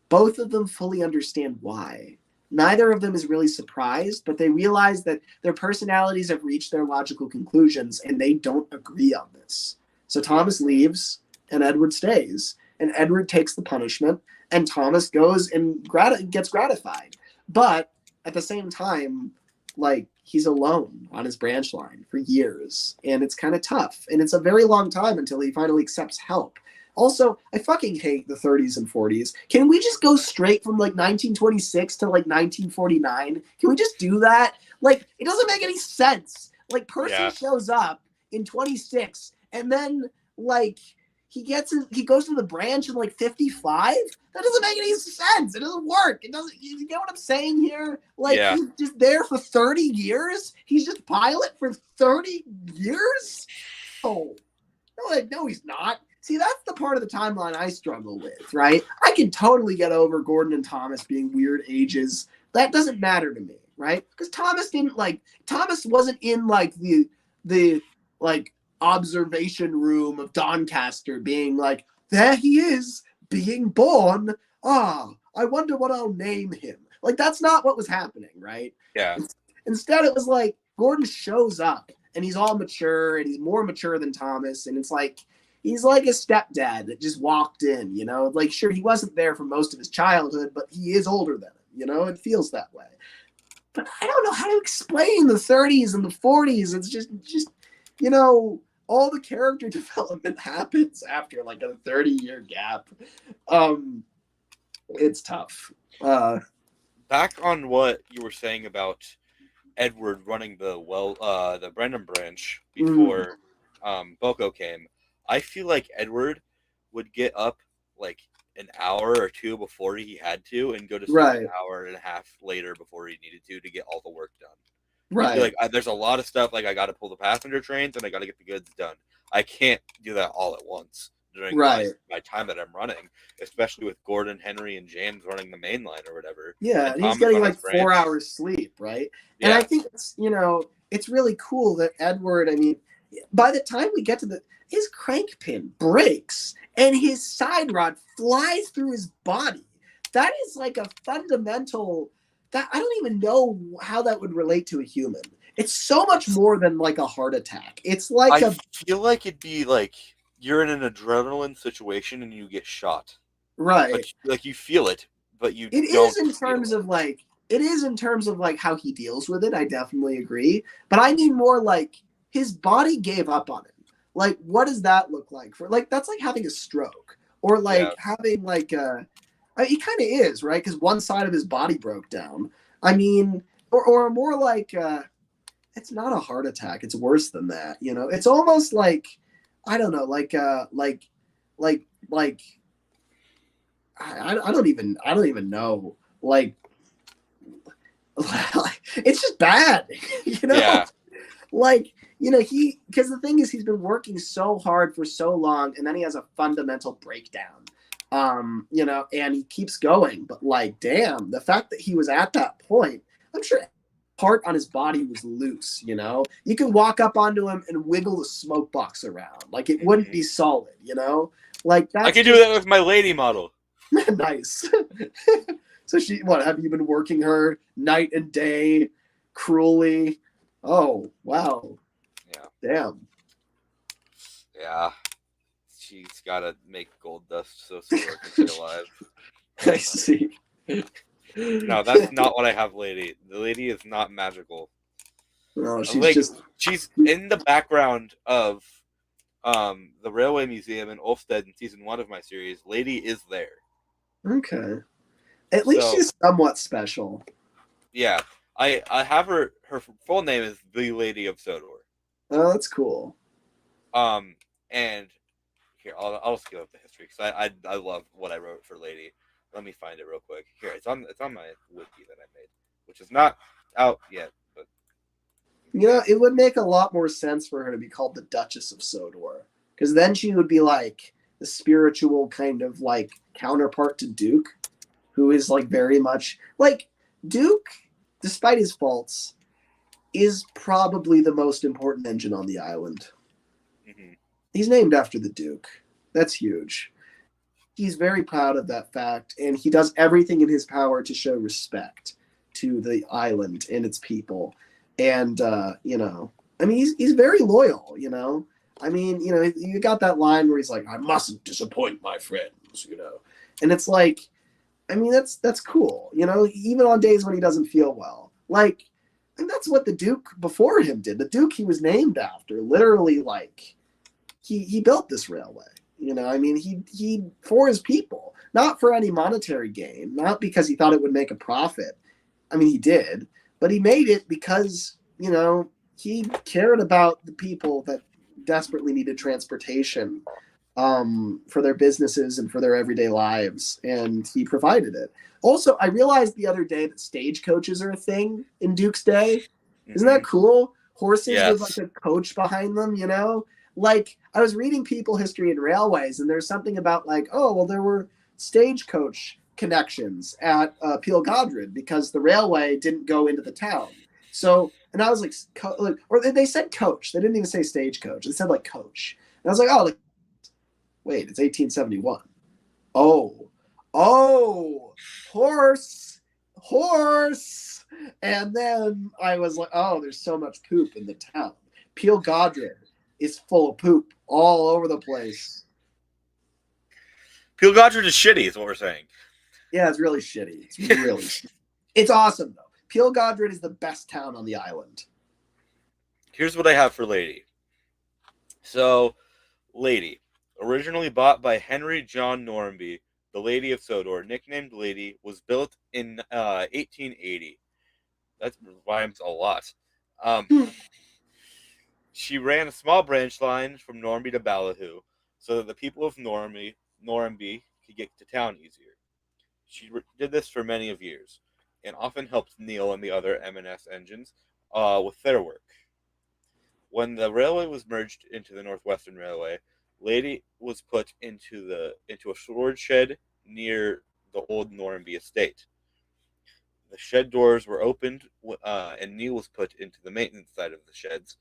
Both of them fully understand why. Neither of them is really surprised, but they realize that their personalities have reached their logical conclusions and they don't agree on this. So Thomas leaves and Edward stays, and Edward takes the punishment, and Thomas goes and gets gratified. But at the same time, like, he's alone on his branch line for years, and it's kind of tough. And it's a very long time until he finally accepts help. Also, I fucking hate the 30s and 40s. Can we just go straight from like 1926 to like 1949? Can we just do that? Like, it doesn't make any sense. Like, Percy shows up in 26, and then like he goes to the branch in like 55. That doesn't make any sense. It doesn't work. It doesn't. You get what I'm saying here? Like, he's just there for 30 years. He's just pilot for 30 years. Oh, no, he's not. See, that's the part of the timeline I struggle with, right? I can totally get over Gordon and Thomas being weird ages. That doesn't matter to me, right? Because Thomas wasn't in like the like observation room of Doncaster being like, there he is, being born. I wonder what I'll name him. Like, that's not what was happening, right? Yeah. Instead, it was like Gordon shows up and he's all mature and he's more mature than Thomas, and it's like, he's like a stepdad that just walked in, you know? Like, sure, he wasn't there for most of his childhood, but he is older than him, you know? It feels that way. But I don't know how to explain the 30s and the 40s. It's just you know, all the character development happens after like a 30-year gap. It's tough. Back on what you were saying about Edward running the Brennan branch before Boko came, I feel like Edward would get up like an hour or two before he had to and go to sleep an hour and a half later before he needed to get all the work done. Right. Like, there's a lot of stuff, like I got to pull the passenger trains and I got to get the goods done. I can't do that all at once during my time that I'm running, especially with Gordon, Henry, and James running the main line or whatever. Yeah, and he's getting like 4 hours sleep, right? Yeah. And I think it's, you know, it's really cool that Edward, I mean, by the time we get to his crank pin breaks and his side rod flies through his body. That is like a fundamental, that I don't even know how that would relate to a human. It's so much more than like a heart attack. It's like I feel like it'd be like you're in an adrenaline situation and you get shot. Right. Like you feel it, but you It is in terms of like how he deals with it. I definitely agree. But I mean more like his body gave up on him. Like, what does that look like? For like, that's like having a stroke or like having like he kind of is, right? Because one side of his body broke down. I mean, or more like it's not a heart attack. It's worse than that. You know, it's almost like, I don't know, like I don't even know. Like, it's just bad, you know? Yeah. Like, you know, because the thing is, he's been working so hard for so long, and then he has a fundamental breakdown. You know, and he keeps going, but like, damn, the fact that he was at that point, I'm sure part on his body was loose, you know? You could walk up onto him and wiggle the smoke box around. Like, it wouldn't be solid, you know? Like, that's I can do that with my lady model. nice. So have you been working her night and day cruelly? Oh, wow. Yeah. Damn. Yeah. She's got to make gold dust so Sodor can stay alive. I see. No, that's not what I have, lady. The lady is not magical. No, she's in the background of the Railway Museum in Ulfstead in season 1 of my series. Lady is there. Okay. At least she's somewhat special. Yeah. I have her full name is the Lady of Sodor. Oh, that's cool. And here I'll scale up the history because I love what I wrote for Lady. Let me find it real quick. Here, it's on my wiki that I made, which is not out yet, but you know, it would make a lot more sense for her to be called the Duchess of Sodor, because then she would be like the spiritual kind of like counterpart to Duke, who is like very much like Duke, despite his faults, is probably the most important engine on the island. mm-hmm. He's named after the Duke. That's huge. He's very proud of that fact, and he does everything in his power to show respect to the island and its people. And, you know, I mean, he's very loyal, you know. I mean, you know, you got that line where he's like, I mustn't disappoint my friends, you know. And it's like, I mean, that's cool, you know, even on days when he doesn't feel well. Like, and that's what the Duke before him did. The Duke he was named after, literally, like, he built this railway. You know, I mean, he for his people, not for any monetary gain, not because he thought it would make a profit. I mean, he did, but he made it because, you know, he cared about the people that desperately needed transportation for their businesses and for their everyday lives, and he provided it. Also, I realized the other day that stagecoaches are a thing in Duke's day. Isn't that cool? Horses with like a coach behind them, you know? Like, I was reading people history and railways, and there's something about like, oh, well, there were stagecoach connections at Peel Godred because the railway didn't go into the town. So, and I was like, or they said coach. They didn't even say stagecoach. They said like coach. And I was like, oh, wait, it's 1871. Oh, horse. And then I was like, oh, there's so much poop in the town. Peel Godred is full of poop all over the place. Peel Godred is shitty, is what we're saying. Yeah, it's really shitty. It's really shitty. It's awesome, though. Peel Godred is the best town on the island. Here's what I have for Lady. So, Lady, originally bought by Henry John Normanby, the Lady of Sodor, nicknamed Lady, was built in 1880. That rhymes a lot. She ran a small branch line from Normanby to Ballyhoo so that the people of Normanby could get to town easier. She did this for many of years and often helped Neil and the other M&S engines with their work. When the railway was merged into the Northwestern Railway, Lady was put into a storage shed near the old Normanby estate. The shed doors were opened, and Neil was put into the maintenance side of the sheds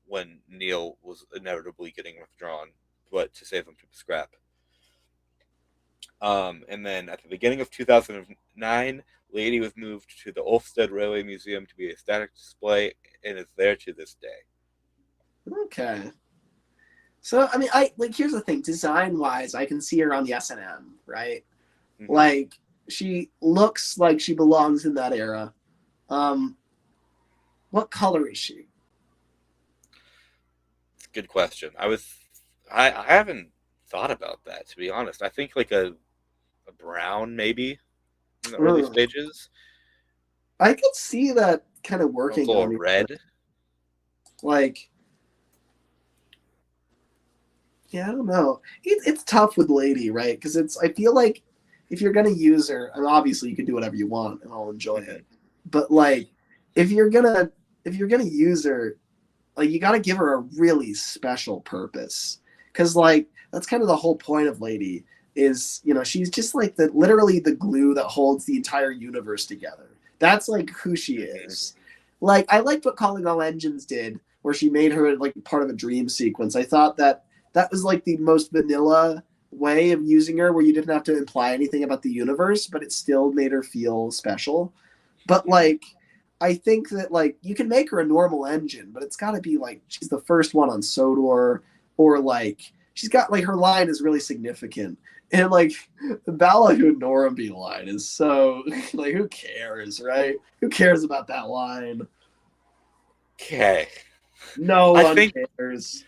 when Neil was inevitably getting withdrawn, but to save him from scrap. And then at the beginning of 2009, Lady was moved to the Ulfstead Railway Museum to be a static display, and is there to this day. Okay. So, I mean, here's the thing. Design-wise, I can see her on the S&M, right? Mm-hmm. Like, she looks like she belongs in that era. What color is she? It's a good question. I haven't thought about that, to be honest. I think like a brown, maybe, in the early stages. I could see that kind of working. Also a red. Like, Yeah, I don't know. It's tough with Lady, right? Because I feel like if you're gonna use her, and obviously you can do whatever you want, and I'll enjoy it. But like, if you're gonna use her, like you got to give her a really special purpose, because like that's kind of the whole point of Lady is, she's just like literally the glue that holds the entire universe together. That's like who she is. Like I liked what Calling All Engines did, where she made her like part of a dream sequence. I thought that was like the most vanilla way of using her, where you didn't have to imply anything about the universe, but it still made her feel special. But like, I think that like you can make her a normal engine, but it's got to be like she's the first one on Sodor, or like she's got like her line is really significant. And like the Ballyhoo Noramby line is so like, who cares, right? Who cares about that line? Okay. No I one think- cares.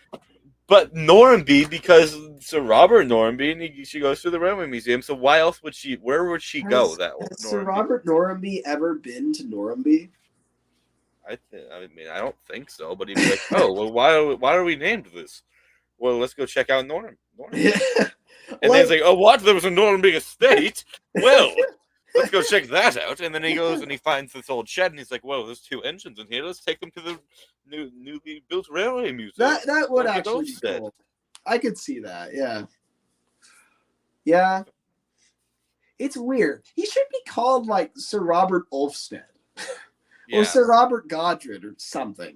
But Noramby, because Sir Robert Noramby, and she goes to the Railway Museum. So where would she go? That Has Sir Noramby? Robert Noramby ever been to Noramby? I mean, I don't think so. But he'd be like, "Oh, well, why are we named this? Well, let's go check out Noramby." And then he's like, "Oh, what? There was a Noramby estate? Well, let's go check that out." And then he goes and he finds this old shed, and he's like, "Whoa, there's 2 engines in here. Let's take them to the newly built railway museum." that would Like actually be Olmsted. cool. I could see that. Yeah. It's weird. He should be called like Sir Robert Ulfsted. Yeah. Or Sir Robert Godred or something,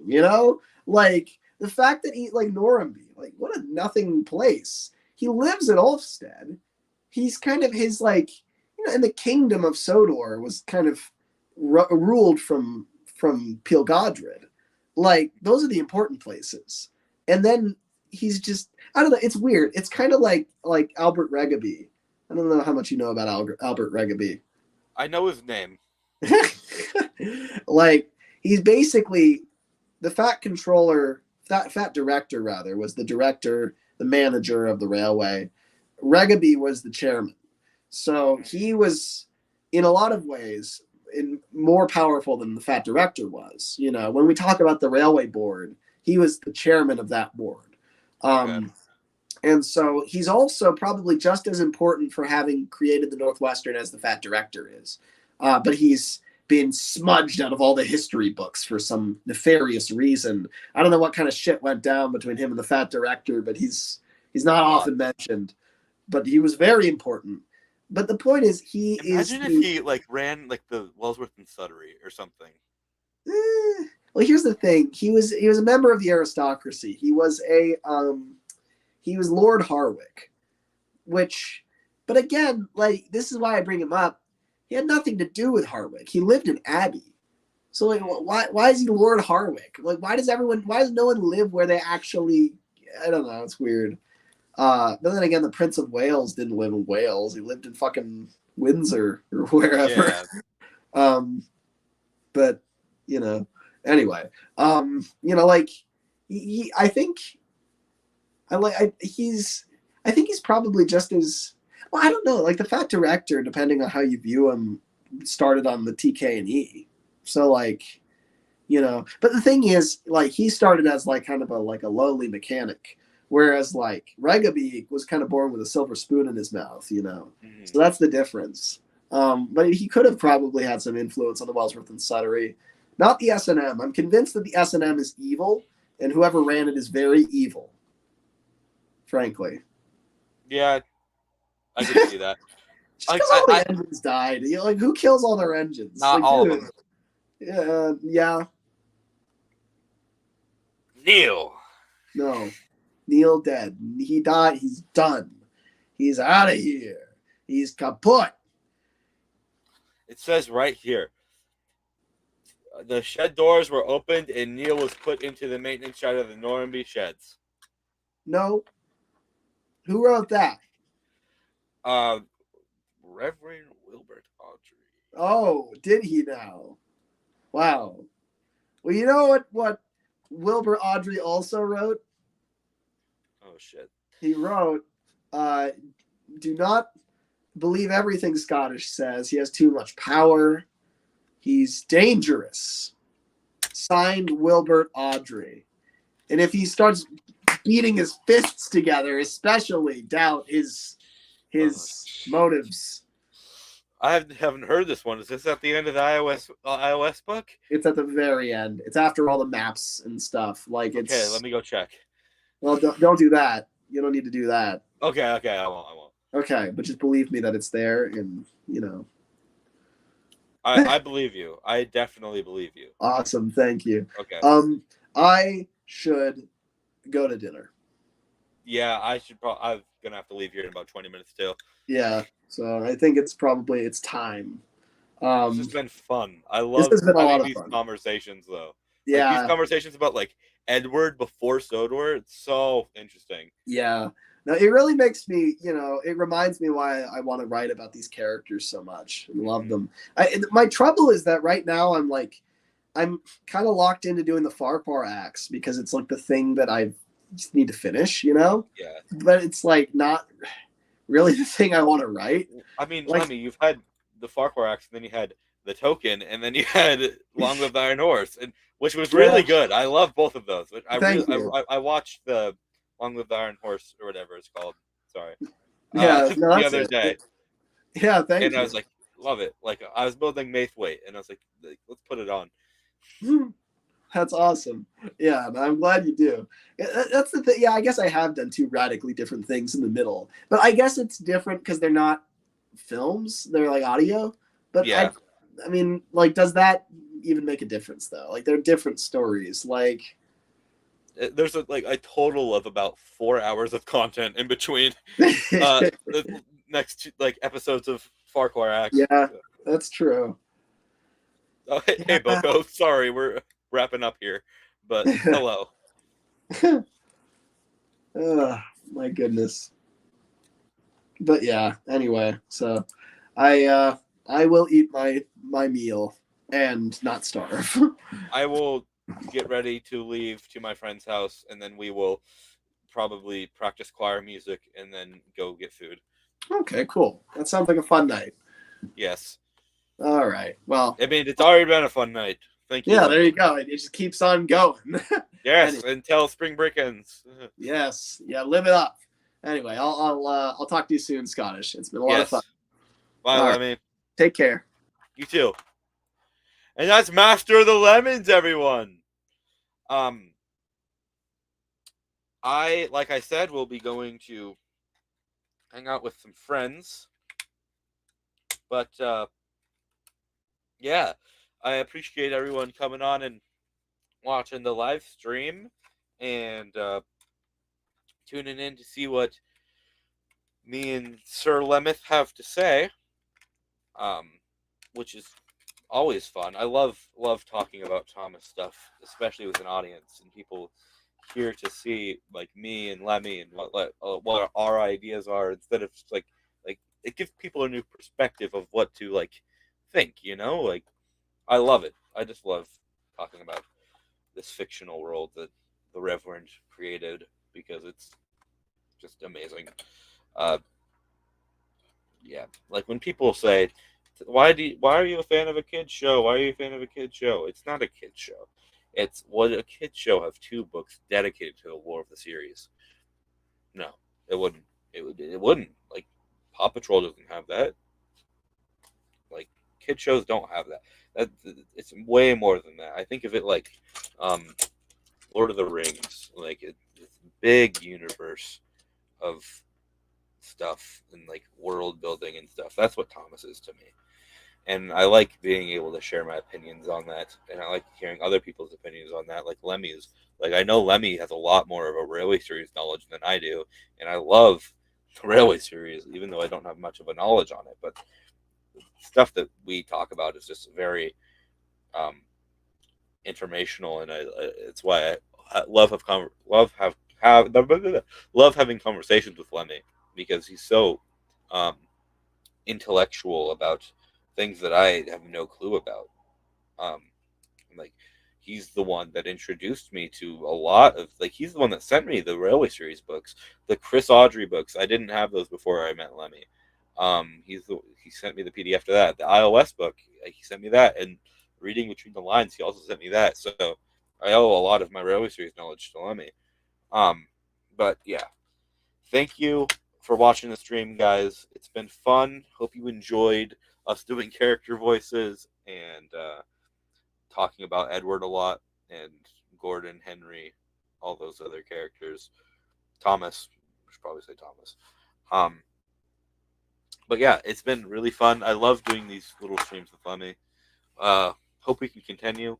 Like the fact that he like Noramby, like what a nothing place. He lives at Ulfsted. He's kind of his like, in the kingdom of Sodor was kind of ruled from Peel Godred. Like those are the important places. And then he's just, I don't know, it's weird. It's kind of like Albert Regaby. I don't know how much you know about Albert Regaby. I know his name. Like he's basically the fat director rather was the director, the manager of the railway. Regaby was the chairman. So he was in a lot of ways more powerful than the fat director was. When we talk about the railway board, he was the chairman of that board. And so he's also probably just as important for having created the Northwestern as the fat director is. But he's been smudged out of all the history books for some nefarious reason. I don't know what kind of shit went down between him and the fat director, but he's not often mentioned. But he was very important. But the point is, Imagine if he like ran like the Wellsworth and Sudbury or something. Well, here's the thing. He was a member of the aristocracy. He was Lord Harwick, but again, like this is why I bring him up. He had nothing to do with Harwick. He lived in Abbey. So like, why is he Lord Harwick? Like, why does no one live where they actually? I don't know. It's weird. But then again, the Prince of Wales didn't live in Wales. He lived in fucking Windsor or wherever. Yeah. But anyway, like I think he's probably just as well. I don't know. Like the fat director, depending on how you view him, started on the TK&E. So like, but the thing is, like he started as like kind of a lowly mechanic. Whereas like Regaby was kind of born with a silver spoon in his mouth, Mm-hmm. So that's the difference. But he could have probably had some influence on the Wellsworth and Sudbury. Not the S&M. I'm convinced that the S&M is evil, and whoever ran it is very evil. Frankly. Yeah, I can see that. Just because all the engines died. Who kills all their engines? Not all of them. Yeah. Neil. No. Neil dead. He died. He's done. He's out of here. He's kaput. It says right here. The shed doors were opened and Neil was put into the maintenance shed of the Noramby sheds. No. Who wrote that? Reverend Wilbert Audrey. Oh, did he now? Wow. Well, you know what Wilbur Audrey also wrote? Oh, shit. He wrote, do not believe everything Scottish says. He has too much power. He's dangerous. Signed, Wilbert Audrey. And if he starts beating his fists together, especially doubt his motives. I haven't heard this one. Is this at the end of the iOS book? It's at the very end. It's after all the maps and stuff. Like it's Okay, let me go check. Well, don't do that. You don't need to do that. Okay, I won't. Okay, but just believe me that it's there, and I believe you. I definitely believe you. Awesome, thank you. Okay. I should go to dinner. Yeah, I should. I'm gonna have to leave here in about 20 minutes too. Yeah, so I think it's time. This has been fun. I love has been a lot having of these fun. Conversations though. Yeah, Like, these conversations about like Edward before Sodor. It's so interesting. yeah. No, it really makes me, it reminds me why I want to write about these characters so much and love them. My trouble is that right now I'm kind of locked into doing the Farquhar acts because it's like the thing that I just need to finish, Yeah. But it's like not really the thing I want to write. I mean, Like- Lemmy, you've had the Farquhar acts, and then you had the Token, and then you had Long Live the Iron Horse, and which was really good. I love both of those. But I watched the Long Live the Iron Horse or whatever it's called. Sorry. The other day. Yeah, thank you. And I was like, love it. Like, I was building Maithwaite, and I was like, let's put it on. That's awesome. Yeah, I'm glad you do. That's the thing. Yeah, I guess I have done two radically different things in the middle, but I guess it's different because they're not films; they're like audio. But yeah, I mean, like, does that even make a difference though? Like, they're different stories. Like, there's a total of about 4 hours of content in between the next two, episodes of Farquhar acts. Yeah, that's true. Oh, hey, Boko. Sorry, we're wrapping up here, but hello. Oh, my goodness. But yeah, anyway, so I will eat my meal and not starve. I will get ready to leave to my friend's house, and then we will probably practice choir music and then go get food. Okay, cool. That sounds like a fun night. Yes. All right. Well, I mean, it's already been a fun night. Thank you. Yeah, there you go. It just keeps on going. Yes, until spring break ends. Yes. Yeah, live it up. Anyway, I'll talk to you soon, Scottish. It's been a lot of fun. Bye, All right. Lemmy. Take care. You too. And that's Master of the Lemons, everyone. Like I said, will be going to hang out with some friends. But yeah, I appreciate everyone coming on and watching the live stream and tuning in to see what me and Sir Lemeth have to say, which is always fun. I love talking about Thomas stuff, especially with an audience and people here to see like me and Lemmy and what our ideas are, instead of just like it gives people a new perspective of what to think, like I love it. I just love talking about this fictional world that the Reverend created because it's just amazing. Yeah, like when people say, why are you a fan of a kid's show? Why are you a fan of a kid's show? It's not a kid's show. It's what a kid's show have 2 books dedicated to the lore of the series. No, it wouldn't. It wouldn't. Like Paw Patrol doesn't have that. Like kid shows don't have that. It's way more than that. I think of it like Lord of the Rings, like it's a big universe of stuff and like world building and stuff. That's what Thomas is to me. And I like being able to share my opinions on that. And I like hearing other people's opinions on that. Like Lemmy's. Like I know Lemmy has a lot more of a Railway series knowledge than I do. And I love the Railway series, even though I don't have much of a knowledge on it. But stuff that we talk about is just very informational, and it's why I love having conversations with Lemmy, because he's so intellectual about things that I have no clue about. Like he's the one that introduced me to a lot of he's the one that sent me the Railway series books, the Chris Audrey books. I didn't have those before I met Lemmy. He sent me the PDF to that. The iOS book, he sent me that, and Reading Between the Lines, he also sent me that. So I owe a lot of my Railway series knowledge to Lemmy. But yeah, thank you for watching the stream, guys. It's been fun. Hope you enjoyed us doing character voices and talking about Edward a lot and Gordon, Henry, all those other characters. Thomas, I should probably say Thomas. But yeah, it's been really fun. I love doing these little streams with Lemmy. Hope we can continue.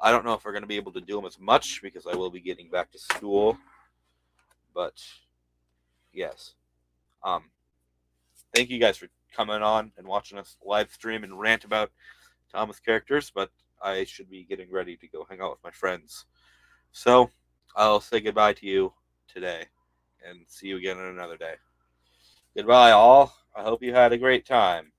I don't know if we're going to be able to do them as much because I will be getting back to school. But yes. Thank you guys for coming on and watching us live stream and rant about Thomas characters, but I should be getting ready to go hang out with my friends. So I'll say goodbye to you today and see you again on another day. Goodbye, all. I hope you had a great time.